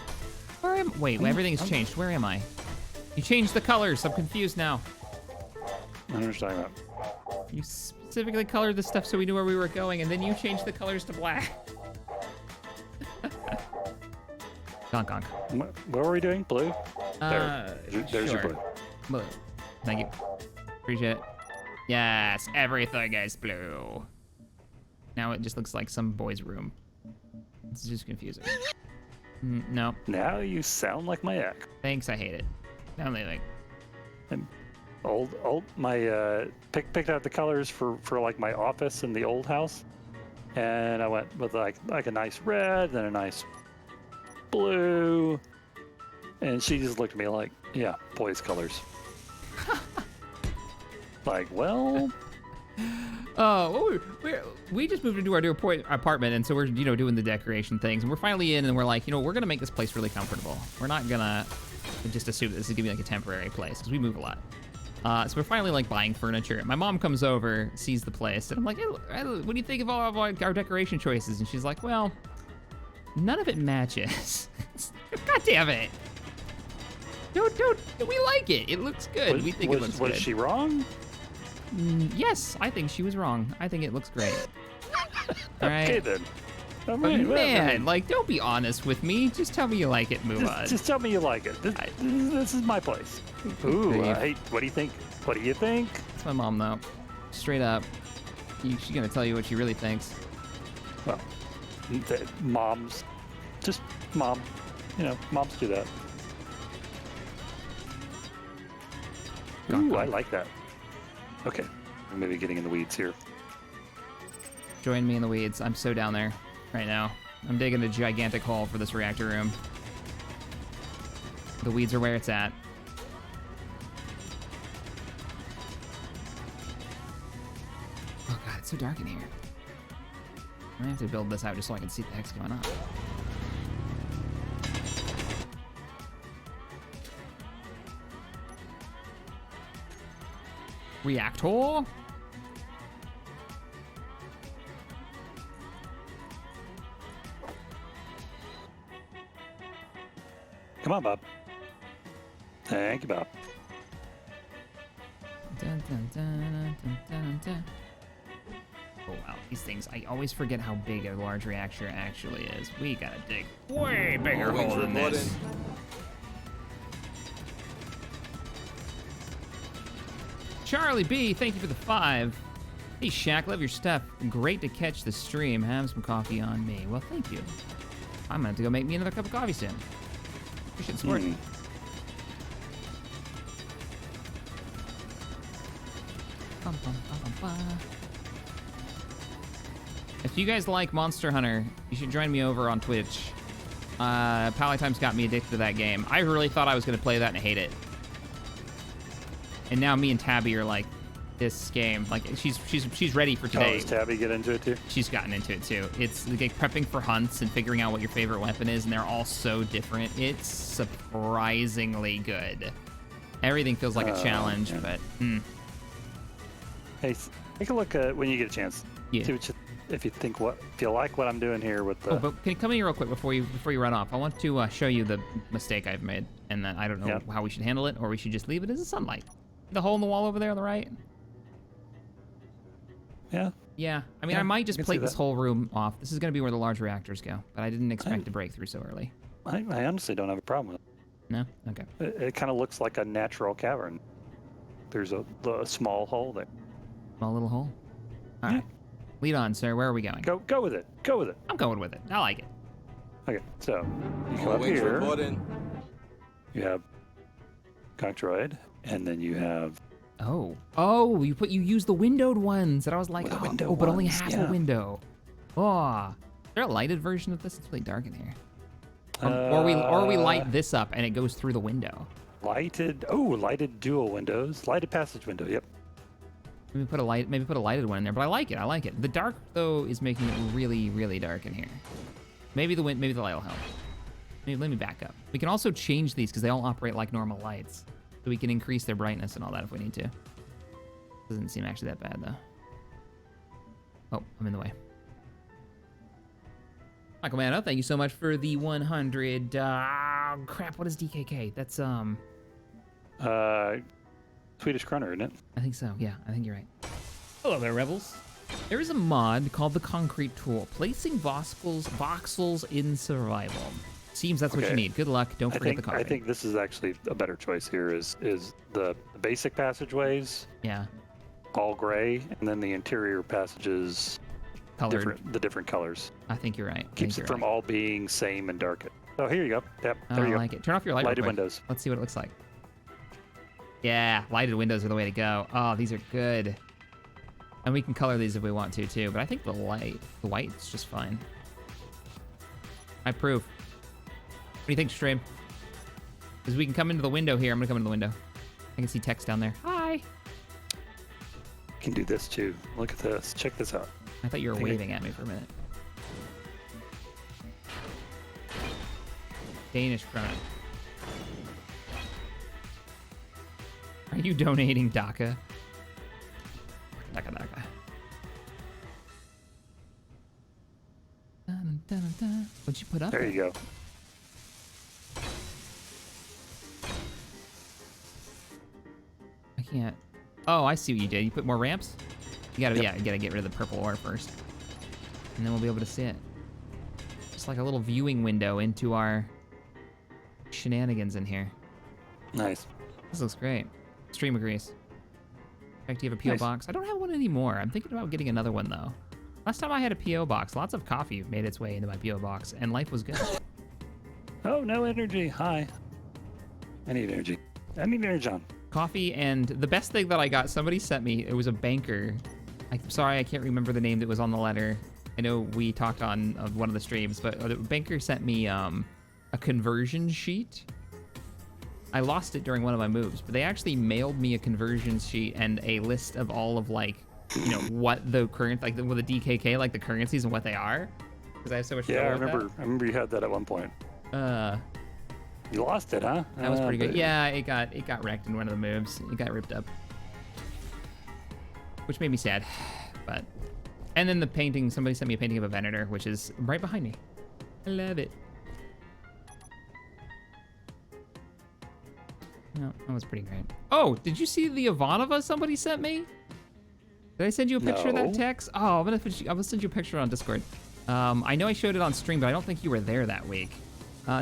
Where am? Wait, everything's changed. Where am I? You changed the colors. I'm confused now. I don't know what you're talking about. You specifically colored the stuff so we knew where we were going, and then you changed the colors to black. Gonk gonk. What were we doing? Blue? There's your sure. blue. Blue. Thank you. Appreciate it. Yes, everything is blue. Now it just looks like some boy's room. It's just confusing. No, Now you sound like my ex. thanks, I hate it. Now leaving. And picked out the colors for like my office in the old house, and I went with like a nice red, then a nice blue, and she just looked at me like, yeah, boys' colors. Like, well, Oh, we just moved into our new apartment, and so we're doing the decoration things, and we're finally in, and we're like, we're gonna make this place really comfortable. We're not gonna just assume that this is gonna be like a temporary place because we move a lot. So we're finally like buying furniture. My mom comes over, sees the place, and I'm like, hey, what do you think of all of our decoration choices? And she's like, well, none of it matches. God damn it. Don't, we like it. It looks good. We think it looks good. Was she wrong? Yes, I think she was wrong. I think it looks great. All right. Okay then. All But right, well, man, like, don't be honest with me. Just tell me you like it. Move on. just tell me you like it. This is my place. Ooh, hey, what do you think? What do you think? It's my mom, though. Straight up. She's gonna tell you what she really thinks. Well, moms, just mom. Moms do that. Ooh, I like that. Okay, we're maybe getting in the weeds here. Join me in the weeds. I'm so down there right now. I'm digging a gigantic hole for this reactor room. The weeds are where it's at. Oh god, it's so dark in here. I have to build this out just so I can see what the heck's going on. Reactor? Come on, Bob. Thank you, Bob. Dun, dun, dun, dun, dun, dun. Oh wow, these things, I always forget how big a large reactor actually is. We gotta dig way bigger All wings hole than this. reporting. Charlie B, thank you for the 5. Hey Shaq, love your stuff. Great to catch the stream. Have some coffee on me. Well, thank you. I'm gonna have to go make me another cup of coffee soon. Appreciate the support. Bum, bum, bum, bum, bum. If you guys like Monster Hunter, you should join me over on Twitch. Palatime's got me addicted to that game. I really thought I was gonna play that and hate it. And now me and Tabby are like, this game, like she's ready for today. Oh, does Tabby get into it too? She's gotten into it too. It's like prepping for hunts and figuring out what your favorite weapon is, and they're all so different. It's surprisingly good. Everything feels like a challenge, yeah. but Hey, take a look at when you get a chance. Yeah. See what if you like what I'm doing here with the. Oh, but can you come in here real quick before you run off? I want to show you the mistake I've made, and that I don't know how we should handle it, or we should just leave it as a sunlight. The hole in the wall over there on the right. Yeah. Yeah, I mean, Yeah, I might just I can plate see this that. whole room off. This is going to be where the large reactors go, but I didn't expect to break through so early. I honestly don't have a problem with No? Okay. it. It kind of looks like a natural cavern. There's a small hole there. Small little hole. All right. Lead on, sir. Where are we going? Go with it. Go with it. I'm going with it. I like it. Okay, so you come All up wings here. reporting. You have Conctroid, and then you have Oh, you use the windowed ones. And I was like, The window but only ones, half yeah. a window. Oh, is there a lighted version of this? It's really dark in here. Or we light this up and it goes through the window. lighted dual windows, lighted passage window. Yep. Maybe put a lighted one in there, but I like it. I like it. The dark though is making it really, really dark in here. Maybe the light will help. Maybe let me back up. We can also change these because they all operate like normal lights, so we can increase their brightness and all that if we need to. Doesn't seem actually that bad though. Oh, I'm in the way. Michael Mano, thank you so much for the 100. Crap, what is DKK? That's Swedish Krona, isn't it? I think so. Yeah, I think you're right. Hello there, Rebels. There is a mod called the Concrete Tool, placing voxels in survival. Seems that's what you Okay. need. Good luck. Don't forget the coffee. I think this is actually a better choice here. Is the basic passageways Yeah, all gray, and then the interior passages colored. different colors. I think you're right. Keeps it from all being same and dark. So here you go. Yep, Oh, there I you go. like it. Turn off your light. real Lighted quick. windows. Let's see what it looks like. Yeah, lighted windows are the way to go. Oh, these are good. And we can color these if we want to too, but I think the white's just fine. I approve. What do you think, stream? Because we can come into the window here. I'm gonna come into the window. I can see text down there. Hi. You can do this too. Look at this. Check this out. I thought you were Think I- waving at me for a minute. Danish krona. Are you donating DACA? DACA. Dun, dun, dun, dun. What'd you put up? There you go. I can't. Oh, I see what you did. You put more ramps? You gotta, Yep. you gotta get rid of the purple ore first. And then we'll be able to see it. Just like a little viewing window into our shenanigans in here. Nice. This looks great. Stream agrees. In fact, do you have a P.O. Nice. box? I don't have one anymore. I'm thinking about getting another one, though. Last time I had a P.O. box, lots of coffee made its way into my P.O. box, and life was good. Oh, no energy. Hi. I need energy. I need energy on. Coffee, and the best thing that I got, somebody sent me, it was a banker. I'm sorry, I can't remember the name that was on the letter. I know we talked on one of the streams, but the banker sent me a conversion sheet. I lost it during one of my moves, but they actually mailed me a conversion sheet and a list of all of, like, you know, what the current, like, with the DKK, like, the currencies and what they are. Because I have so much trouble with that. I remember you had that at one point. You lost it, huh? That was pretty good. Yeah, it got wrecked in one of the moves. It got ripped up. Which made me sad. But and then the painting, somebody sent me a painting of a Venator, which is right behind me. I love it. No, that was pretty great. Oh, did you see the Ivanova somebody sent me? Did I send you a picture of that text? Oh, I'm gonna send you a picture on Discord. I know I showed it on stream, but I don't think you were there that week.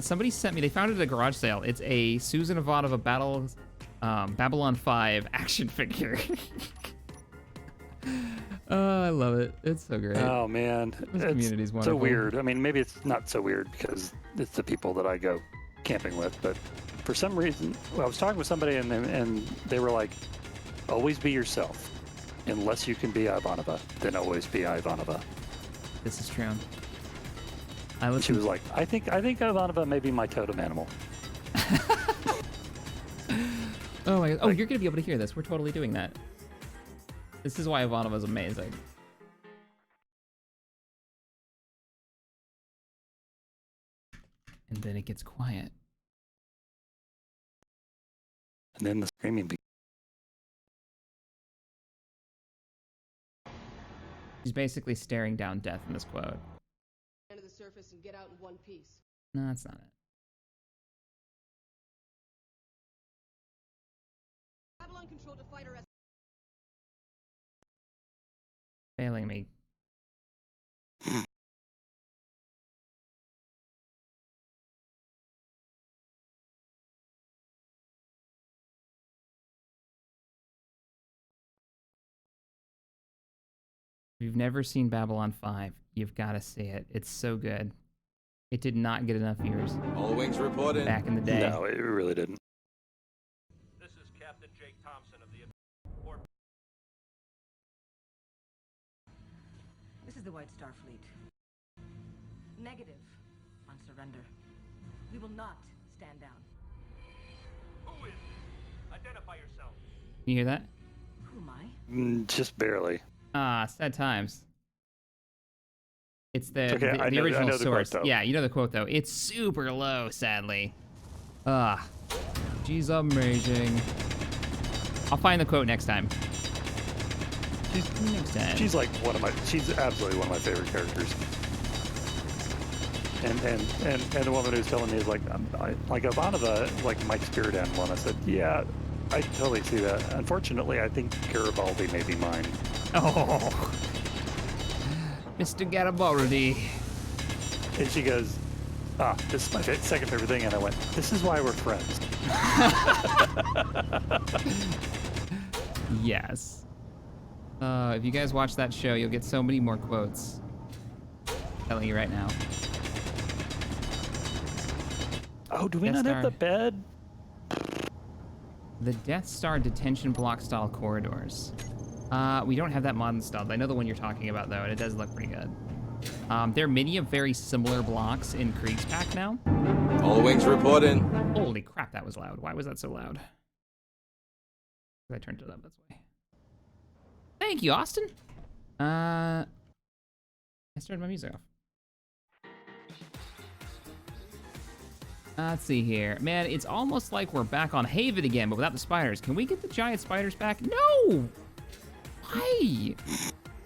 Somebody sent me, they found it at a garage sale. It's a Susan Ivanova Babylon 5 action figure. Oh, I love it. It's so great. Oh, man. This community's wonderful. So weird. I mean, maybe it's not so weird because it's the people that I go camping with, but for some reason, I was talking with somebody and they were like, always be yourself. Unless you can be Ivanova, then always be Ivanova. This is true. She was like, I think Ivanova may be my totem animal. Oh my god. Oh, you're gonna be able to hear this. We're totally doing that. This is why Ivanova's amazing. And then it gets quiet. And then the screaming beat. She's basically staring down death in this quote. To the surface and get out in one piece. No, that's not it. Babylon controlled a fighter. Failing me. If you've never seen Babylon 5, you've got to see it. It's so good. It did not get enough viewers All wings reporting. back in the day. No, it really didn't. This is Captain Jake Thompson of the... This is the White Star Fleet. Negative on surrender. We will not stand down. Who is this? Identify yourself. You hear that? Who am I? Just barely. Ah, sad times. It's the, okay, the original the source. quote, though. Yeah, you know the quote though. It's super low, sadly. Ah, she's amazing. I'll find the quote next time. Next time. She's like she's absolutely one of my favorite characters. And the woman who's telling me is like, like Ivanova, like my spirit animal. And I said, yeah, I totally see that. Unfortunately, I think Garibaldi may be mine. Oh, Mr. Garibaldi. And she goes, this is my second favorite thing. And I went, this is why we're friends. Yes. If you guys watch that show, you'll get so many more quotes. I'm telling you right now. Oh, do we Death not have Star. the bed? The Death Star detention block style corridors. We don't have that mod installed. I know the one you're talking about though, and it does look pretty good. There are many of very similar blocks in Kriegspack now. All wings reporting. Holy crap, that was loud. Why was that so loud? I turned it up, that's why. Thank you, Austin. I started my music off. Let's see here. Man, it's almost like we're back on Haven again, but without the spiders. Can we get the giant spiders back? No! Why?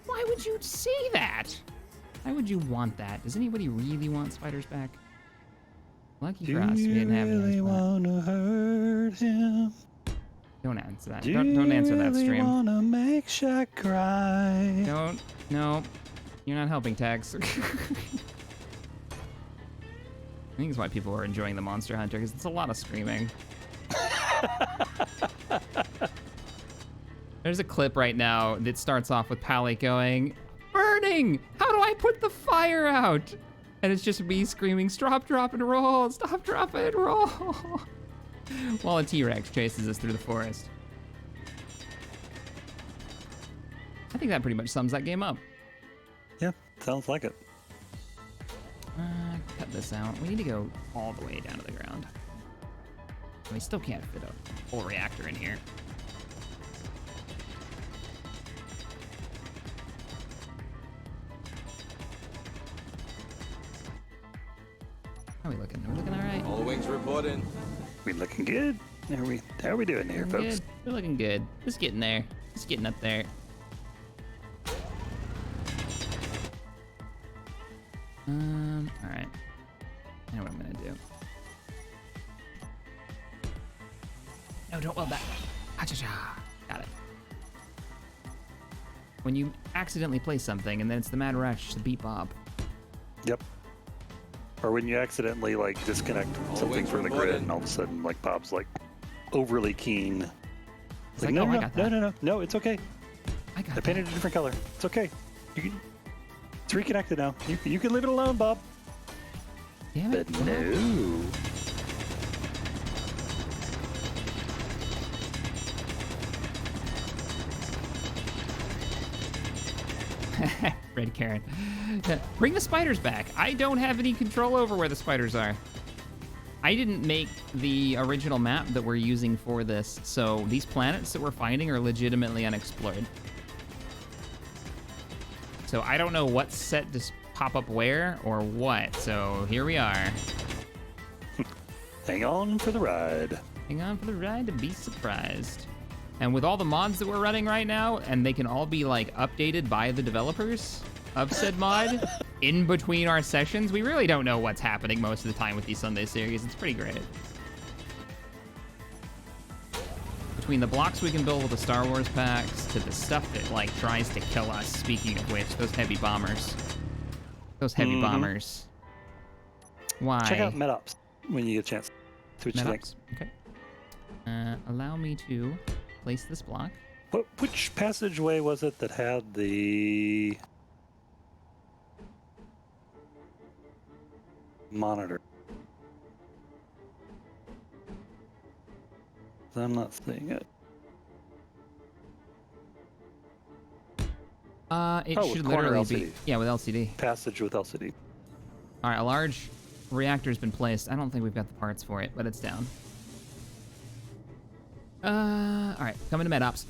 Why would you say that? Why would you want that? Does anybody really want spiders back? Lucky for us, we didn't have any. Really wanna hurt him? Don't answer that. Don't answer that really stream. Wanna make Shaq cry? Don't. No. You're not helping, Tex. I think it's why people are enjoying the Monster Hunter, because it's a lot of screaming. There's a clip right now that starts off with Pally going, "Burning! How do I put the fire out?" And it's just me screaming, "Stop, drop, and roll! Stop, drop, and roll!" While a T-Rex chases us through the forest. I think that pretty much sums that game up. Yeah, sounds like it. Cut this out. We need to go all the way down to the ground. We still can't fit a full reactor in here. How are we looking? Are we looking all right? All wings reporting. We looking good? How are we doing here, folks? Good. We're looking good. Just getting there. Just getting up there. All right. I know what I'm gonna do. No, don't weld that. Ah-cha-cha. Got it. When you accidentally place something and then it's the mad rush to beat Bob. Yep. Or when you accidentally like disconnect something from the grid and all of a sudden like Bob's like overly keen. It's like, like, no, oh, I no, got no, that. no, no, no, it's okay. I got I painted a different color. It's okay. It's reconnected now. You can leave it alone, Bob. Damn it. But no. Red Karen. Bring the spiders back. I don't have any control over where the spiders are. I didn't make the original map that we're using for this, so these planets that we're finding are legitimately unexplored. So I don't know what's set to pop up where or what, so here we are. Hang on for the ride. Hang on for the ride to be surprised. And with all the mods that we're running right now, and they can all be like updated by the developers of said mod in between our sessions, we really don't know what's happening most of the time with these Sunday series. It's pretty great. Between the blocks we can build with the Star Wars packs to the stuff that like tries to kill us, speaking of which, those heavy bombers. Those heavy bombers. Why? Check out MedOps when you get a chance. See what you think. MedOps. Okay. Allow me to place this block. Which passageway was it that had the monitor? I'm not seeing it. It with should corner literally be, LCD. yeah, with LCD. Passage with LCD. All right, a large reactor's been placed. I don't think we've got the parts for it, but it's down. All right, coming to MedOps.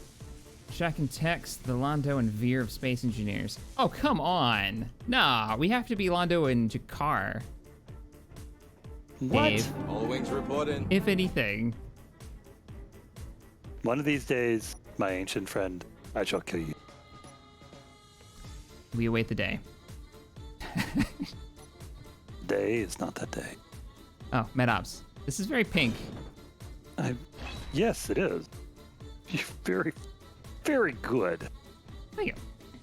Shack and Tex, the Londo and Veer of Space Engineers. Oh, come on. Nah, we have to be Londo and Jakar. What? Dave, All wings reporting. if anything. One of these days, my ancient friend, I shall kill you. We await the day. Day is not that day. Oh, MedOps. This is very pink. Yes, it is. You're very, very good. Thank you.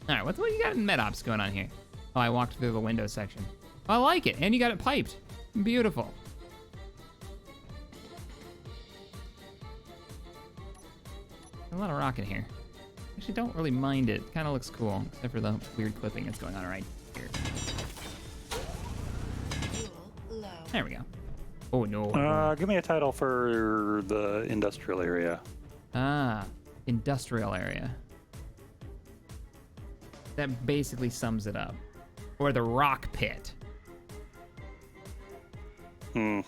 All right, what you got in MedOps going on here? Oh, I walked through the window section. I like it, and you got it piped. Beautiful. A lot of rock in here. Actually, don't really mind it. Kind of looks cool, except for the weird clipping that's going on right here. Fuel low. There we go. Oh, no. Give me a title for the industrial area. Industrial area. That basically sums it up. Or the rock pit. The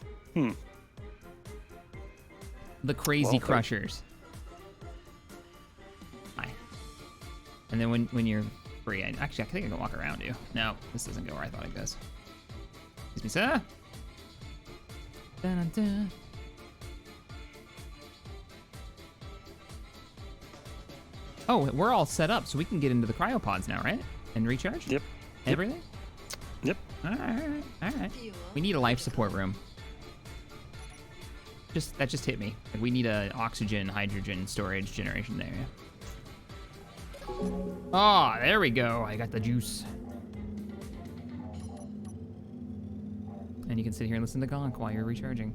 crazy Well, crushers. Hi. And then when you're free, actually I think I can walk around you. No, this doesn't go where I thought it goes. Excuse me, sir. Dun, dun, dun. Oh, we're all set up, so we can get into the cryopods now, right? And recharge? Yep. Everything? Yep. All right. Fuel We need a life support room. That just hit me. Like, we need a oxygen, hydrogen storage generation there. Oh, there we go. I got the juice. And you can sit here and listen to Gonk while you're recharging.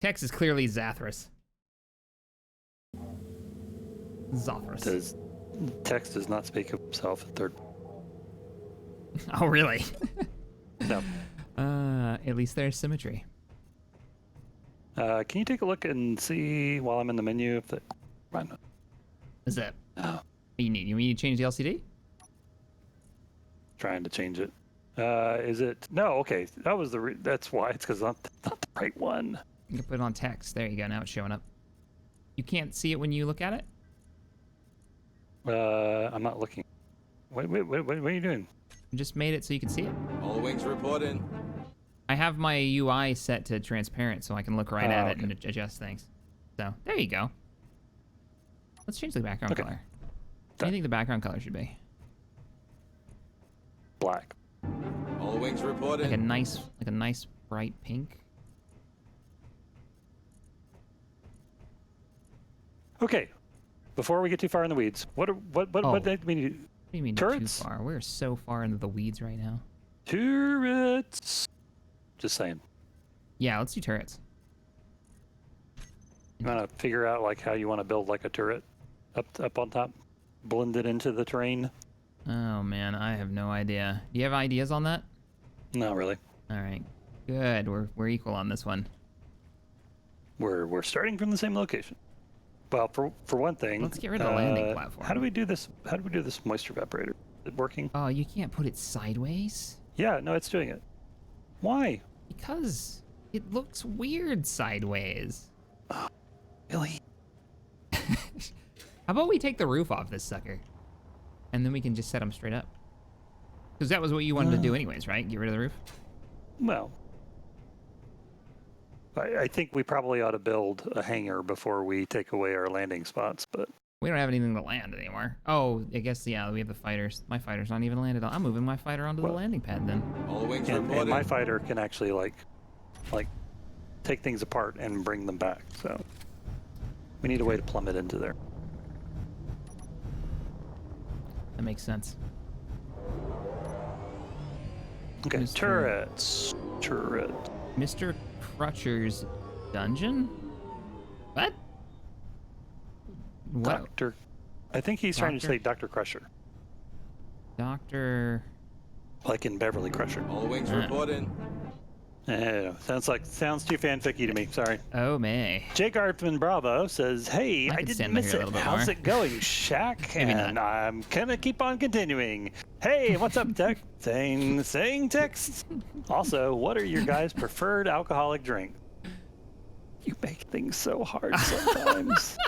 Tex is clearly Zathras. Zothras. Text does not speak of himself in third. Oh, really? No. At least there's symmetry. Can you take a look and see while I'm in the menu if the... Is that? Oh. What do you need? You need to change the LCD? Trying to change it. Is it? No, okay. That was the. That's why. It's because not the right one. You can put it on text. There you go. Now it's showing up. You can't see it when you look at it? I'm not looking. What are you doing? I just made it so you can see it. All wings reporting. I have my UI set to transparent so I can look right at it okay. and adjust things. So, there you go. Let's change the background Okay. color. What do you think the background color should be? Black. All wings reporting. Like a nice bright pink. Okay. Before we get too far in the weeds, what do we need? What do you mean Turrets? too far? We're so far into the weeds right now. Turrets. Just saying. Yeah, let's do turrets. You want to figure out like how you want to build like a turret up on top, blend it into the terrain? Oh man, I have no idea. Do you have ideas on that? Not really. All right, good. We're equal on this one. We're starting from the same location. Well, for one thing, Let's get rid of the landing platform. How do we do this? How do we do this moisture evaporator? Is it working? Oh, you can't put it sideways? Yeah, no, it's doing it. Why? Because it looks weird sideways. Really? How about we take the roof off this sucker? And then we can just set them straight up. Because that was what you wanted to do anyways, right? Get rid of the roof? Well, I think we probably ought to build a hangar before we take away our landing spots, but... We don't have anything to land anymore. Oh, I guess, yeah, we have the fighters. My fighter's not even landed on. I'm moving my fighter onto the landing pad then. All wings And reporting. my fighter can actually, like, take things apart and bring them back, so... We need a way to plummet into there. That makes sense. Okay, Mr. turrets. Turret. Mr. Crutcher's dungeon? What? What? Doctor... I think he's trying to Doctor? say Dr. Crusher. Doctor... Like in Beverly Crusher. All wings reporting. Sounds too fanficky to me, sorry. Oh, may. Jake Artman Bravo says, hey, I I could didn't stand miss here a it. little bit How's more. it going, Shaq? Maybe And not. I'm gonna keep on continuing. Hey, what's up, Tech? saying text. Also, what are your guys' preferred alcoholic drink? You make things so hard sometimes.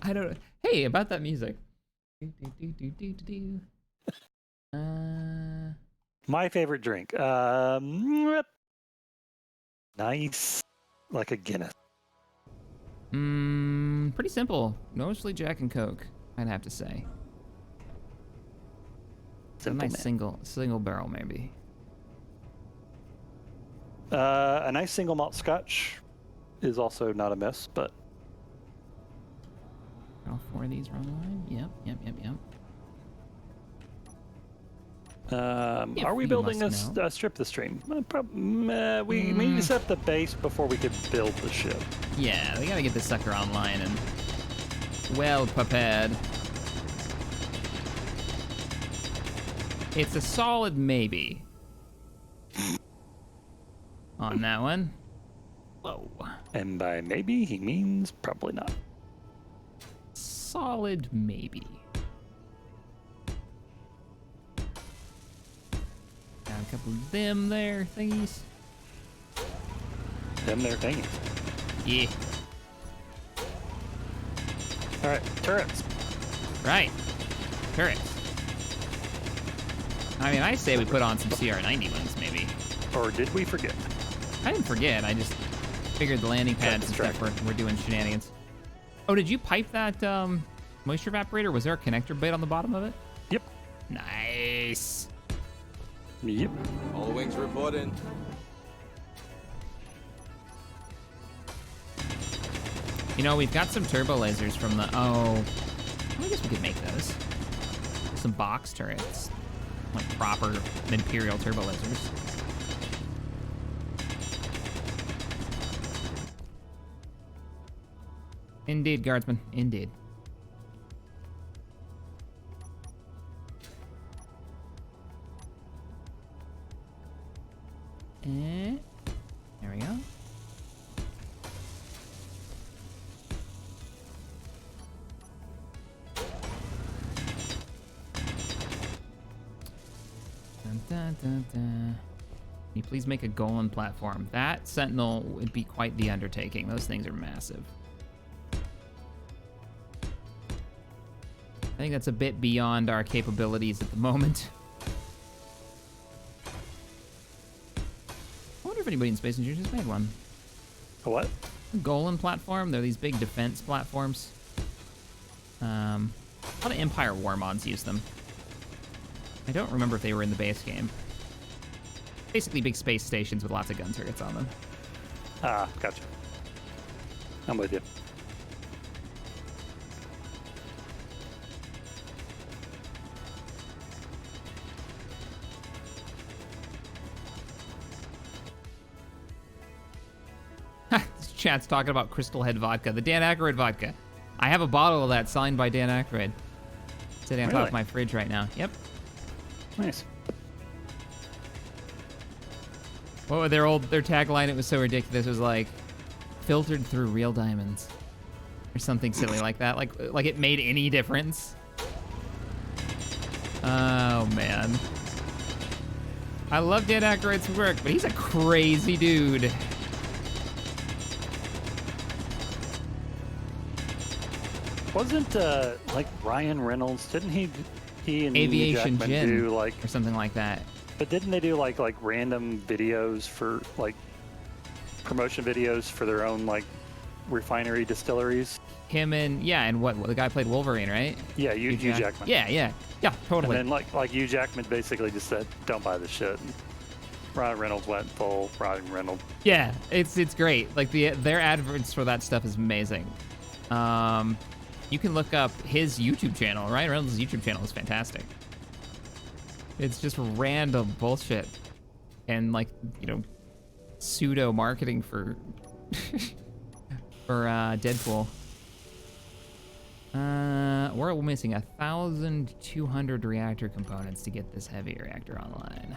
I don't... Hey, about that music. My favorite drink. Nice. Like a Guinness. Pretty simple. Mostly Jack and Coke, I'd have to say. Simple a nice man. single barrel, maybe. A nice single malt scotch is also not a miss, but All four of these are on the line. Yep. If are we you building must know. a strip the stream? We need to set up the base before we could build the ship. Yeah, we gotta get this sucker online and well prepared. It's a solid maybe. On that one. Whoa. And by maybe, he means probably not. Solid maybe. Got a couple of them there thingies. Them there thingies. Yeah. All right, turrets. Right. Turrets. I mean, I say we put on some CR90 ones, maybe. Or did we forget? I didn't forget. I just figured the landing pads and stuff were doing shenanigans. Oh, did you pipe that moisture evaporator? Was there a connector bit on the bottom of it? Yep. Nice. Yep. All wings reporting. You know, we've got some turbo lasers from the... Oh, I guess we could make those. Some box turrets. Like proper Imperial turbo lasers. Indeed, guardsman. Indeed. Can you please make a Golan platform? That Sentinel would be quite the undertaking. Those things are massive. I think that's a bit beyond our capabilities at the moment. I wonder if anybody in Space Engineers has made one. A what? A Golan platform. They're these big defense platforms. A lot of Empire War mods use them. I don't remember if they were in the base game. Basically big space stations with lots of gun turrets on them. Ah, gotcha. I'm with you. This chat's talking about Crystal Head vodka, the Dan Aykroyd vodka. I have a bottle of that signed by Dan Aykroyd. Sitting on top Really? of my fridge right now. Yep. Nice. What was their tagline? It was so ridiculous. It was like, filtered through real diamonds. Or something silly like that. Like it made any difference. Oh, man. I love Dan Aykroyd's work, but he's a crazy dude. Wasn't like Ryan Reynolds? Didn't he and Hugh Aviation Jackman Gin do like? or something like that. But didn't they do like random videos for like promotion videos for their own like refinery distilleries? Him and what the guy played Wolverine, right? Yeah, Hugh Jackman. Yeah, totally. And then like Hugh Jackman basically just said, "Don't buy this shit." And Ryan Reynolds went full Ryan Reynolds. Yeah, it's great. Like their adverts for that stuff is amazing. You can look up his YouTube channel. Ryan Reynolds' YouTube channel is fantastic. It's just random bullshit and like, you know, pseudo marketing for for Deadpool. We're missing 1,200 reactor components to get this heavy reactor online.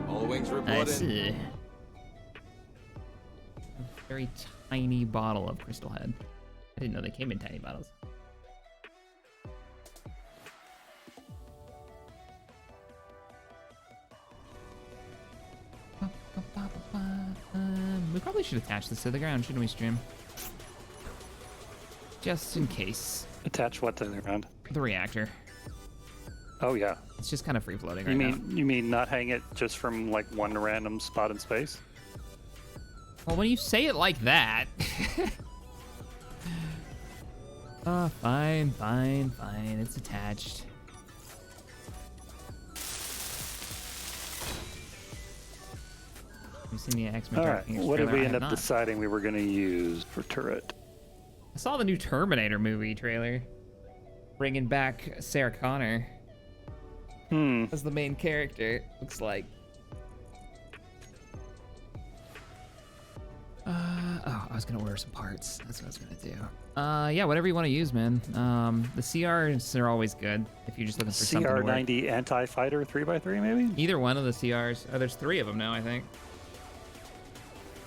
All wings I reporting. see. A very tiny bottle of Crystal Head. I didn't know they came in tiny bottles. We probably should attach this to the ground, shouldn't we, stream? Just in case. Attach what to the ground? The reactor. Oh yeah. It's just kind of free floating right now. You mean not hang it just from like one random spot in space? Well, when you say it like that. Fine. It's attached. Have you seen the X-Men? All right. What did we end up deciding we were going to use for turret? I saw the new Terminator movie trailer, bringing back Sarah Connor as the main character. Looks like. Oh, I was gonna order some parts. That's what I was gonna do. Yeah, whatever you want to use, man. The CRs are always good if you're just looking for something to work. CR-90 anti-fighter 3x3, maybe? Either one of the CRs. Oh, there's 3 of them now, I think.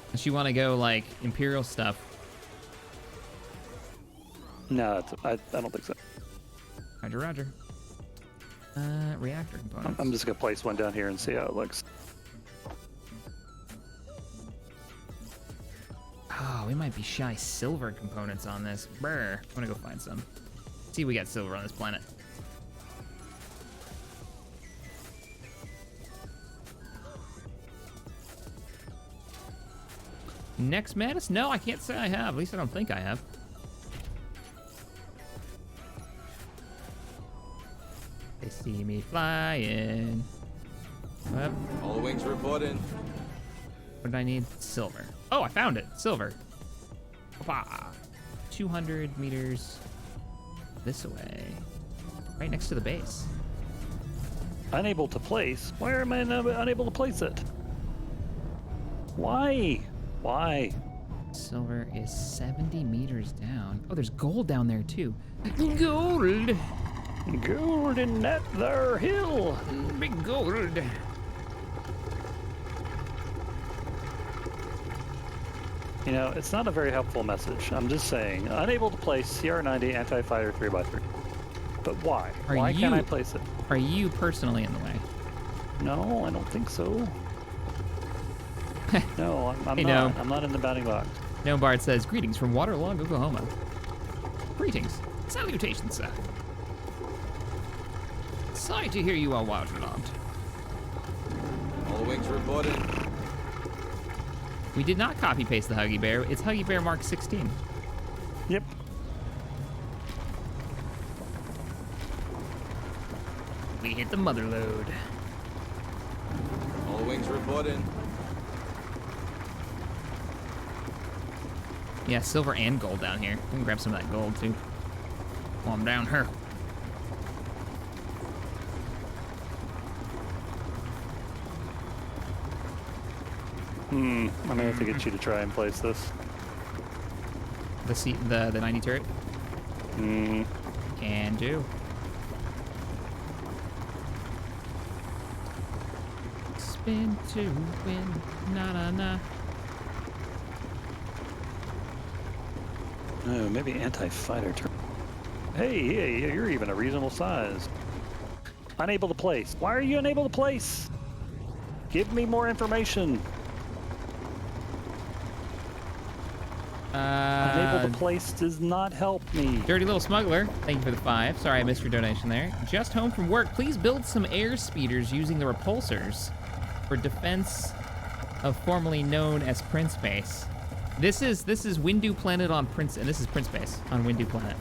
Unless you want to go like Imperial stuff. No, I don't think so. Roger. Reactor components. I'm just gonna place one down here and see how it looks. Oh, we might be shy silver components on this. Brr. I want to go find some. See, we got silver on this planet. Next Madness? No, I can't say I have. At least I don't think I have. They see me flying. Up. All wings reporting. What did I need? Silver. Oh, I found it. Silver. Opa. 200 meters this way. Right next to the base. Unable to place? Why am I unable to place it? Why? Silver is 70 meters down. Oh, there's gold down there too. Gold! Gold in that there hill. Big gold. You know, it's not a very helpful message. I'm just saying, unable to place CR-90 anti-fighter 3x3. But why? Why can't I place it? Are you personally in the way? No, I don't think so. No, I'm Hey, not. no. I'm not in the bounding box. No Bart says, greetings from Waterlog, Oklahoma. Greetings. Salutations, sir. Sorry to hear you are waterlogged. All wings reporting. We did not copy-paste the Huggy Bear. It's Huggy Bear Mark 16. Yep. We hit the mother load. All wings reporting. Yeah, silver and gold down here. We can grab some of that gold, too. While I'm down here. I'm gonna have to get you to try and place this. The 90 turret? Hmm. Can do. Spin to win. Na. Oh, maybe anti-fighter turret. Hey, you're even a reasonable size. Unable to place. Why are you unable to place? Give me more information. Unable to place does not help me. Dirty Little Smuggler, thank you for the 5. Sorry I missed your donation there. Just home from work, please build some air speeders using the repulsors for defense of formerly known as Prince Base. This is Windu Planet on Prince, and this is Prince Base on Windu Planet.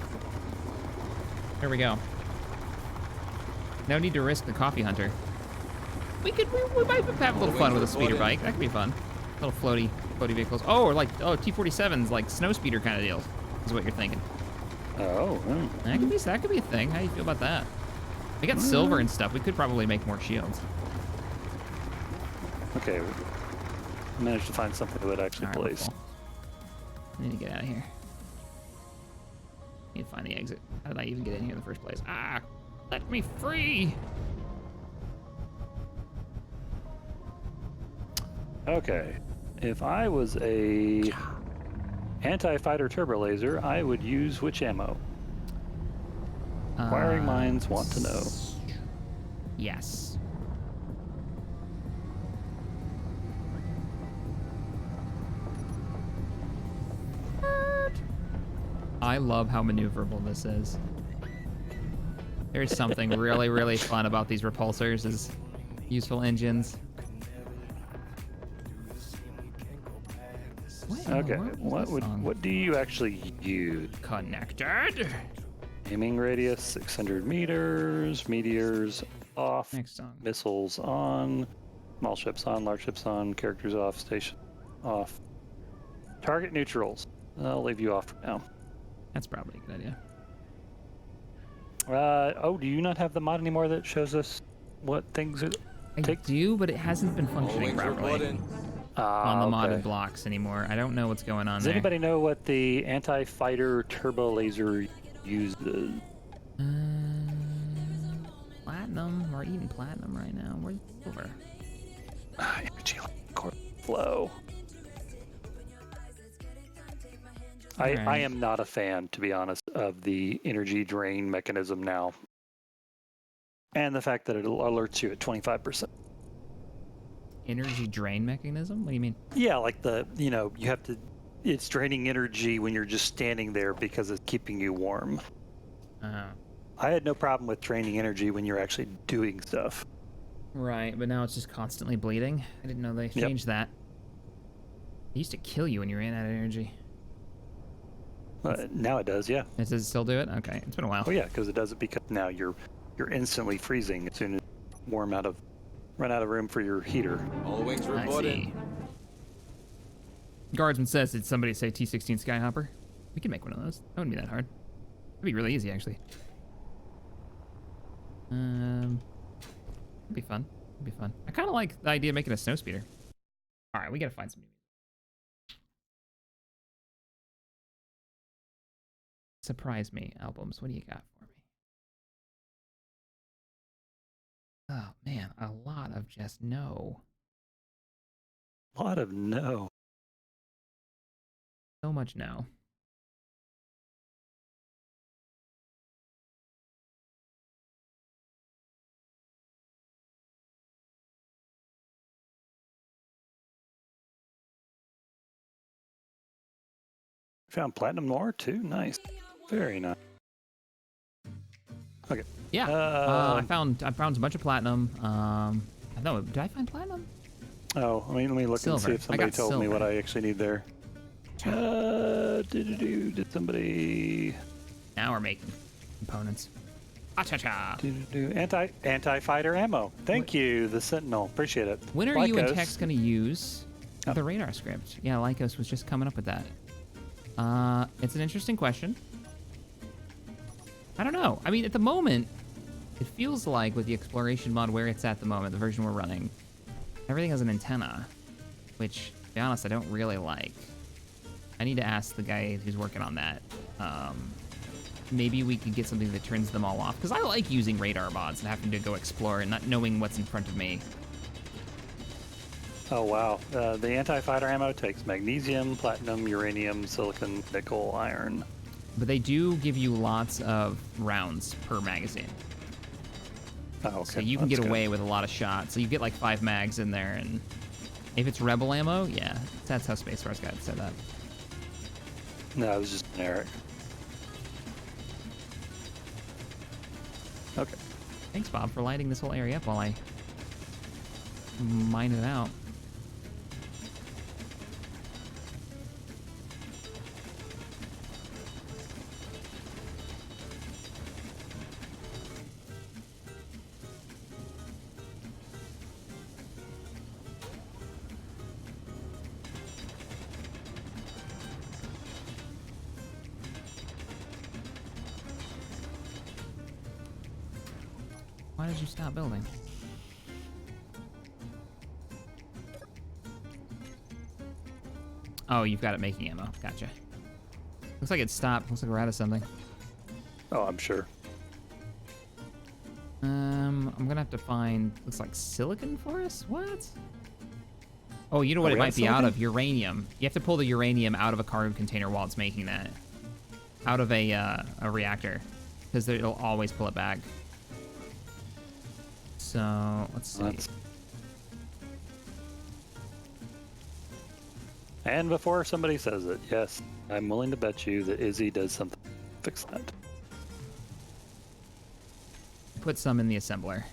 There we go. No need to risk the coffee hunter. We might have a little fun with a speeder bike. That could be fun. Little floaty vehicles. Oh, or like T-47s, like snow speeder kind of deals. Is what you're thinking. Oh. That could be a thing. How do you feel about that? We got silver and stuff. We could probably make more shields. Okay. Managed to find something that would actually All right, place. cool. I need to get out of here. Need to find the exit. How did I even get in here in the first place? Ah! Let me free! Okay. If I was a anti-fighter turbo laser, I would use which ammo? Inquiring minds want to know. Yes. I love how maneuverable this is. There's something really, really fun about these repulsors as useful engines. Okay, what do you actually use? Connected. Aiming radius 600 meters, meteors off, Next song. missiles on, small ships on, large ships on, characters off, station off. Target neutrals. I'll leave you off for now. That's probably a good idea. Oh, do you not have the mod anymore that shows us what things it I do, but it hasn't been All functioning wings properly reporting. on the modded okay. blocks anymore. I don't know what's going on Does there. anybody know what the anti-fighter turbo laser uses? Platinum. We're eating platinum right now. Where's silver? Energy core flow. I Alright. am not a fan, to be honest, of the energy drain mechanism now. And the fact that it alerts you at 25%. Energy drain mechanism? What do you mean? Yeah, like you have to, it's draining energy when you're just standing there because it's keeping you warm. I had no problem with draining energy when you're actually doing stuff. Right, but now it's just constantly bleeding. I didn't know they changed that. It used to kill you when you ran out of energy. Now it does, yeah. Does it still do it? Okay, it's been a while. Oh yeah, because it does it because now you're instantly freezing as soon as you run out of room for your heater. All wings I reporting. see. Guardsman says, did somebody say T-16 Skyhopper? We can make one of those. That wouldn't be that hard. It'd be really easy, actually. It'd be fun. It'd be fun. I kind of like the idea of making a snow speeder. All right, we gotta find some new music. Surprise me albums. What do you got for me? Oh man, a lot of just no. A lot of no. So much no. Found platinum ore too. Nice. Very nice. Okay. Yeah. I found a bunch of platinum. No, did I find platinum? Oh, let me look Silver. and see if somebody told me silver. what I actually need there. Did somebody? Now we're making components. Cha-cha-cha. Anti-fighter ammo. Thank you, the Sentinel. Appreciate it. When are you and Lycos. Tex going to use the radar script? Yeah, Lycos was just coming up with that. It's an interesting question. I don't know. I mean, at the moment, it feels like with the exploration mod where it's at the moment, the version we're running, everything has an antenna, which, to be honest, I don't really like. I need to ask the guy who's working on that. Maybe we could get something that turns them all off, because I like using radar mods and having to go explore and not knowing what's in front of me. Oh wow, the anti-fighter ammo takes magnesium, platinum, uranium, silicon, nickel, iron. But they do give you lots of rounds per magazine. Oh, okay. So you can That's get good. away with a lot of shots. So you get like 5 mags in there, and if it's rebel ammo, yeah, that's how Space Force Guide said that. No, it was just generic. Okay. Thanks, Bob, for lighting this whole area up while I mine it out. Why did you stop building? Oh, you've got it making ammo. Gotcha. Looks like it stopped. Looks like we're out of something. Oh, I'm sure. I'm gonna have to find, looks like silicon for us? What? Oh, you know what Are it we out might of be out silicon? of? Uranium. You have to pull the uranium out of a cargo container while it's making that. Out of a reactor. Because it'll always pull it back. So, let's see. And before somebody says it, yes, I'm willing to bet you that Izzy does something to fix that. Put some in the assembler.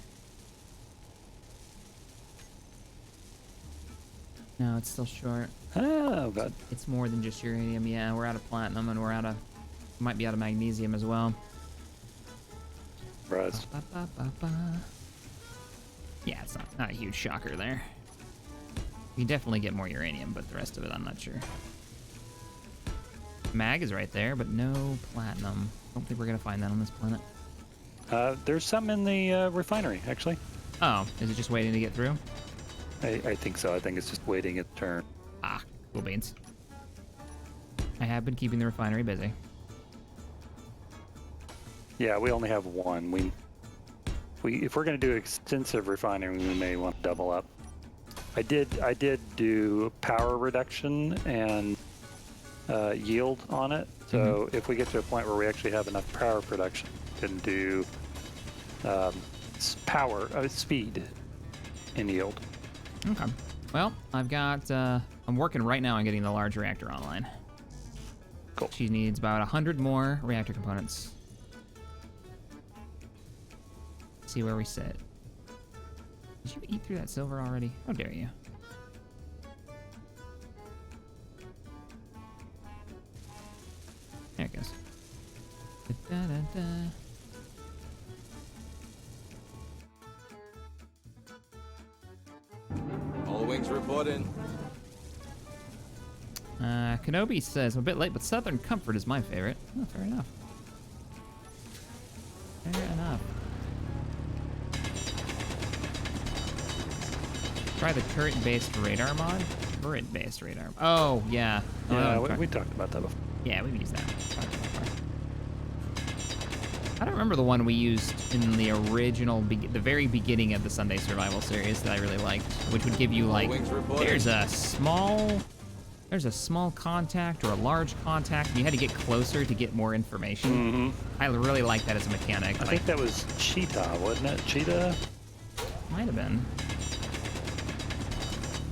No, it's still short. Oh, God. It's more than just uranium. Yeah, we're out of platinum and we're out of... Might be out of magnesium as well. Surprised. Yeah, it's not a huge shocker there. You can definitely get more uranium, but the rest of it, I'm not sure. Mag is right there, but no platinum. Don't think we're gonna find that on this planet. There's some in the refinery, actually. Oh, is it just waiting to get through? I think so. I think it's just waiting its turn. Ah, cool beans. I have been keeping the refinery busy. Yeah, we only have one. If we're going to do extensive refinery, we may want to double up. I did do power reduction and yield on it. So if we get to a point where we actually have enough power production, we can do speed and yield. Okay. Well, I've got, I'm working right now on getting the large reactor online. Cool. She needs about 100 more reactor components. See where we sit. Did you eat through that silver already? How dare you? There it goes. Da-da-da-da. All wings reporting. Kenobi says, I'm a bit late, but Southern Comfort is my favorite. Oh, fair enough. Fair enough. Try the turret-based radar mod? Turret-based radar. Oh, yeah. Yeah, Oh, we talked about that before. yeah, we've used that. Talked about that before. I don't remember the one we used in the original, the very beginning of the Sunday Survival series that I really liked, which would give you like, wings reporting. there's a small contact or a large contact, and you had to get closer to get more information. I really like that as a mechanic. I think that was Cheetah, wasn't it? Cheetah? Might have been.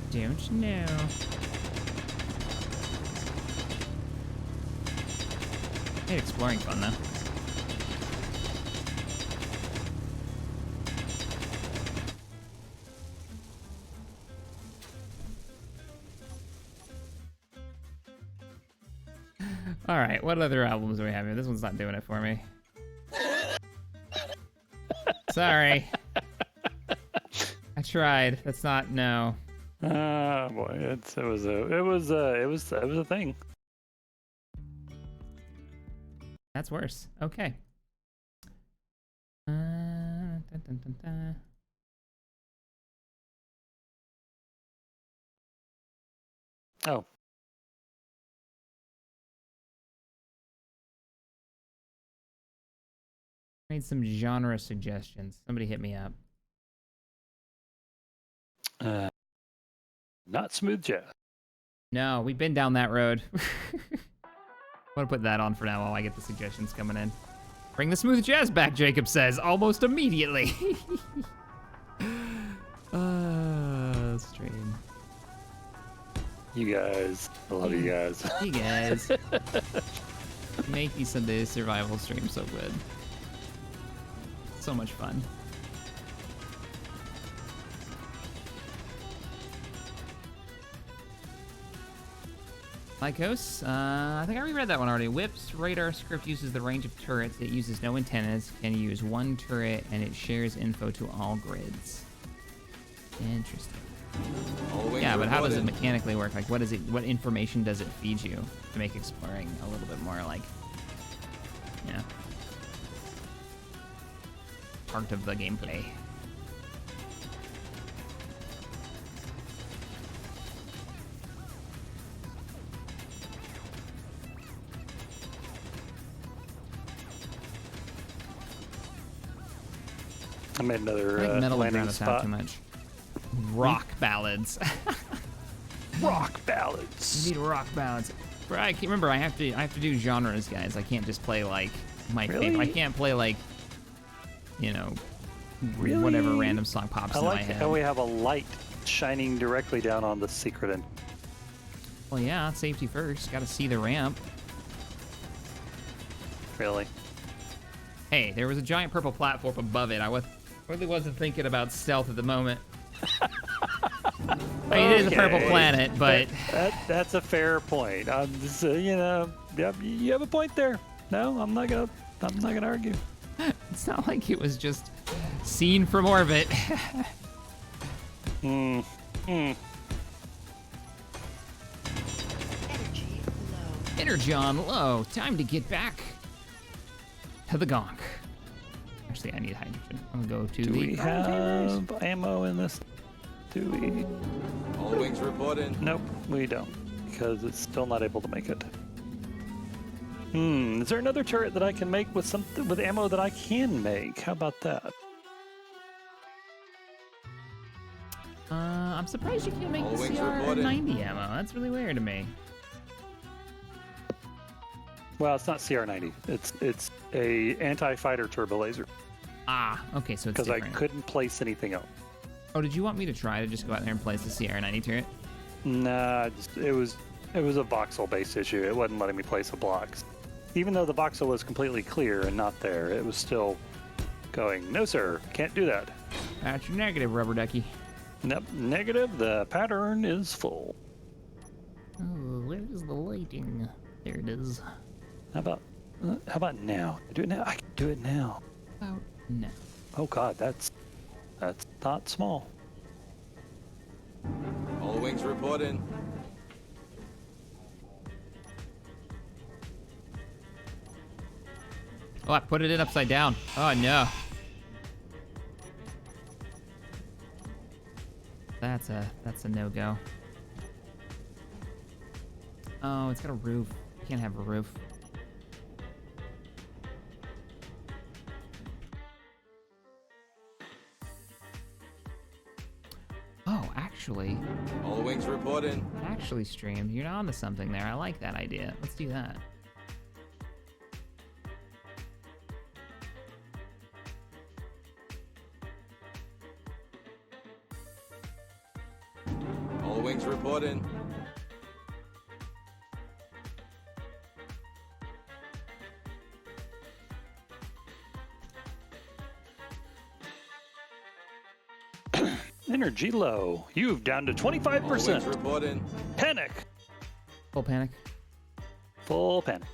Don't know. Made exploring fun though. All right, what other albums do we have here? This one's not doing it for me. Sorry. I tried. That's not no. Ah, boy, it was a thing. That's worse. Okay. Dun, dun, dun, dun. Oh. I need some genre suggestions. Somebody hit me up. Not smooth jazz. No, we've been down that road. I'm gonna put that on for now while I get the suggestions coming in. Bring the smooth jazz back, Jacob says, almost immediately. Stream. You guys. I love you guys. You guys. Make these Sunday survival streams so good. So much fun. Lycos, I think I reread that one already. Whip's radar script uses the range of turrets. It uses no antennas, can use one turret, and it shares info to all grids. Interesting. Yeah, but how does it mechanically work? Like, what information does it feed you to make exploring a little bit more like, yeah, part of the gameplay? I made another Metal would drown landing us out spot. too much. Rock ballads. Rock ballads. You need rock ballads. Bro, I can't remember. I have to do genres, guys. I can't just play like my favorite. I can't play like, you know, whatever random song pops I in my like head. how we have a light shining directly down on the secret end. Well, yeah, safety first. Got to see the ramp. Really? Hey, there was a giant purple platform above it. I really wasn't thinking about stealth at the moment. I mean, it is a purple planet, but that's a fair point. I'm just, you know, yep, you have a point there. No, I'm not gonna argue. it's not like it was just seen from orbit. Energy low. Energy on low. Time to get back to the gonk. Actually, I need hydrogen. I'm gonna go to Do the we have ammo in this? Do we? All wings report in. Nope, we don't, because it's still not able to make it. Is there another turret that I can make with ammo that I can make? How about that? I'm surprised you can't make All the wings reported. CR90 ammo. That's really weird to me. Well, it's not CR90. It's a anti-fighter turbo laser. Ah, okay, so it's Because I different. couldn't place anything else. Oh, did you want me to try to just go out there and place the CR90 turret? Nah, it was a voxel-based issue. It wasn't letting me place the blocks. Even though the voxel was completely clear and not there, it was still going, no sir, can't do that. That's your negative, rubber ducky. Nope, negative, the pattern is full. Oh, where is the lighting? There it is. How about now? Do it now. I can do it now. About now. Oh god, that's not small. All wings report in. Oh, I put it in upside down. Oh no. That's a no-go. Oh, it's got a roof. Can't have a roof. Oh, actually, All wings report in. stream. You're onto something there. I like that idea. Let's do that. All wings report in. Energy low. You've down to All wings 25%. reporting. Panic. Full panic. Full panic.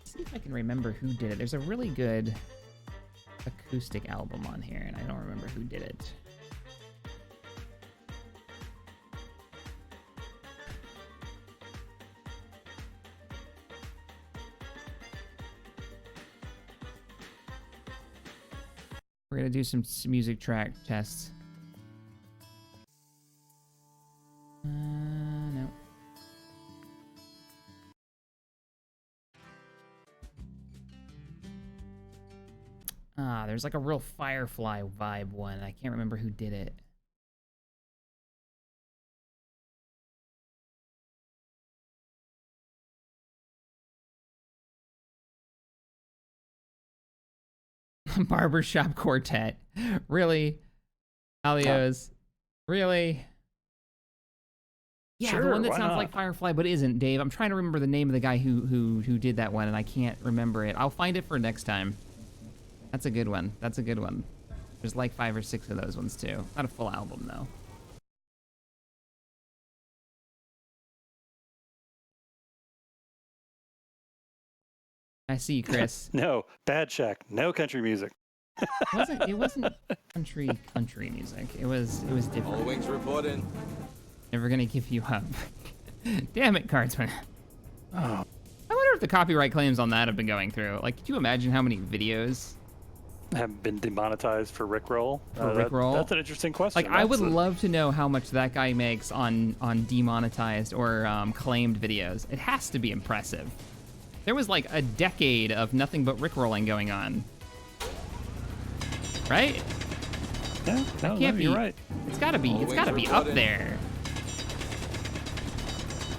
See if I can remember who did it. There's a really good acoustic album on here, and I don't remember who did it. We're gonna do some music track tests. No. There's like a real Firefly vibe one. I can't remember who did it. Barbershop Quartet. Really? Alios. Really? Yeah, Sure, the one that why sounds not? like Firefly but isn't, Dave. I'm trying to remember the name of the guy who did that one, and I can't remember it. I'll find it for next time. That's a good one. That's a good one. There's like 5 or 6 of those ones too. Not a full album though. I see you, Chris. No, Bad Shack. No country music. It wasn't country music. It was All different. wings reporting. Never gonna give you up. Damn it, Cardsman. Oh, I wonder if the copyright claims on that have been going through. Like, could you imagine how many videos? have been demonetized for Rickroll. For Rickroll? That's an interesting question. Like, I would That's love to know how much that guy makes on demonetized or claimed videos. It has to be impressive. There was like a decade of nothing but Rickrolling going on. Right? Yeah, no, Can't be. you're right. It's gotta be. All It's gotta wings be up reported. there.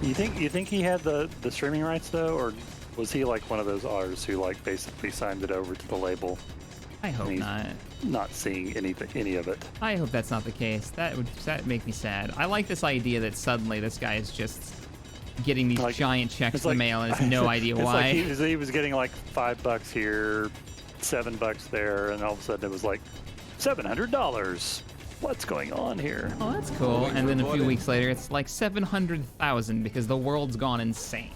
You think he had the streaming rights though, or was he like one of those artists who like basically signed it over to the label, I hope He's- not. not seeing any of it? I hope that's not the case. That would make me sad. I like this idea that suddenly this guy is just getting these Like, giant checks it's in the like- mail and has no idea It's why. like he was getting like $5 here, $7 there, and all of a sudden it was like $700. What's going on here? Oh, that's cool. Wings And then a few reported. weeks later, it's like 700,000 because the world's gone insane.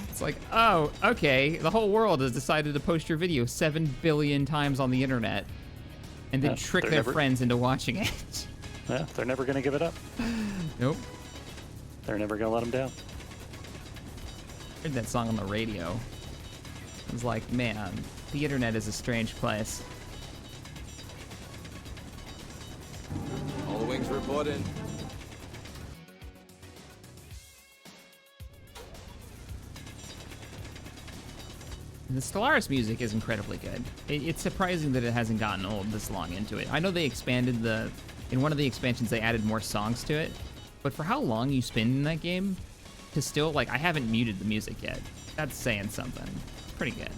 It's like, oh, okay, the whole world has decided to post your video 7 billion times on the internet and then Yeah, trick they're their never- friends into watching it. Yeah, they're never going to give it up. Nope. They're never going to let him down. Heard that song on the radio. I was like, man, the internet is a strange place. All wings reporting. The Stellaris music is incredibly good. It's surprising that it hasn't gotten old this long into it. I know they expanded in one of the expansions they added more songs to it, but for how long you spend in that game, to still, like, I haven't muted the music yet. That's saying something. It's pretty good.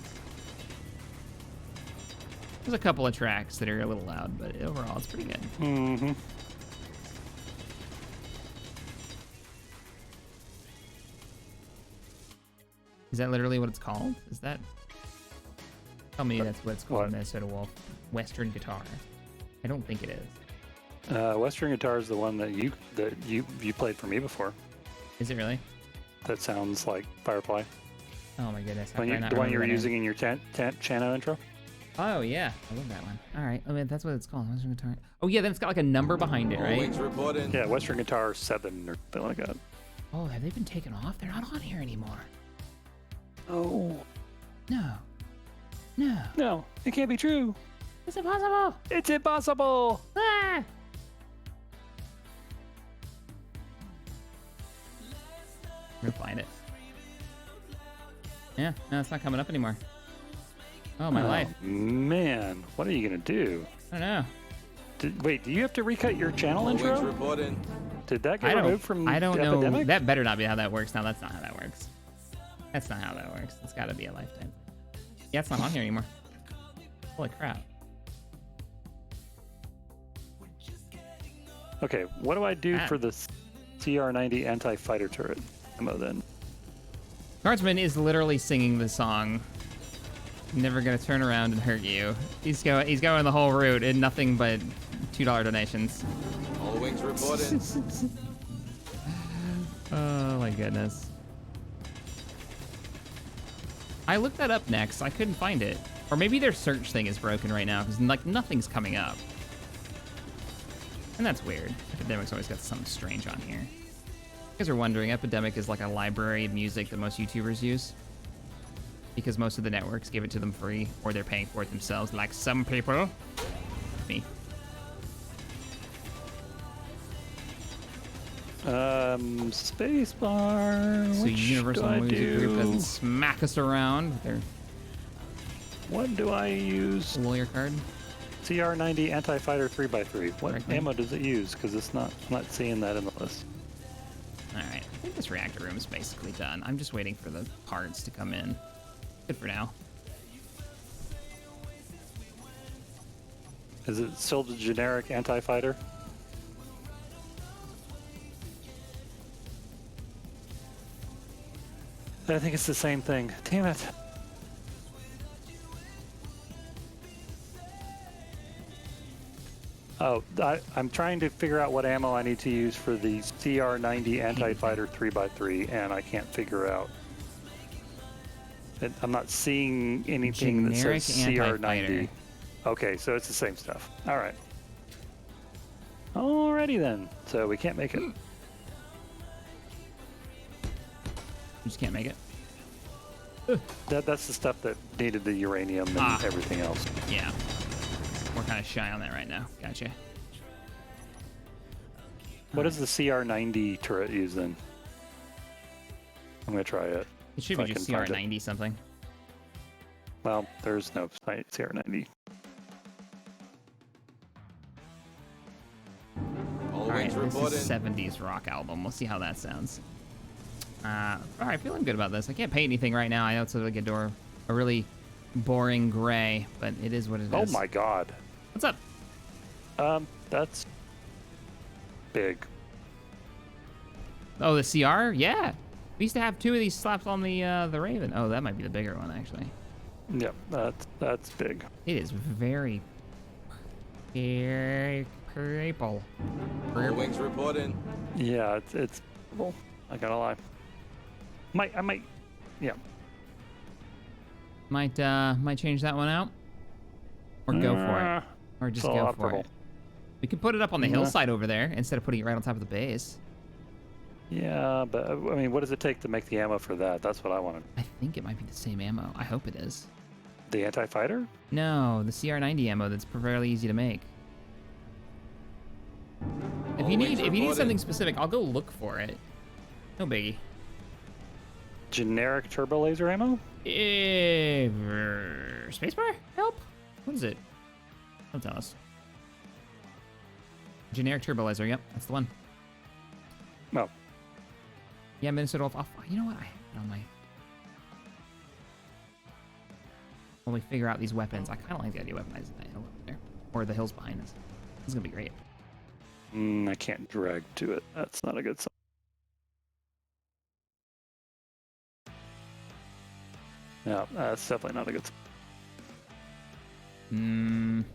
There's a couple of tracks that are a little loud, but overall it's pretty good. Mm-hmm. Is that literally what it's called? Is that... Tell me that's what it's called, What? Minnesota Wolf. Western Guitar. I don't think it is. Western Guitar is the one that you played for me before. Is it really? That sounds like Firefly. Oh my goodness. How When could I you, not the one you were remember that using in your Chano intro. Oh, yeah. I love that one. All right. I mean, that's what it's called. Western Guitar. Oh, yeah. Then it's got like a number behind it, All right? wings reporting. Yeah, Western Guitar 7 or something like that. Oh, have they been taken off? They're not on here anymore. Oh. No. No. No, it can't be true. It's impossible. It's impossible. Ah! I'm gonna find it. Yeah. No, it's not coming up anymore. Oh, my life. Man, what are you going to do? I don't know. Wait, do you have to recut your channel All wings intro? reporting. Did that I get don't, removed from I don't know. Epidemic? That better not be how that works. No, that's not how that works. That's not how that works. It's got to be a lifetime. Yeah, it's not on here anymore. Holy crap. Okay, what do I do Ah. for the CR90 anti-fighter turret ammo then? Guardsman is literally singing the song Never gonna turn around and hurt you. He's going the whole route in nothing but $2 donations. All wings reporting. Oh my goodness. I looked that up next. I couldn't find it. Or maybe their search thing is broken right now because like nothing's coming up. And that's weird. Epidemic's always got something strange on here. You guys are wondering, Epidemic is like a library of music that most YouTubers use. Because most of the networks give it to them free, or they're paying for it themselves, like some people. Me. Spacebar. So Universal Music Group doesn't smack us around with their What do I use? lawyer card. CR90 anti-fighter 3x3. What Correct me. ammo does it use? Because I'm not seeing that in the list. All right, I think this reactor room is basically done. I'm just waiting for the parts to come in. Good for now. Is it still the generic anti-fighter? I think it's the same thing. Damn it. Oh, I'm trying to figure out what ammo I need to use for the CR90 anti-fighter 3x3, and I can't figure out. I'm not seeing anything that Generic says anti-fighter. CR90. Okay, so it's the same stuff. All right. Alrighty then. So we can't make it. You just can't make it. That's the stuff that needed the uranium and everything else. Yeah. We're kind of shy on that right now. Gotcha. What does the CR90 turret use then? I'm gonna try it. It should if be I just can find it. CR90 something. Well, there's no CR90. All All right, wings this reporting. is 70s rock album. We'll see how that sounds. All right, feeling good about this. I can't paint anything right now. I know it's like a really boring gray, but it is what it is. Oh my god. What's up? That's big. Oh, the CR? Yeah. We used to have 2 of these slaps on the Raven. Oh, that might be the bigger one, actually. Yep, that's big. It is very purple. All wings reporting. Yeah, it's well, I gotta lie. I might, yeah. Might change that one out, or go for it, or just it's a go lot of for purple. it. We could put it up on the hillside over there instead of putting it right on top of the base. Yeah, but I mean, what does it take to make the ammo for that? That's what I wanted. I think it might be the same ammo. I hope it is. The anti-fighter? No, the CR90 ammo that's fairly easy to make. If All you wings need reporting. something specific, I'll go look for it. No biggie. Generic turbo laser ammo? Spacebar? Help? What is it? Don't tell us. Generic turbo laser. Yep, that's the one. No. Yeah, Minnesota Wolf. You know what? I have it on my. When we figure out these weapons, I kind of like the idea of weaponizing that hill over there, or the hills behind us. This is gonna be great. I can't drag to it. That's not a good sign. No, that's definitely not a good sign.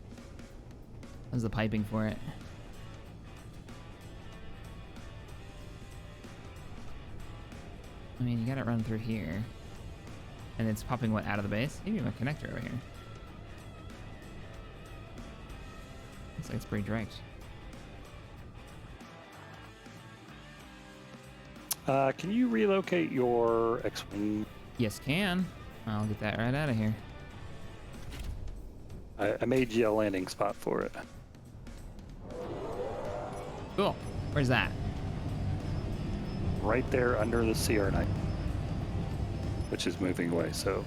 How's the piping for it? I mean, you got it run through here. And it's popping what out of the base? Maybe a connector over here. Looks like it's pretty direct. Can you relocate your X-Wing? Yes, can. I'll get that right out of here. I made you a landing spot for it. Cool. Where's that? Right there under the CR9, which is moving away, so.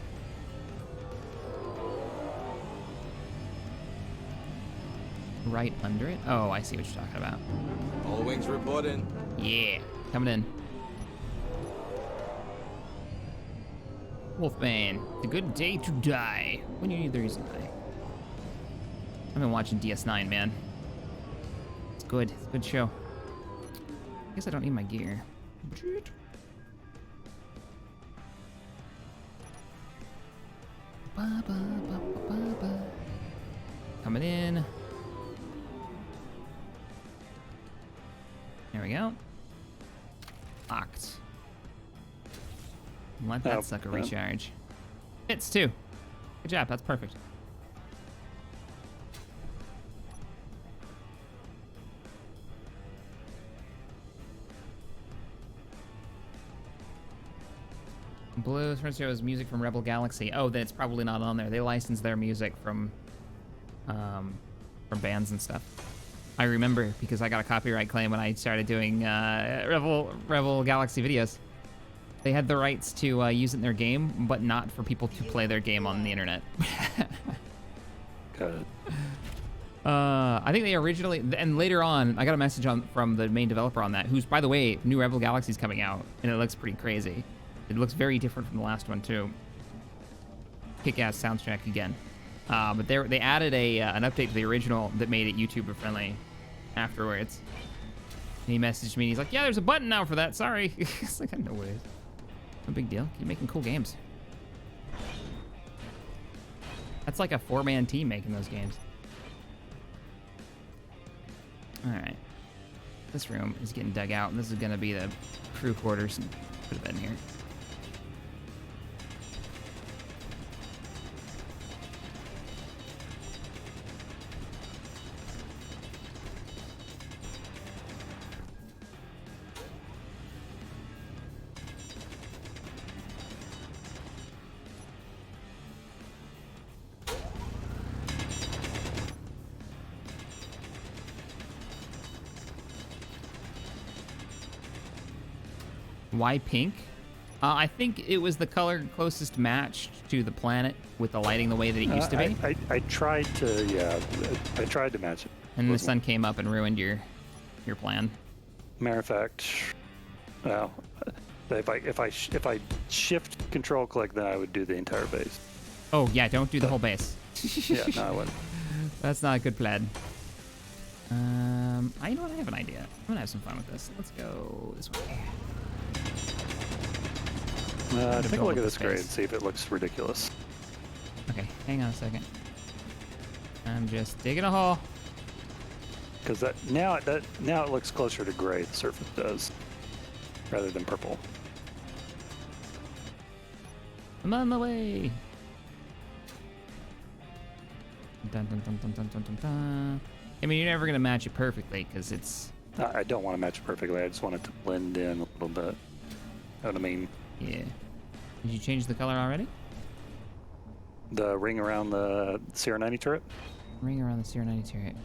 Right under it? Oh, I see what you're talking about. All wings reporting. Yeah, coming in. Wolfman, it's a good day to die. When you need the reason to die. I've been watching DS9, man. It's good. It's a good show. I guess I don't need my gear. Coming in. There we go. Locked. Let that sucker recharge. Hits too. Good job. That's perfect. Blue, first show is music from Rebel Galaxy. Oh, then it's probably not on there. They license their music from bands and stuff. I remember because I got a copyright claim when I started doing Rebel Galaxy videos. They had the rights to use it in their game, but not for people to play their game on the internet. Got it. I think they originally, and later on, I got a message from the main developer on that, who's, by the way, new Rebel Galaxy's coming out, and it looks pretty crazy. It looks very different from the last one, too. Kick-ass soundtrack again. But they added an update to the original that made it YouTuber-friendly afterwards. And he messaged me, and he's like, yeah, there's a button now for that, sorry. It's like, no way. No big deal. Keep making cool games. That's like a 4-man team making those games. All right. This room is getting dug out, and this is going to be the crew quarters. Put a bed in here. Why pink? I think it was the color closest matched to the planet with the lighting the way that it used to be. I tried to, yeah, I tried to match it. And the sun came up and ruined your plan. Matter of fact, well, if I shift control click, then I would do the entire base. Oh yeah, don't do the whole base. Yeah, no, I wouldn't. That's not a good plan. You know what? I have an idea. I'm gonna have some fun with this. Let's go this way. Take a look at this grade and see if it looks ridiculous. Okay, hang on a second. I'm just digging a hole. Because now it looks closer to gray. The surface does, rather than purple. I'm on my way. Dun, dun, dun, dun, dun, dun, dun, dun. I mean, you're never gonna match it perfectly because it's. I don't want to match it perfectly. I just want it to blend in a little bit. Know what I mean? Yeah. Did you change the color already? The ring around the CR90 turret? Ring around the CR90 turret.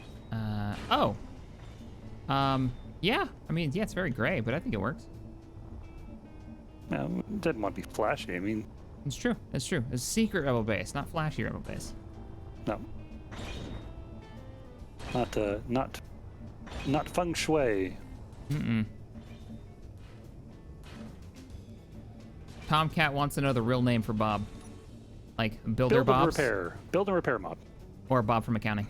Oh. Yeah. I mean, yeah, it's very gray, but I think it works. No, didn't want to be flashy. I mean, it's true. It's true. It's a secret rebel base, not flashy rebel base. no. Not feng shui. Mm-mm. Tomcat wants to know the real name for Bob. Like Builder Bob. Build and repair mod. Or Bob from accounting.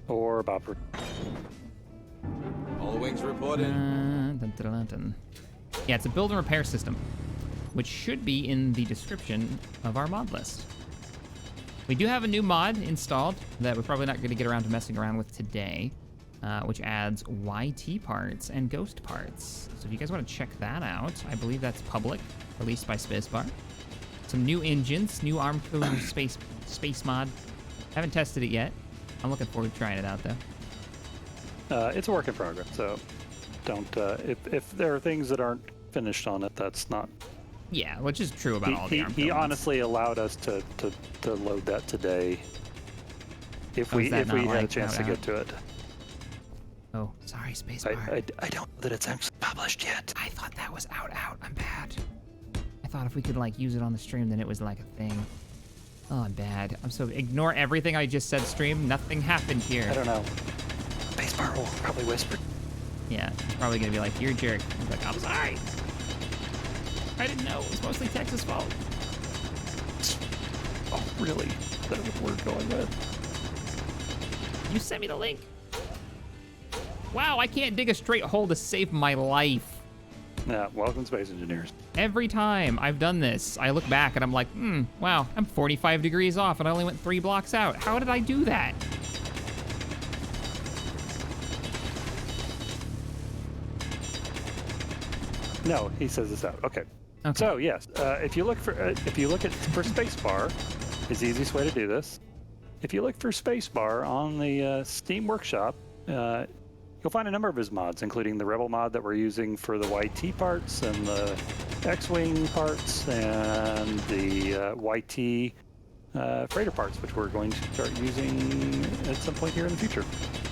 Or Bob. All wings report in. Dun, dun, dun, dun. Yeah, it's a build and repair system, which should be in the description of our mod list. We do have a new mod installed that we're probably not going to get around to messing around with today, which adds YT parts and ghost parts. So if you guys want to check that out, I believe that's public, released by CISMod. Some new engines, new ARMCO space mod. Haven't tested it yet. I'm looking forward to trying it out though. It's a work in progress, so don't. If there are things that aren't finished on it, that's not. Yeah, which is true about all the ARMCO He mods. honestly allowed us to load that today. If we had a chance to get to it. Oh, sorry, Spacebar. I don't know that it's actually published yet. I thought that was out. I'm bad. I thought if we could like use it on the stream, then it was like a thing. Oh, I'm bad. I'm so ignore everything I just said. Stream. Nothing happened here. I don't know. Spacebar will probably whisper. Yeah, he's probably gonna be like, "You're a jerk." I'm like, "I'm sorry. I didn't know. It was mostly Texas' fault." Oh, really? That's what we're going with. You sent me the link. Wow, I can't dig a straight hole to save my life. Yeah, welcome Space Engineers. Every time I've done this, I look back and I'm like, wow, I'm 45 degrees off and I only went 3 blocks out. How did I do that? No, he says this out. Okay. So yes, if you look for spacebar, is the easiest way to do this. If you look for spacebar on the Steam Workshop, you'll find a number of his mods, including the Rebel mod that we're using for the YT parts and the X-Wing parts and the YT freighter parts, which we're going to start using at some point here in the future.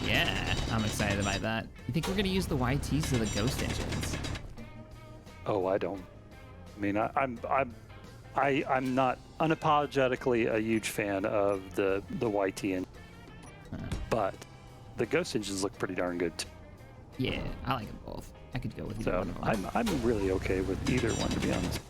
Yeah, I'm excited about that. You think we're gonna use the YTs or the Ghost engines? Oh, I don't. I mean, I'm not unapologetically a huge fan of the YT engine, but the Ghost engines look pretty darn good too. Yeah, I like them both. I could go with either So one of them. I'm really okay with either one, to be honest.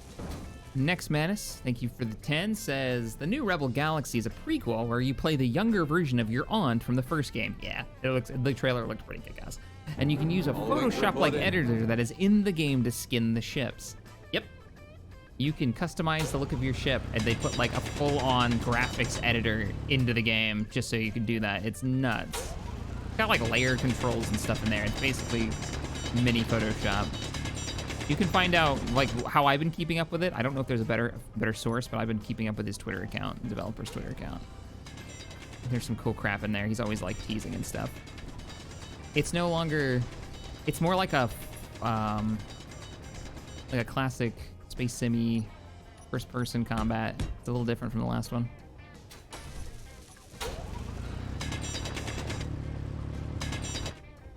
Next Manus, thank you for the 10, says, the new Rebel Galaxy is a prequel where you play the younger version of your aunt from the first game. Yeah, the trailer looked pretty kick-ass. And you can use a Photoshop-like editor that is in the game to skin the ships. Yep. You can customize the look of your ship, and they put like a full-on graphics editor into the game just so you can do that. It's nuts. It's got like layer controls and stuff in there. It's basically mini Photoshop. You can find out like how I've been keeping up with it. I don't know if there's a better source, but I've been keeping up with his Twitter account, the developer's Twitter account. There's some cool crap in there. He's always like teasing and stuff. It's no longer, it's more like a classic space simi first-person combat. It's a little different from the last one.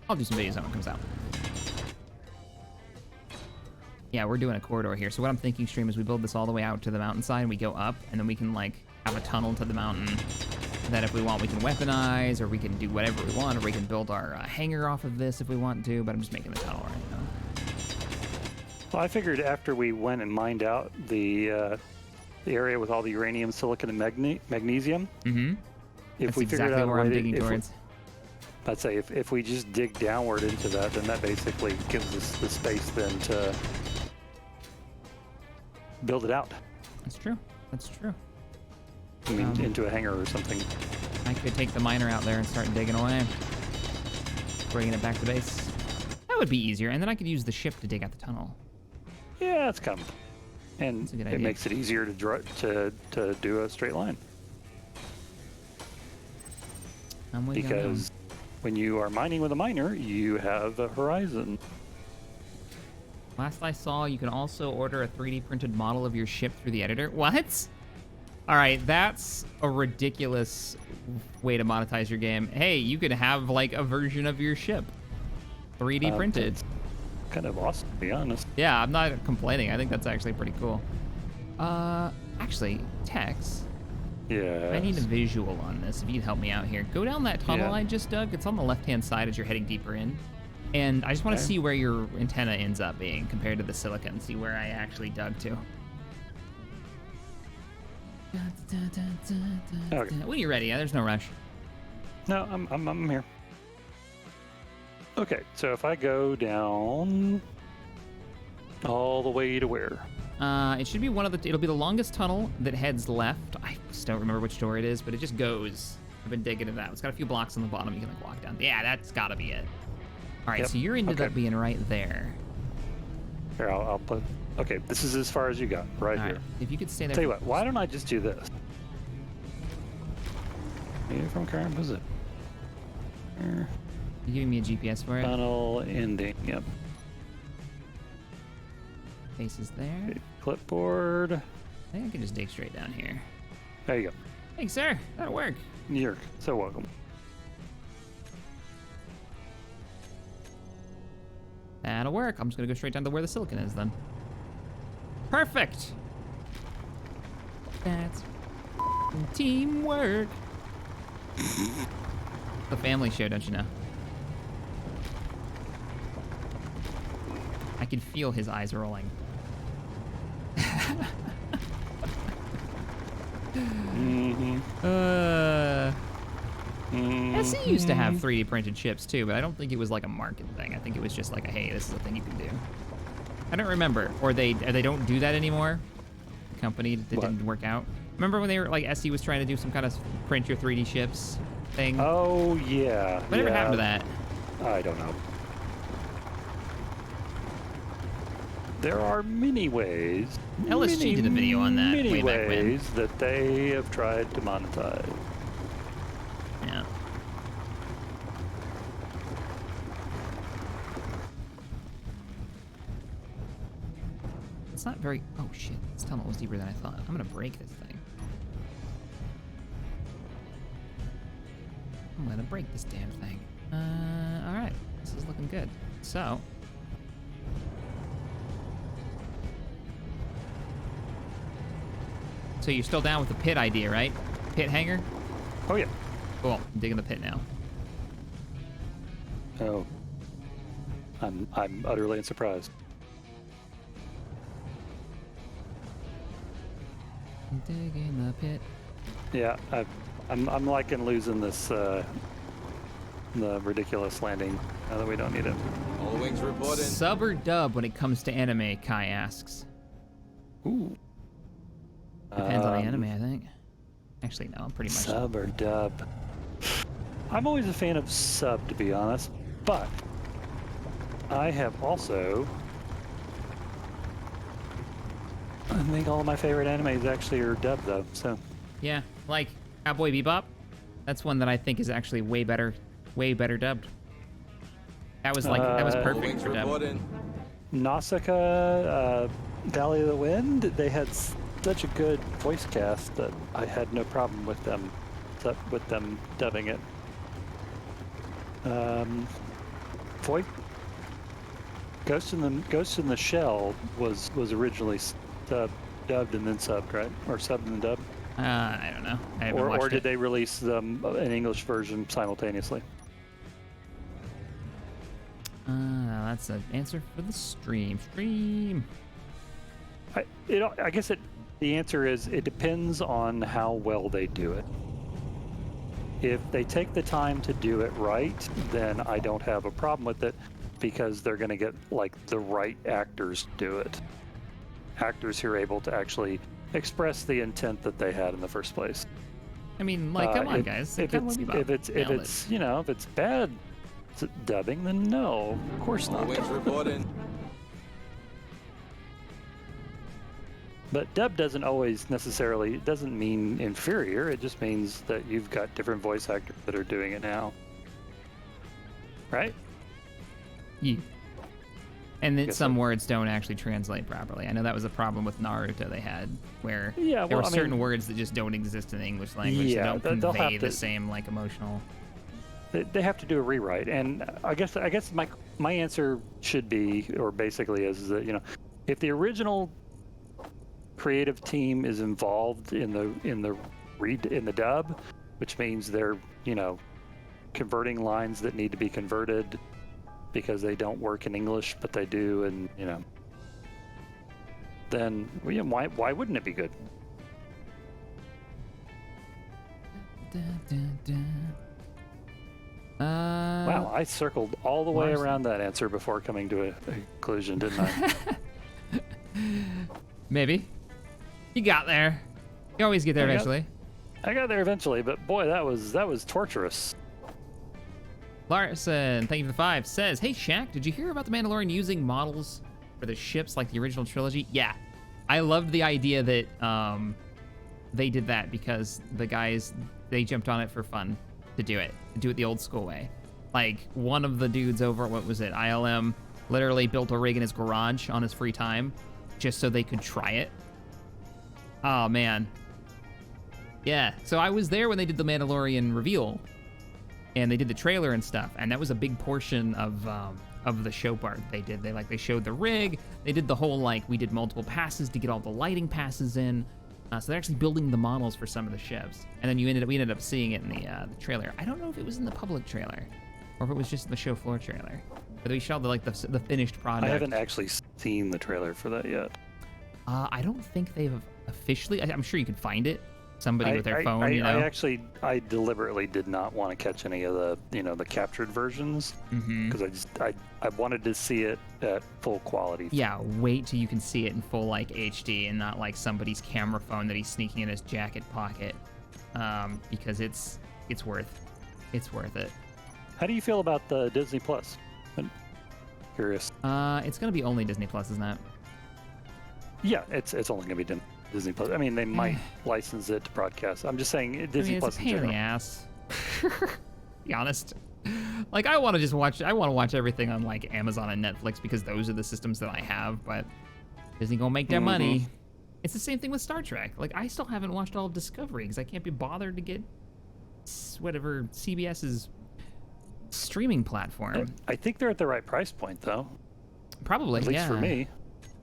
I'll do some videos when it comes out. Yeah, we're doing a corridor here. So what I'm thinking, stream, is we build this all the way out to the mountainside, and we go up, and then we can like have a tunnel to the mountain that if we want, we can weaponize, or we can do whatever we want, or we can build our hangar off of this if we want to, but I'm just making the tunnel right now. Well, I figured after we went and mined out the area with all the uranium, silicon, and magnesium, Mm-hmm. if That's we figured exactly out where a I'm way digging to, towards. I'd say if we just dig downward into that, then that basically gives us the space then to build it out. That's true. That's true. I mean, into a hangar or something. I could take the miner out there and start digging away. Bringing it back to base. That would be easier, and then I could use the ship to dig out the tunnel. Yeah, it's coming. And That's a good it idea. makes it easier to do a straight line. I'm with you on that one. Because when you are mining with a miner, you have a horizon. Last I saw, you can also order a 3D printed model of your ship through the editor. What? All right, that's a ridiculous way to monetize your game. Hey, you could have like a version of your ship 3D printed. It's kind of awesome, to be honest. Yeah, I'm not complaining. I think that's actually pretty cool. Actually, Tex, Yeah. I need a visual on this. If you'd help me out here. Go down that tunnel Yeah. I just dug. It's on the left-hand side as you're heading deeper in. And I just want to Okay. see where your antenna ends up being compared to the silicon. See where I actually dug to. Okay. When you're ready, there's no rush. No, I'm here. Okay, so if I go down all the way to where? It should be it'll be the longest tunnel that heads left. I just don't remember which door it is, but it just goes. I've been digging it out. It's got a few blocks on the bottom you can like walk down. Yeah, that's gotta be it. All right, Yep. so you're ended Okay. up being right there. Here, I'll put. Okay, this is as far as you got, right All here. right, if you could stay there. Tell you what, why don't I just do this? Maybe from current position. You giving me a GPS for it? Tunnel ending. Yep. Faces there. Okay, clipboard. I think I can just dig straight down here. There you go. Thanks, sir. That'll work. You're so welcome. That'll work. I'm just gonna go straight down to where the silicon is then. Perfect. That's teamwork. The family show, don't you know? I can feel his eyes rolling. SE used to have 3D printed ships too, but I don't think it was like a market thing. I think it was just like a, hey, this is a thing you can do. I don't remember. Or they don't do that anymore. The company that What? didn't work out. Remember when they were like SE was trying to do some kind of print your 3D ships thing? Oh yeah. Whatever yeah. happened to that? I don't know. There are many ways. LSG did a video on that Many way back when. ways that they have tried to monetize. Yeah. It's not very. Oh shit! This tunnel was deeper than I thought. I'm gonna break this thing. I'm gonna break this damn thing. All right. This is looking good. So. So you're still down with the pit idea, right? Pit hangar? Oh yeah. Cool. I'm digging the pit now. Oh. I'm utterly unsurprised. I'm digging the pit. Yeah, I'm liking losing this the ridiculous landing now that we don't need it. All wings report in. Sub or dub when it comes to anime, Kai asks. Ooh. Depends on the anime, I think. Actually, no, I'm pretty much. Sub or dub. I'm always a fan of sub, to be honest, but I have also. I think all of my favorite animes actually are dubbed, though. So. Yeah, like Cowboy Bebop. That's one that I think is actually way better dubbed. That was like that was All perfect wings for dub. report in. Nausicaa, Valley of the Wind, they had such a good voice cast that I had no problem with them dubbing it. Ghost in the Shell was originally dubbed and then subbed, right? Or subbed and then dubbed? I don't know. I haven't watched Or did it. they release them an English version simultaneously? That's an answer for the stream. I guess the answer is it depends on how well they do it. If they take the time to do it right, then I don't have a problem with it because they're going to get like the right actors to do it. Actors who are able to actually express the intent that they had in the first place. I mean, like, come on, guys. If Cowboy Bebop. it's if it's bad dubbing, then no, of course All not. wings report in. But dub doesn't always necessarily, it doesn't mean inferior, it just means that you've got different voice actors that are doing it now. Right? Yeah. And then Guess some so. words don't actually translate properly. I know that was a problem with Naruto they had, where Yeah, there well, I I certain mean- words that just don't exist in the English language. Yeah, that don't they'll convey have the to- same, like, emotional. They have to do a rewrite, and I guess my answer should be, or basically is that, you know, if the original creative team is involved in the dub, which means they're, you know, converting lines that need to be converted because they don't work in English, but they do, and you know, then well, yeah, why wouldn't it be good? Wow, I circled all the way Larson. around that answer before coming to a conclusion, didn't I? Maybe. You got there. You always get there I got- eventually. I got there eventually, but boy, that was torturous. Larson, thank you for the 5, says, hey, Shaq, did you hear about the Mandalorian using models for the ships like the original trilogy? Yeah. I loved the idea that they did that because the guys, they jumped on it for fun to do it the old school way. Like, one of the dudes over, what was it, ILM, literally built a rig in his garage on his free time just so they could try it. Oh, man. Yeah, so I was there when they did the Mandalorian reveal, and they did the trailer and stuff, and that was a big portion of the show part they did. They showed the rig, they did the whole, like, we did multiple passes to get all the lighting passes in, so they're actually building the models for some of the ships, and then we ended up seeing it in the trailer. I don't know if it was in the public trailer, or if it was just in the show floor trailer, but they showed the finished product. I haven't actually seen the trailer for that yet. I don't think they've officially. I'm sure you could find it, somebody with their phone, you know? I deliberately did not want to catch any of the, the captured versions because I wanted to see it at full quality. Yeah, wait till you can see it in full like HD and not like somebody's camera phone that he's sneaking in his jacket pocket, because it's worth it. How do you feel about the Disney Plus? I'm curious. It's gonna be only Disney Plus, isn't it? Yeah, it's only gonna be Disney Plus. I mean, they might license it to broadcast. I'm just saying Disney Plus it's a pain in the ass. Be honest. Like I want to watch everything on like Amazon and Netflix because those are the systems that I have, but Disney gonna make their money. It's the same thing with Star Trek. Like I still haven't watched all of Discovery because I can't be bothered to get whatever CBS's streaming platform. I think they're at the right price point though. Probably, at least for me.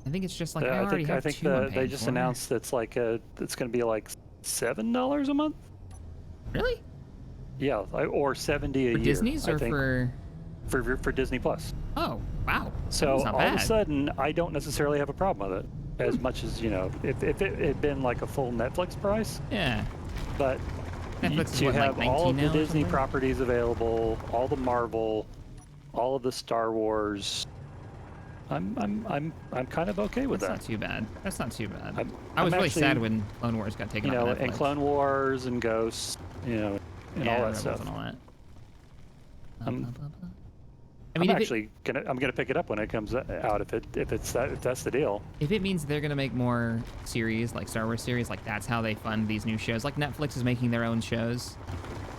I think it's just like I already have two I'm they just announced it's like it's going to be like $7 a month. Really? Yeah, or $70 a year. For Disney's or for Disney Plus. Oh wow! So all of a sudden, I don't necessarily have a problem with it as much as if it had been like a full Netflix price. Yeah. But Netflix you is have like all of the now Disney properties available, all the Marvel, all of the Star Wars. I'm kind of okay with that. That's not too bad. That's not too bad. I was really sad when Clone Wars got taken off Netflix. And Clone Wars and Ghosts, and all that stuff. And all that. I'm gonna pick it up when it comes out if that's the deal. If it means they're gonna make more series like Star Wars series, like that's how they fund these new shows. Like Netflix is making their own shows.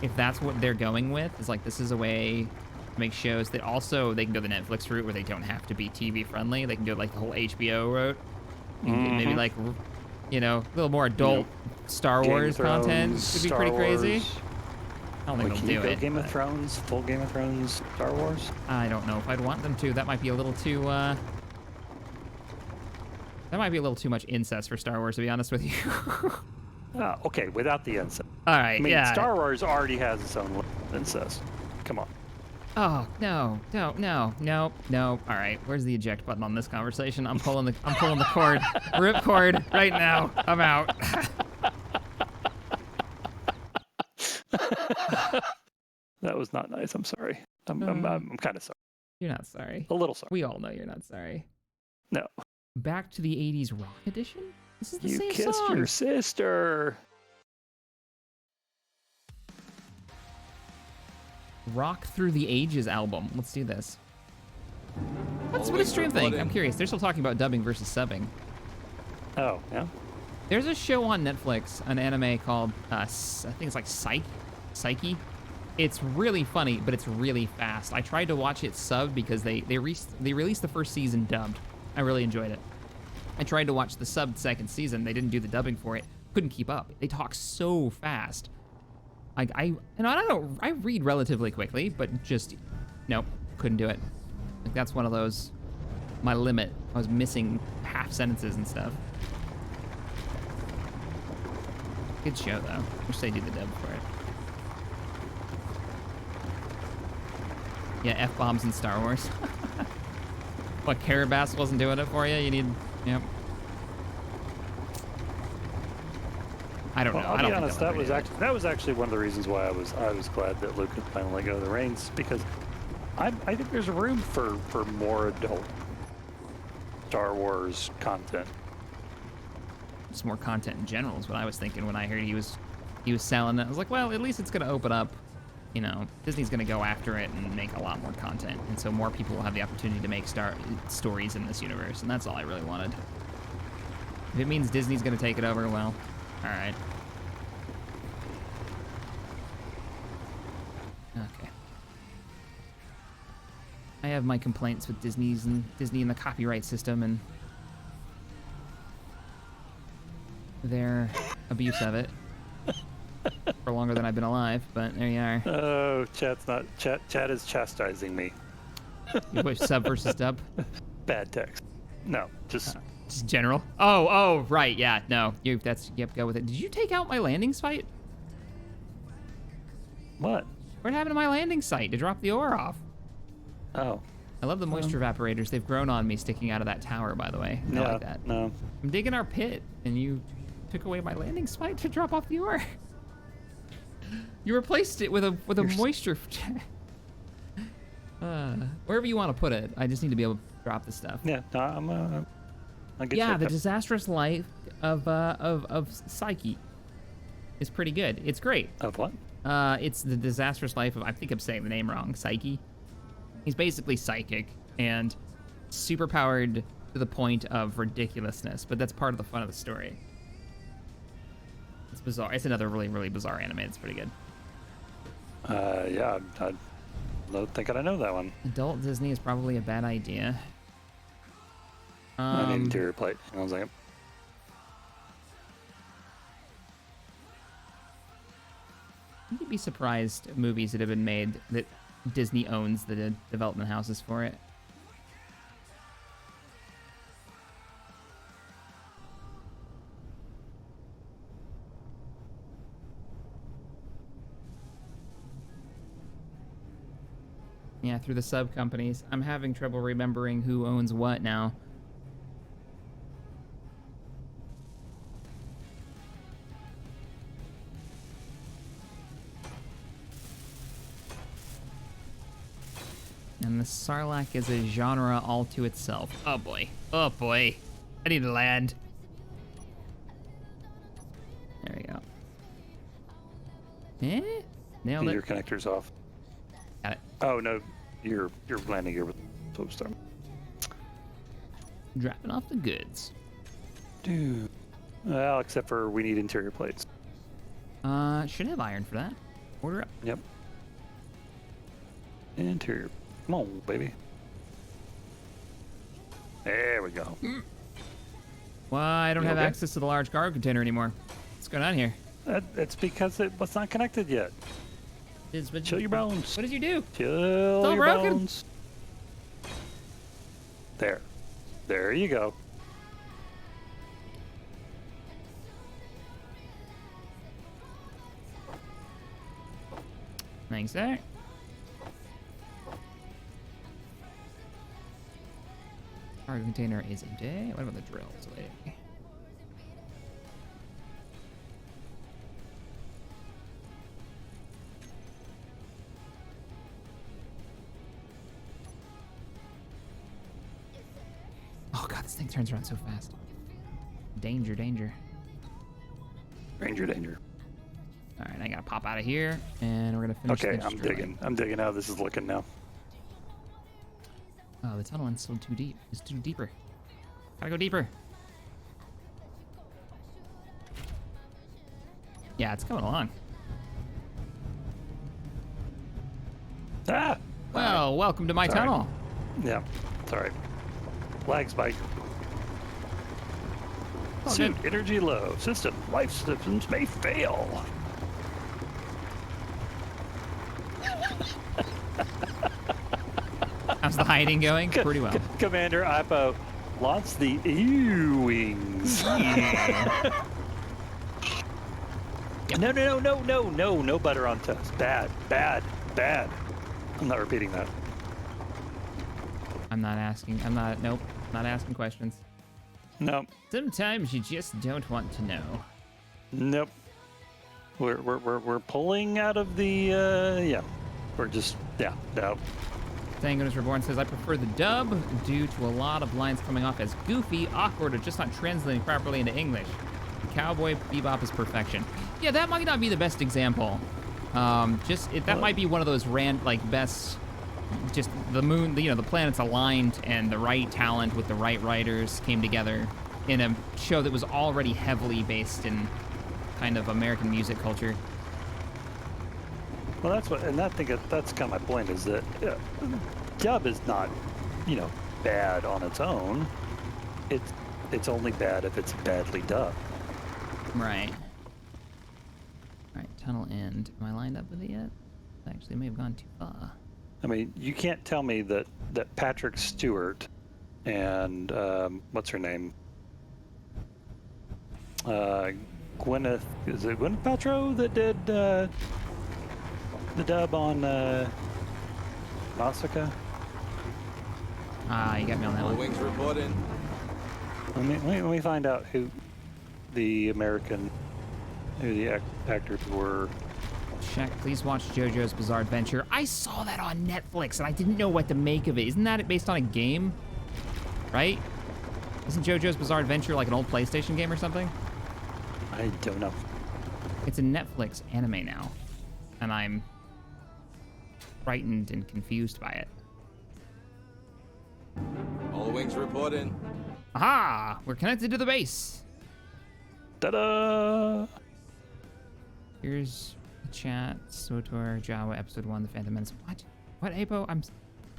If that's what they're going with, is like this is a way to make shows that also they can go the Netflix route where they don't have to be TV friendly. They can go like the whole HBO route. Maybe like a little more adult Star Wars content would be pretty crazy. I don't think they'll do it. Game of Thrones, full Game of Thrones, Star Wars? I don't know if I'd want them to. That might be a little too, much incest for Star Wars, to be honest with you. Okay, without the incest. All right, I mean, Star Wars already has its own incest. Come on. Oh, no. All right, where's the eject button on this conversation? I'm pulling the cord. Rip cord right now. I'm out. That was not nice. I'm sorry. I'm kind of sorry. You're not sorry. A little sorry. We all know you're not sorry. No. Back to the 80s rock edition? This is the same You kissed song. your sister. Rock Through the Ages album. Let's do this. What does Stream think? I'm curious. They're still talking about dubbing versus subbing. Oh, yeah? There's a show on Netflix, an anime called, I think it's like Psyche. It's really funny, but it's really fast. I tried to watch it subbed because they released the first season dubbed. I really enjoyed it. I tried to watch the subbed second season. They didn't do the dubbing for it. Couldn't keep up. They talk so fast. I read relatively quickly, but just, nope, couldn't do it. Like that's one of those, my limit. I was missing half sentences and stuff. Good show though. Wish they did the dub for it. Yeah, F-bombs in Star Wars. What, Carabas wasn't doing it for you? You need, yep. I don't know. I'll be honest. That was actually one of the reasons why I was glad that Luke could finally go to the reins, because I think there's room for more adult Star Wars content. Just more content in general is what I was thinking when I heard he was selling it. I was like, well, at least it's gonna open up. Disney's gonna go after it and make a lot more content, and so more people will have the opportunity to make stories in this universe, and that's all I really wanted. If it means Disney's gonna take it over, well, all right. Okay. I have my complaints with Disney and the copyright system and their abuse of it for longer than I've been alive, but there you are. Oh, chat is chastising me. You push sub versus dub? Bad text. No, just general. Oh, right, yeah, no, you have to go with it. Did you take out my landing site? What? What happened to my landing site to drop the ore off? Oh. I love the moisture evaporators. They've grown on me sticking out of that tower, by the way. I like that. No. I'm digging our pit, and you took away my landing spike to drop off the ore. You replaced it with a moisture. Wherever you want to put it, I just need to be able to drop the stuff. Yeah, no, I'll get Yeah, you the up. disastrous life of Psyche is pretty good. It's great. Of what? It's the disastrous life of, I think I'm saying the name wrong, Psyche. He's basically psychic and super powered to the point of ridiculousness, but that's part of the fun of the story. It's bizarre. It's another really, really bizarre anime. It's pretty good. Yeah, I don't think I know that one. Adult Disney is probably a bad idea. I need interior plate. Hang on a second. You'd be surprised at movies that have been made that Disney owns the development houses for it. Yeah, through the sub companies. I'm having trouble remembering who owns what now. And the Sarlacc is a genre all to itself. Oh boy. Oh boy. I need to land. There we go. Eh? Nailed it. Your connector's off. Got it. Oh no, you're landing here with Soapstorm. Dropping off the goods. Dude. Well, except for we need interior plates. Should have iron for that. Order up. Yep. Interior. Come on, baby. There we go. Well, I don't You have okay? access to the large cargo container anymore. What's going on here? That's because it was not connected yet. Chill your bones. What did you do? Chill all your broken. bones. There. There you go. Thanks, sir. Cargo container is empty. What about the drills? Wait. Oh god, this thing turns around so fast. Danger, danger. Danger, danger. All right, I gotta pop out of here, and we're gonna finish. Okay, this I'm drilling. digging. I'm digging how this is looking now. Oh, the tunnel end's still too deep. It's too deeper. Gotta go deeper. Yeah, it's coming along. Ah! Well, welcome to my Sorry. tunnel. Yeah, it's alright. Lag spike. Oh, Suit good. energy low. System life systems may fail. How's the hiding going? Pretty well. Commander Ipo, launch the E-wings. No butter on toast. Bad. I'm not repeating that. I'm not asking. Nope. Not asking questions. No. Sometimes you just don't want to know. Nope. We're pulling out of the yeah. We're just no. Sanguinus Reborn says, I prefer the dub due to a lot of lines coming off as goofy, awkward, or just not translating properly into English. Cowboy Bebop is perfection. Yeah, that might not be the best example. That might be one of those best, just the moon, the planets aligned and the right talent with the right writers came together in a show that was already heavily based in kind of American music culture. Well, that's kind of my point is that dub is not, bad on its own. It's only bad if it's badly dubbed. Right. All right, tunnel end. Am I lined up with it yet? Actually, I may have gone too far. I mean, you can't tell me that Patrick Stewart and what's her name? Gwyneth, is it Gwyneth Paltrow that did the dub on Nausicaa? Ah, you got me on that All one. wings reporting. Let me find out who the American, who the actors were. Check, please watch JoJo's Bizarre Adventure. I saw that on Netflix and I didn't know what to make of it. Isn't that based on a game? Right? Isn't JoJo's Bizarre Adventure like an old PlayStation game or something? I don't know. It's a Netflix anime now, and I'm frightened and confused by it. All wings reporting. Aha! We're connected to the base. Ta-da! Here's the chat. SWTOR, Jawa, Episode 1, The Phantom Menace. What? What, Apo? I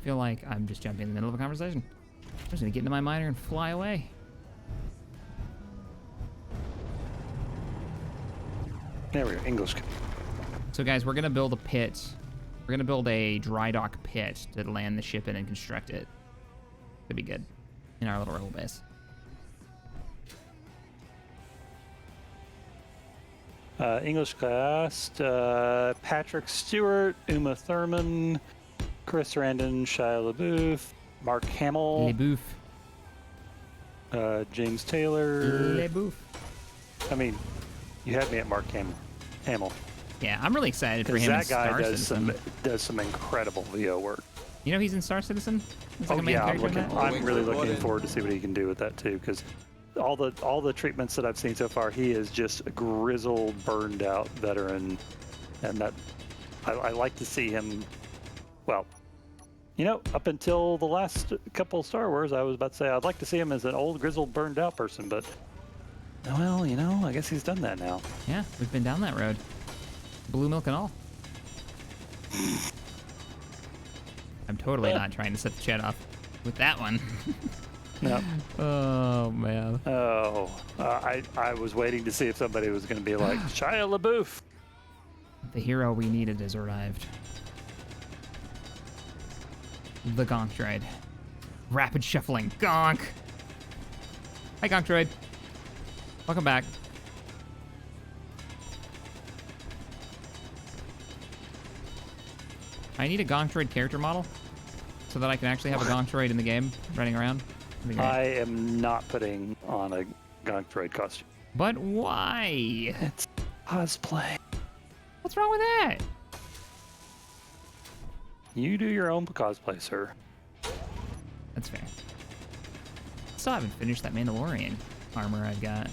feel like I'm just jumping in the middle of a conversation. I'm just gonna get into my miner and fly away. There we go, English. So guys, we're gonna build a pit. We're gonna build a dry dock pit to land the ship in and construct it. Could be good in our little rebel base. English cast, Patrick Stewart, Uma Thurman, Chris Randon, Shia LaBeouf, Mark Hamill, LeBouf. James Taylor. LeBouf. I mean, you had me at Mark Hamill. Yeah, I'm really excited for Because him in that guy Star does Citizen. some incredible VO work. You know he's in Star Citizen? He's like Oh a main yeah, character in that? I'm really looking forward to see what he can do with that too. Because all the treatments that I've seen so far, he is just a grizzled, burned out veteran, and that I like to see him. Well, you know, up until the last couple of Star Wars, I was about to say I'd like to see him as an old, grizzled, burned out person, but well, you know, I guess he's done that now. Yeah, we've been down that road. Blue milk and all. I'm totally not trying to set the chat off with that one. No. Oh, man. Oh, I was waiting to see if somebody was going to be like Shia LaBeouf. The hero we needed has arrived. The Gonk Droid. Rapid shuffling. Gonk! Hi, Gonk Droid. Welcome back. I need a Gonk Droid character model so that I can actually have a Gonk Droid in the game running around. That'd be great. I am not putting on a Gonk Droid costume. But why? It's cosplay. What's wrong with that? You do your own cosplay, sir. That's fair. Still haven't finished that Mandalorian armor I've got.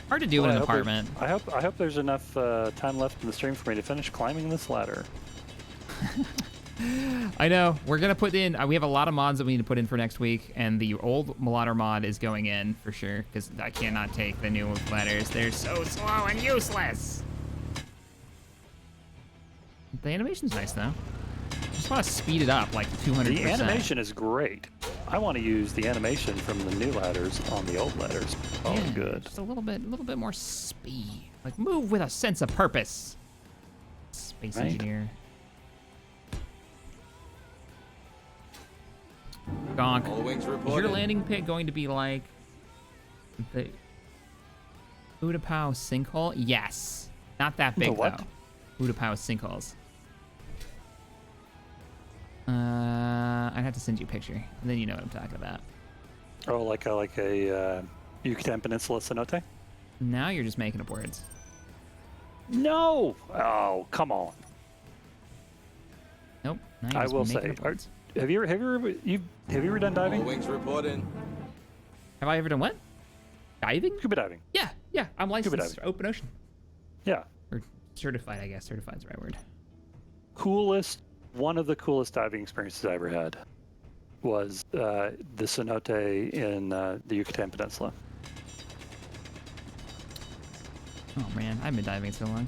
Hard to do in an apartment. I hope there's enough time left in the stream for me to finish climbing this ladder. I know. We're going to put in... we have a lot of mods that we need to put in for next week, and the old Modular mod is going in for sure, because I cannot take the new ladders. They're so slow and useless. The animation's nice, though. I just want to speed it up like 200%. The animation is great. I want to use the animation from the new ladders on the old ladders. Oh, Yeah, good. Just a little bit more speed. Like, move with a sense of purpose. Space Right. engineer. Gonk. All wings Is your reporting. landing pit going to be like the Utapau sinkhole? Yes. Not that big, The what? though. Utapau sinkholes. I'd have to send you a picture, and then you know what I'm talking about. Oh, like a Yucatan Peninsula cenote? Now you're just making up words. No! Oh, come on. Nope. Now you're I just will making say, up words. have you ever done All diving? wings reporting. Have I ever done what? Diving? Scuba diving. Yeah. I'm licensed diving. for open ocean. Yeah. Or certified, I guess. Certified's the right word. One of the coolest diving experiences I ever had was the cenote in the Yucatan Peninsula. Oh man, I've been diving so long.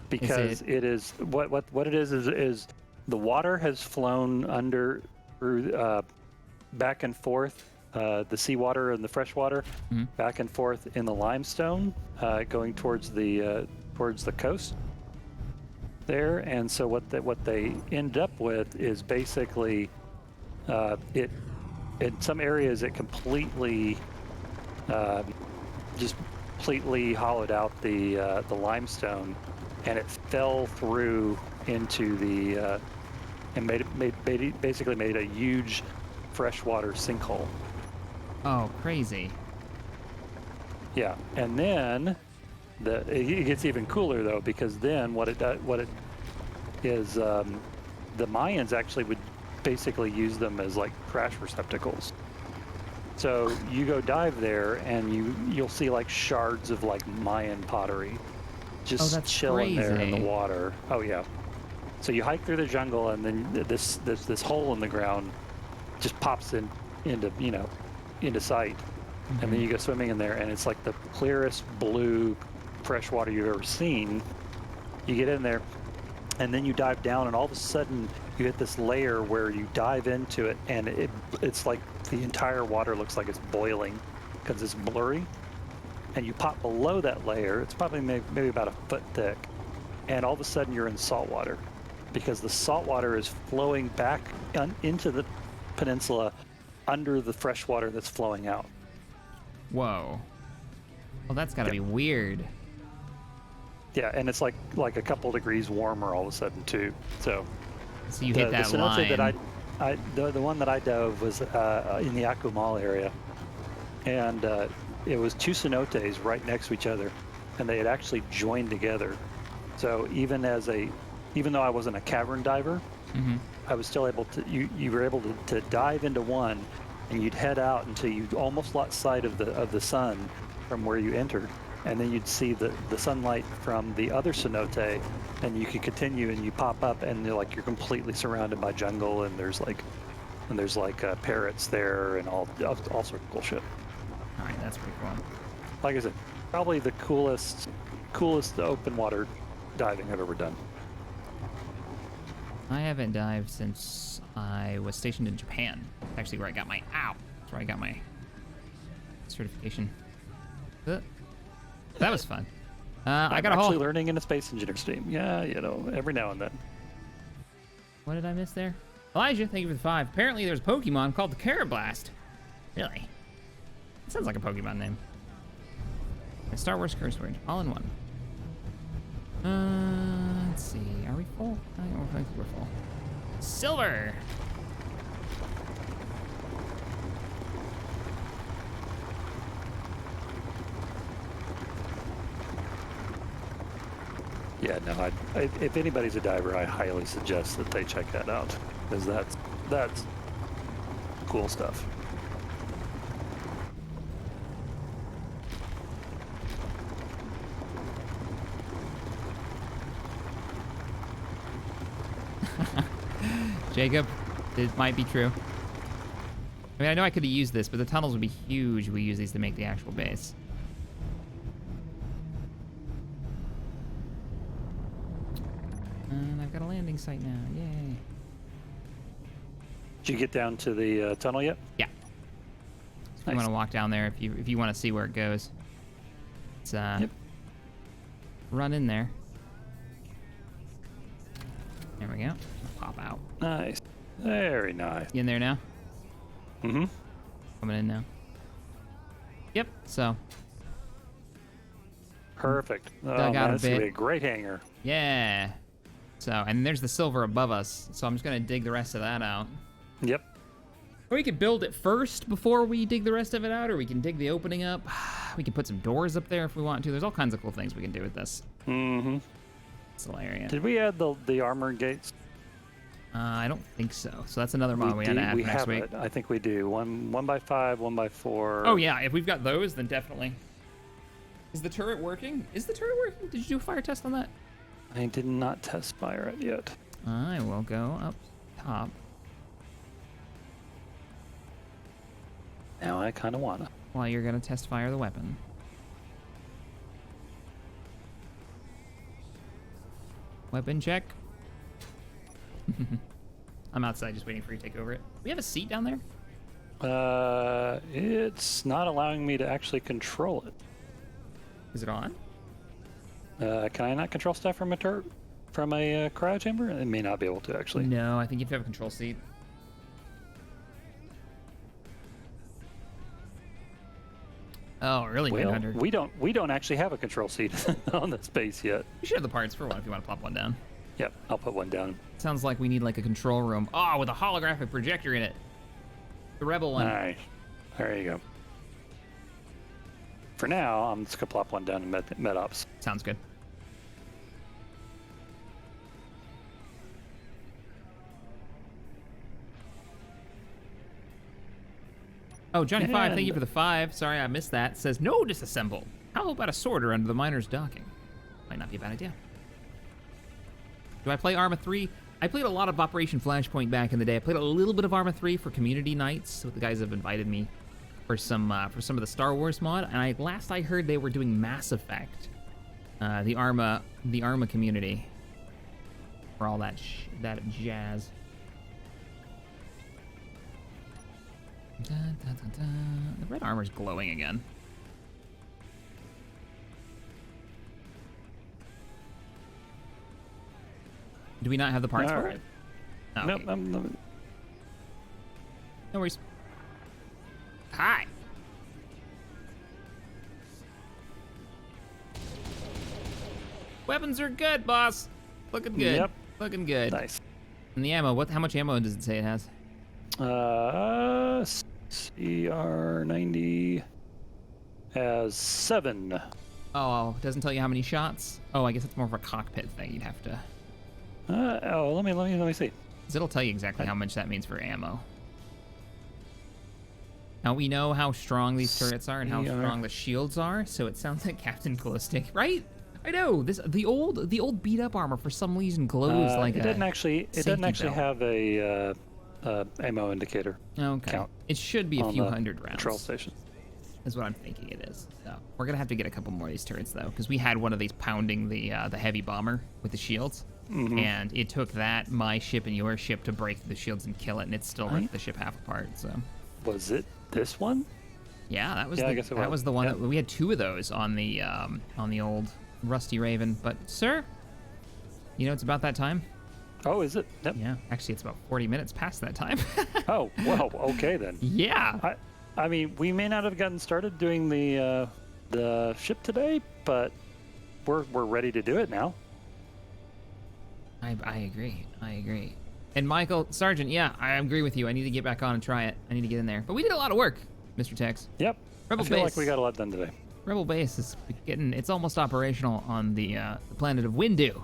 Because it is what it is the water has flown under back and forth, the seawater and the freshwater, back and forth in the limestone, going towards the coast there. And so what they end up with is basically it in some areas it completely just completely hollowed out the limestone, and it fell through into the and basically made a huge freshwater sinkhole. Oh, crazy. Yeah, and then it gets even cooler though, because then what it is, the Mayans actually would basically use them as like crash receptacles. So you go dive there, and you'll see like shards of like Mayan pottery just chilling there in the water. Oh yeah. So you hike through the jungle, and then this hole in the ground just pops into sight, and then you go swimming in there, and it's like the clearest blue fresh water you've ever seen. You get in there, and then you dive down, and all of a sudden you hit this layer where you dive into it, and it's like the entire water looks like it's boiling because it's blurry. And you pop below that layer, it's probably maybe about a foot thick, and all of a sudden you're in salt water, because the salt water is flowing back into the peninsula under the fresh water that's flowing out. Whoa. Well, that's got to be weird. Yeah, and it's like a couple degrees warmer all of a sudden too. So you hit that line. The one that I dove was in the Akumal area, and it was two cenotes right next to each other, and they had actually joined together. So even though I wasn't a cavern diver, I was still able to. You were able to dive into one, and you'd head out until you almost lost sight of the sun from where you entered, and then you'd see the sunlight from the other cenote, and you could continue, and you pop up, and you're completely surrounded by jungle, and there's parrots there, and all sorts of cool shit. All right, that's pretty cool. Like I said, probably the coolest open water diving I've ever done. I haven't dived since I was stationed in Japan. Actually, where I got my that's where I got my certification. That was fun. I got actually learning in a space engineer stream. Yeah, every now and then. What did I miss there? Elijah, thank you for the 5. Apparently, there's a Pokemon called the Carablast. Really? That sounds like a Pokemon name. A Star Wars curse word, all in one. Let's see. Are we full? I think we're full. Silver. Yeah, no. If anybody's a diver, I highly suggest that they check that out, because that's cool stuff. Jacob, it might be true. I mean, I know I could have used this, but the tunnels would be huge if we use these to make the actual base. And I've got a landing site now. Yay. Did you get down to the tunnel yet? Yeah. So you want to walk down there if you want to see where it goes. It's run in there. There we go. Pop out. Nice. Very nice. You in there now? Mm-hmm. Coming in now. Yep. So. Perfect. Dug out a that's bit. Gonna be a great hangar. Yeah. So, and there's the silver above us. So I'm just gonna dig the rest of that out. Yep. Or we could build it first before we dig the rest of it out, or we can dig the opening up. We can put some doors up there if we want to. There's all kinds of cool things we can do with this. Mm-hmm. It's hilarious. Did we add the armor gates? I don't think so. So that's another mod we had to add for next week. It. I think we do. 1x5, 1x4. Oh yeah, if we've got those, then definitely. Is the turret working? Is the turret working? Did you do a fire test on that? I did not test fire it yet. I will go up top. Now I kind of wanna. While you're gonna test fire the weapon. Weapon check. I'm outside just waiting for you to take over it. We have a seat down there? It's not allowing me to actually control it. Is it on? Can I not control stuff from a turret? From a cryo chamber? It may not be able to, actually. No, I think you have to have a control seat. Oh, really? Well, 900. we don't actually have a control seat on the space yet. You should have the parts for one if you want to plop one down. Yep, I'll put one down. Sounds like we need like a control room. Oh, with a holographic projector in it. The Rebel one. Nice. There you go. for now, I'm just gonna plop one down in med ops. Sounds good. Oh, Johnny 5, thank you for the 5. Sorry, I missed that. Says, no disassemble. How about a sorter under the miner's docking? Might not be a bad idea. Do I play Arma 3? I played a lot of Operation Flashpoint back in the day. I played a little bit of Arma 3 for community nights. So the guys have invited me for some of the Star Wars mod. And last I heard they were doing Mass Effect. The Arma community. For all that jazz. Dun, dun, dun, dun. The red armor's glowing again. Do we not have the parts for it? Oh, Nope. okay. No worries. Hi. Weapons are good, boss. Looking good. Yep. Looking good. Nice. And the ammo, how much ammo does it say it has? CR90 has 7. Oh, it doesn't tell you how many shots? Oh, I guess it's more of a cockpit thing. You'd have to... Let me see. 'Cause it'll tell you exactly how much that means for ammo. Now we know how strong these turrets are and how strong the shields are, so it sounds like Captain Glowstick, right? I know the old beat up armor for some reason glows like it doesn't actually belt. have a ammo indicator. Okay. Count It should be a on few the hundred rounds. Control station. Is what I'm thinking it is. So we're gonna have to get a couple more of these turrets though, because we had one of these pounding the heavy bomber with the shields, and it took my ship and your ship to break the shields and kill it, and it still ripped the ship half apart. So. Was it this one? Yeah, that was I guess it that was the one Yeah. that we had 2 of those on the old Rusty Raven. But sir, you know it's about that time. Oh, is it? Yep. Yeah, actually it's about 40 minutes past that time. Oh, well, okay then. Yeah. I mean, we may not have gotten started doing the ship today, but we're ready to do it now. I agree. And Michael, Sergeant, yeah, I agree with you. I need to get back on and try it. I need to get in there. But we did a lot of work, Mr. Tex. Yep. Rebel I feel base. like we got a lot done today. Rebel base is it's almost operational on the planet of Windu.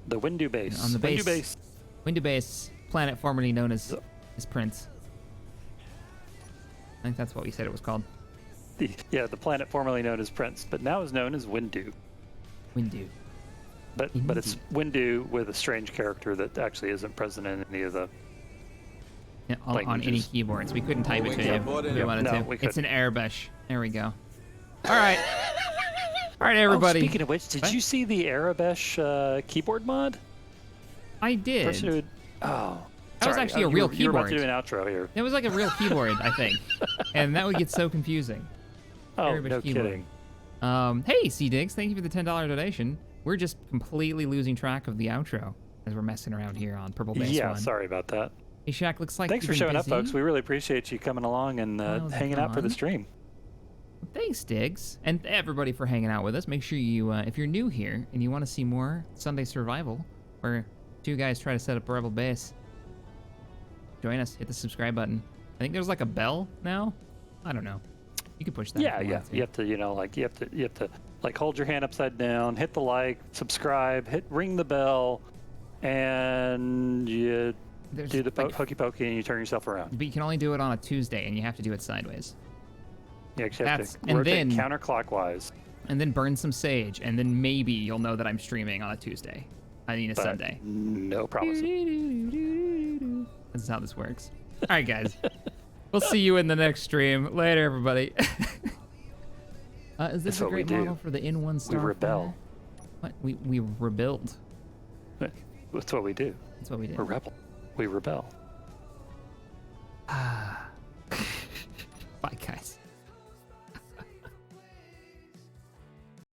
The Windu base. On the base. Windu base. Windu base, planet formerly known as Prince. I think that's what we said it was called. The planet formerly known as Prince, but now is known as Windu. Windu. But it's Windu with a strange character that actually isn't present in any of the Yeah, on any keyboards. We couldn't type it to you if we wanted No, to. we It's an couldn't. Airbrush. There we go. All right. All right, everybody. Oh, speaking of which, did What? you see the Arabesh keyboard mod? I did. Person who That was sorry, actually a you real were- You were about to keyboard. do an outro here. It was like a real keyboard, I think. And that would get so confusing. Oh, Arabesh no keyboard. kidding. Hey, C-Diggs, thank you for the $10 donation. We're just completely losing track of the outro as we're messing around here on Purple Base Yeah, 1. sorry about that. Hey, Shaq, looks like Thanks you've for been showing up, busy. folks. We really appreciate you coming along and was hanging out for the fun. stream. Thanks, Diggs. And everybody for hanging out with us. Make sure you, if you're new here and you want to see more Sunday Survival, where 2 guys try to set up a rebel base, join us. Hit the subscribe button. I think there's like a bell now. I don't know. You can push that. Yeah, if you yeah. want to. You have to, you have to like hold your hand upside down, hit the like, subscribe, ring the bell, and you There's do the like- hokey pokey and you turn yourself around. But you can only do it on a Tuesday, and you have to do it sideways. You actually have That's- to and rotate then- counterclockwise. And then burn some sage, and then maybe you'll know that I'm streaming on a Tuesday. I mean a But Sunday. no promises. This is how this works. All right, guys. We'll see you in the next stream. Later, everybody. Is this That's a what we great do. model for the N1 Star? rebel. What? We rebuild. That's what we do. That's what we do. We're rebel. We rebel. Bye, guys.